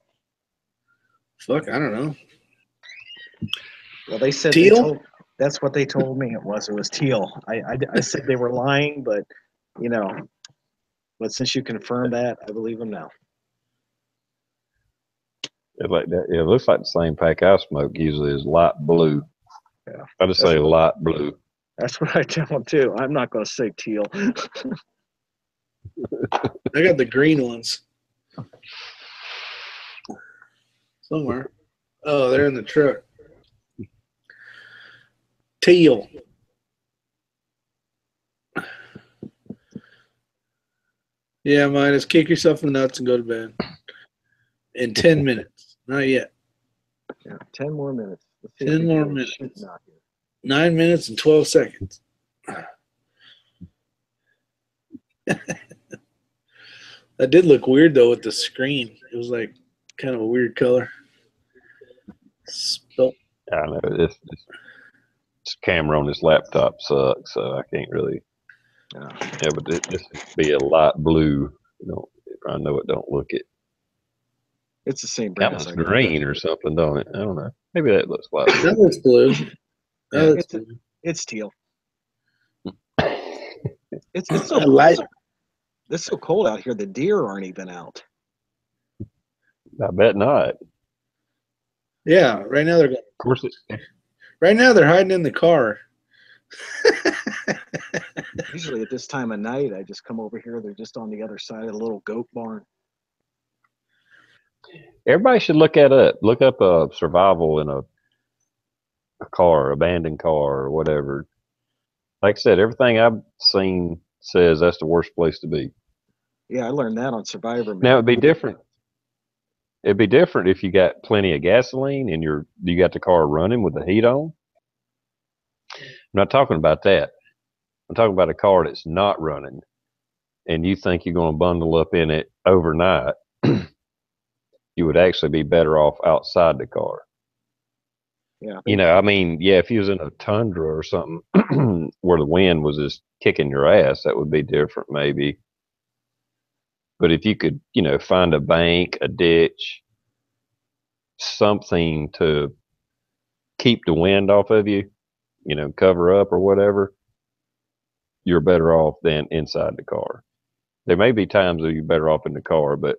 Fuck, I don't know. Well, they said Teal? that's what they told me it was. It was teal. I said they were lying, but but since you confirmed that, I believe them now. It's like that. Yeah, it looks like the same pack I smoke usually is light blue. Yeah. I just say light blue. That's what I tell them too. I'm not going to say teal. I got the green ones. Somewhere. Oh, they're in the truck. Teal. Yeah, Midas, kick yourself in the nuts and go to bed. In 10 minutes. Not yet. Yeah, 10 more minutes. 10 more minutes. 9 minutes and 12 seconds. That did look weird, though, with the screen. It was like kind of a weird color. I know. This camera on this laptop sucks, so I can't really. Yeah, but this would be a light blue. I know it don't look it. It's the same That brand. one's green or something, don't it? I don't know. Maybe that looks like that looks blue. It's teal. It's so I like. It's so cold out here. The deer aren't even out. I bet not. Yeah, right now they're going. Of course, right now they're hiding in the car. Usually at this time of night, I just come over here. They're just on the other side of the little goat barn. Everybody should look up survival in a car, abandoned car, or whatever. Like I said, everything I've seen says that's the worst place to be. Yeah, I learned that on Survivor. Now it'd be different. It'd be different if you got plenty of gasoline and you got the car running with the heat on. I'm not talking about that. I'm talking about a car that's not running, and you think you're going to bundle up in it overnight. You would actually be better off outside the car. Yeah. You know, I mean, yeah, if you was in a tundra or something where the wind was just kicking your ass, that would be different maybe. But if you could, you know, find a bank, a ditch, something to keep the wind off of you, you know, cover up or whatever, you're better off than inside the car. There may be times that you're better off in the car, but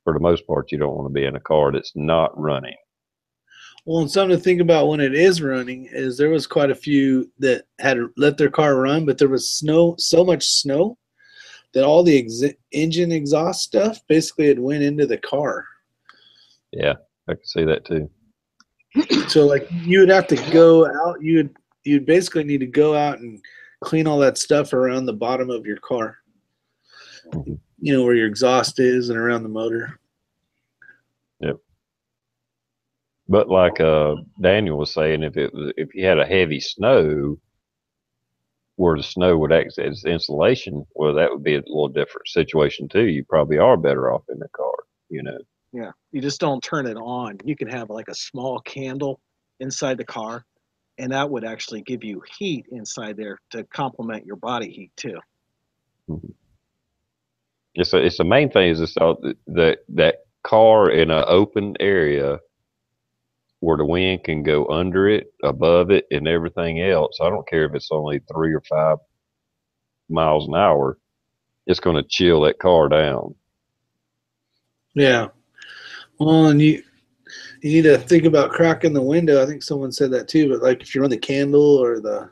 for the most part, you don't want to be in a car that's not running. Well, and something to think about when it is running is there was quite a few that had let their car run, but there was snow, so much snow that all the engine exhaust stuff basically had went into the car. Yeah, I can see that too. So like you would have to go out, you'd basically need to go out and clean all that stuff around the bottom of your car. Hmm. You know, where your exhaust is and around the motor. Yep. But like Daniel was saying, if you had a heavy snow where the snow would act as insulation, well, that would be a little different situation too. You probably are better off in the car, you know. Yeah. You just don't turn it on. You can have like a small candle inside the car, and that would actually give you heat inside there to complement your body heat too. Mhm. It's the main thing is that car in an open area where the wind can go under it, above it, and everything else. I don't care if it's only 3 or 5 miles an hour. It's going to chill that car down. Yeah. Well, and you need to think about cracking the window. I think someone said that too, but like if you run the candle or the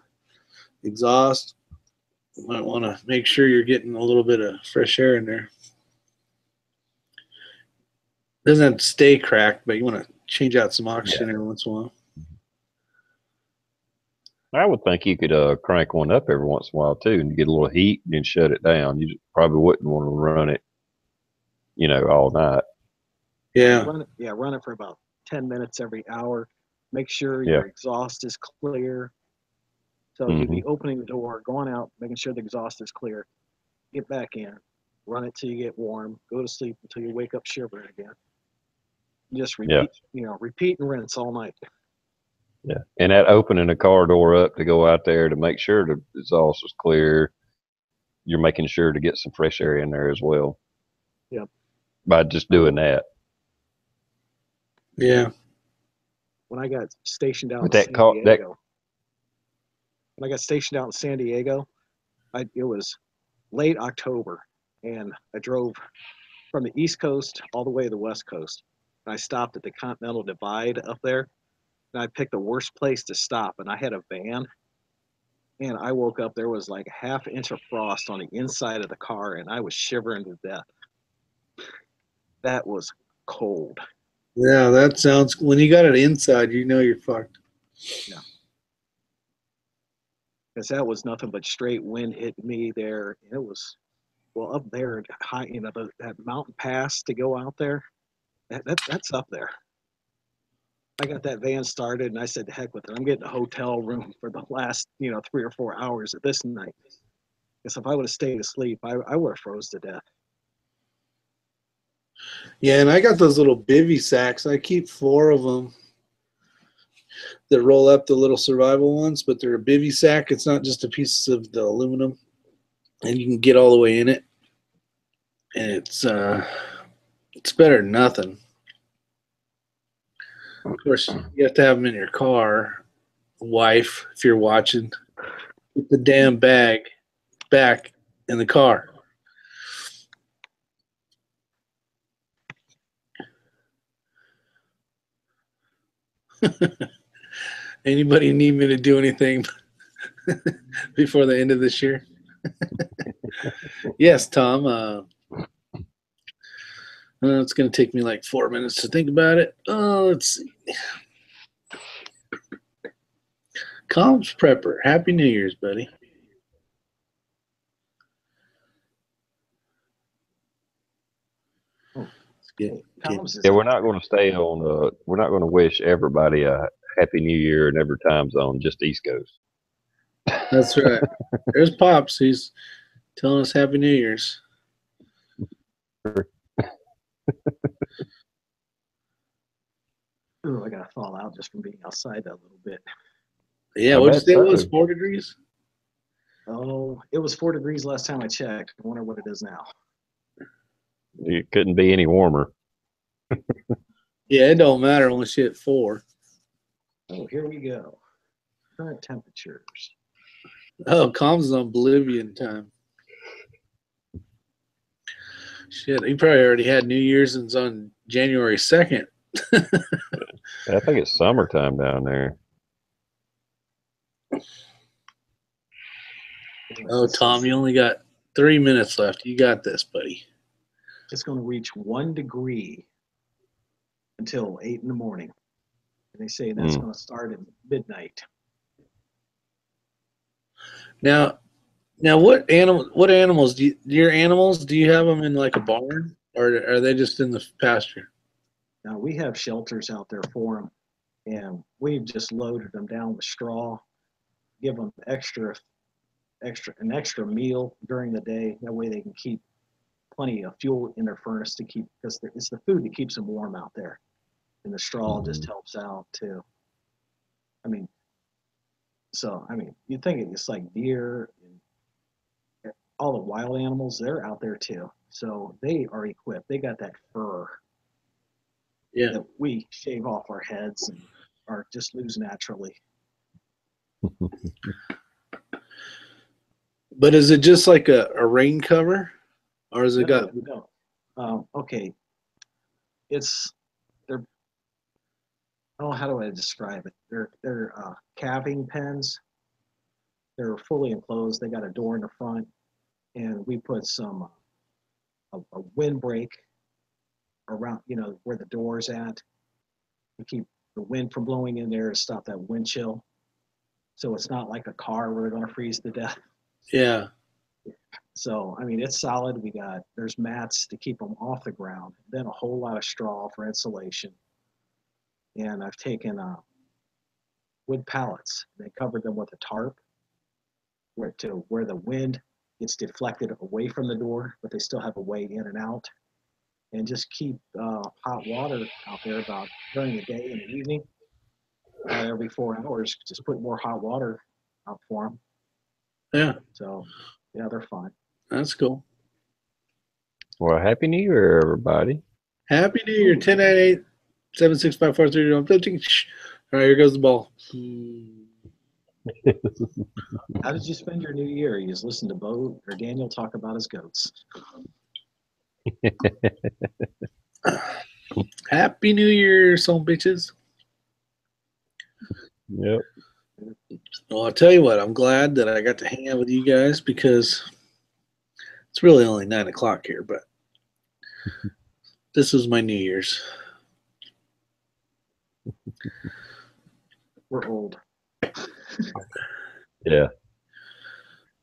exhaust, you might want to make sure you're getting a little bit of fresh air in there. Doesn't have to stay cracked, but you want to change out some oxygen Yeah, every once in a while. I would think you could crank one up every once in a while too, and get a little heat and then shut it down. You probably wouldn't want to run it, you know, all night. Yeah. Run it for about 10 minutes every hour. Make sure Yeah. your exhaust is clear. So you'd Hmm. be opening the door, going out, making sure the exhaust is clear. Get back in, run it till you get warm. Go to sleep until you wake up shivering again. Just Yeah. repeat and rinse all night. Yeah. And that opening the car door up to go out there to make sure the exhaust is clear, you're making sure to get some fresh air in there as well Yep. by just doing that. Yeah. When I got stationed out But in that San car, that Diego, when I got stationed out in San Diego, it was late October, and I drove from the East Coast all the way to the West Coast. And I stopped at the Continental Divide up there, and I picked the worst place to stop. And I had a van, and I woke up, there was like a half inch of frost on the inside of the car, and I was shivering to death. That was cold. Yeah, that sounds, when you got it inside, you know you're fucked. Yeah. Because that was nothing but straight wind hitting me there. It was, well, up there, high, that mountain pass to go out there, that's up there. I got that van started, and I said, heck with it. I'm getting a hotel room for the last, 3 or 4 hours of this night. Because if I would have stayed asleep, I would have froze to death. Yeah, and I got those little bivy sacks. I keep 4 of them that roll up, the little survival ones, but they're a bivy sack. It's not just a piece of the aluminum, and you can get all the way in it. And it's better than nothing. Of course, you have to have them in your car. Wife, if you're watching, get the damn bag back in the car. Anybody need me to do anything before the end of this year? Yes, Tom. It's going to take me like 4 minutes to think about it. Let's see. Comms Prepper. Happy New Year's, buddy. Hey, Tom's is yeah, up we're not there. going to stay on. We're not going to wish everybody a happy New Year in every time zone, just East Coast. That's right. There's Pops. He's telling us Happy New Year's. Ooh, I gotta fall out just from being outside that little bit. Yeah, I what'd you bet say it was? so. 4 degrees? Oh, it was 4 degrees last time I checked. I wonder what it is now. It couldn't be any warmer. Yeah, it don't matter unless you hit 4. Oh, here we go. Current temperatures. Oh, Com's on Bolivian time. Shit, he probably already had New Year's and it's on January 2nd. I think it's summertime down there. Oh, Tom, you only got 3 minutes left. You got this, buddy. It's going to reach 1 degree until 8 in the morning. And they say that's Mm. going to start at midnight. Now, what animals do your animals? Do you have them in like a barn, or are they just in the pasture? Now, we have shelters out there for them, and we've just loaded them down with straw, give them an extra meal during the day. That way they can keep plenty of fuel in their furnace to keep, because it's the food that keeps them warm out there. And the straw just Mhm. helps out too. I mean, you think it's like deer and all the wild animals, they're out there too. So they are equipped. They got that fur Yeah, that we shave off our heads and are just lose naturally. but is it just like a rain cover, or has it got? No. Okay, it's they're oh, how do I describe it? They're calving pens. They're fully enclosed. They got a door in the front, and we put some a windbreak around, where the door's at to keep the wind from blowing in there to stop that wind chill. So it's not like a car where they're going to freeze to death. Yeah, So it's solid. There's mats to keep them off the ground, then a whole lot of straw for insulation, and I've taken wood pallets. They covered them with a tarp where the wind gets deflected away from the door, but they still have a way in and out. And just keep hot water out there about during the day and the evening. About every 4 hours, just put more hot water out for them. yeah, So, yeah, they're fine. that's cool. Well, Happy New Year, everybody. Happy New Year, 1098-765-43. All right, here goes the ball. How did you spend your new year? You just listened to Bo or Daniel talk about his goats. Happy New Year, some bitches. Yep. Well, I'll tell you what, I'm glad that I got to hang out with you guys because it's really only 9 o'clock here, but this is my New Year's. We're old. Yeah.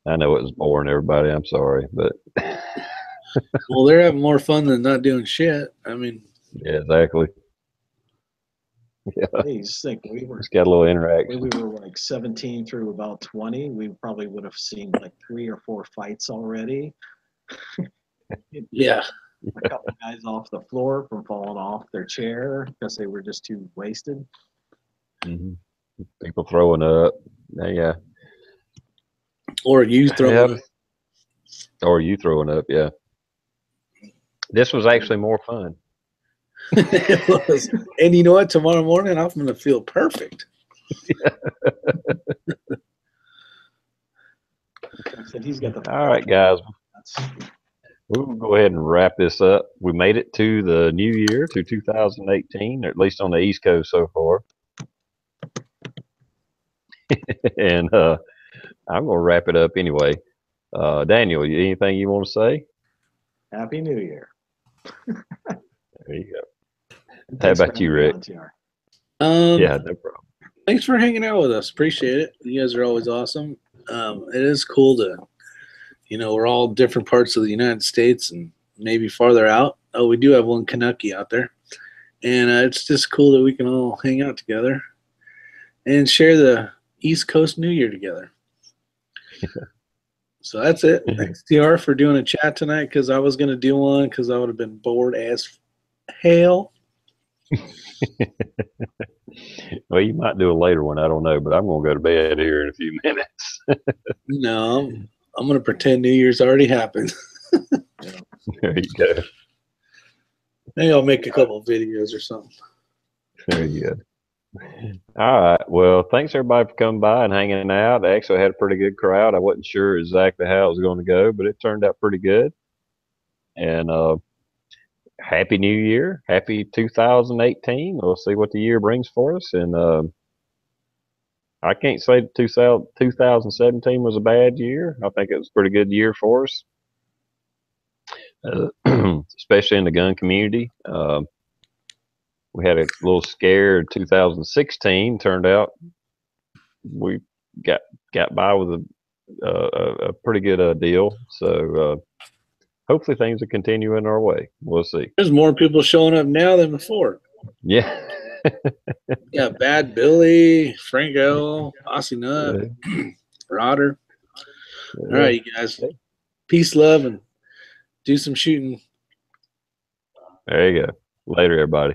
I know it was boring, everybody. I'm sorry, but Well, they're having more fun than not doing shit. I mean, yeah, exactly. Yeah, Hey, just think just got a little when interaction. we were like 17 through about 20, we probably would have seen like 3 or 4 fights already. yeah, A couple guys off the floor from falling off their chair because they were just too wasted. Hmm. People throwing up. Yeah, or you yeah. throwing. Or you throwing up. Yeah. This was actually more fun. It was. And you know what? Tomorrow morning, I'm going to feel perfect. I said he's got the. All right, guys. We'll go ahead and wrap this up. We made it to the new year, to 2018, or at least on the East Coast so far. And I'm going to wrap it up anyway. Daniel, anything you want to say? Happy New Year. There you go. And How thanks for about you, having me Rick? on, TR. Yeah, no problem. Thanks for hanging out with us. Appreciate it. You guys are always awesome. It is cool to, we're all different parts of the United States and maybe farther out. Oh, we do have one Canucky out there. And it's just cool that we can all hang out together and share the East Coast New Year together. So that's it. Thanks, TR, for doing a chat tonight because I was going to do one because I would have been bored as hell. Well, you might do a later one. I don't know, but I'm going to go to bed here in a few minutes. No, I'm going to pretend New Year's already happened. There you go. Maybe I'll make a couple of videos or something. There you go. All right. Well, thanks everybody for coming by and hanging out. I actually had a pretty good crowd. I wasn't sure exactly how it was going to go, but it turned out pretty good. And Happy New Year. Happy 2018. We'll see what the year brings for us. And I can't say that 2017 was a bad year. I think it was a pretty good year for us, especially in the gun community. We had a little scared 2016. Turned out we got by with a pretty good deal. So hopefully things will continue in our way. We'll see. There's more people showing up now than before. Yeah. Yeah, Bad Billy, Franco, Aussie Nut, Rodder. All right, you guys. Peace, love, and do some shooting. There you go. Later, everybody.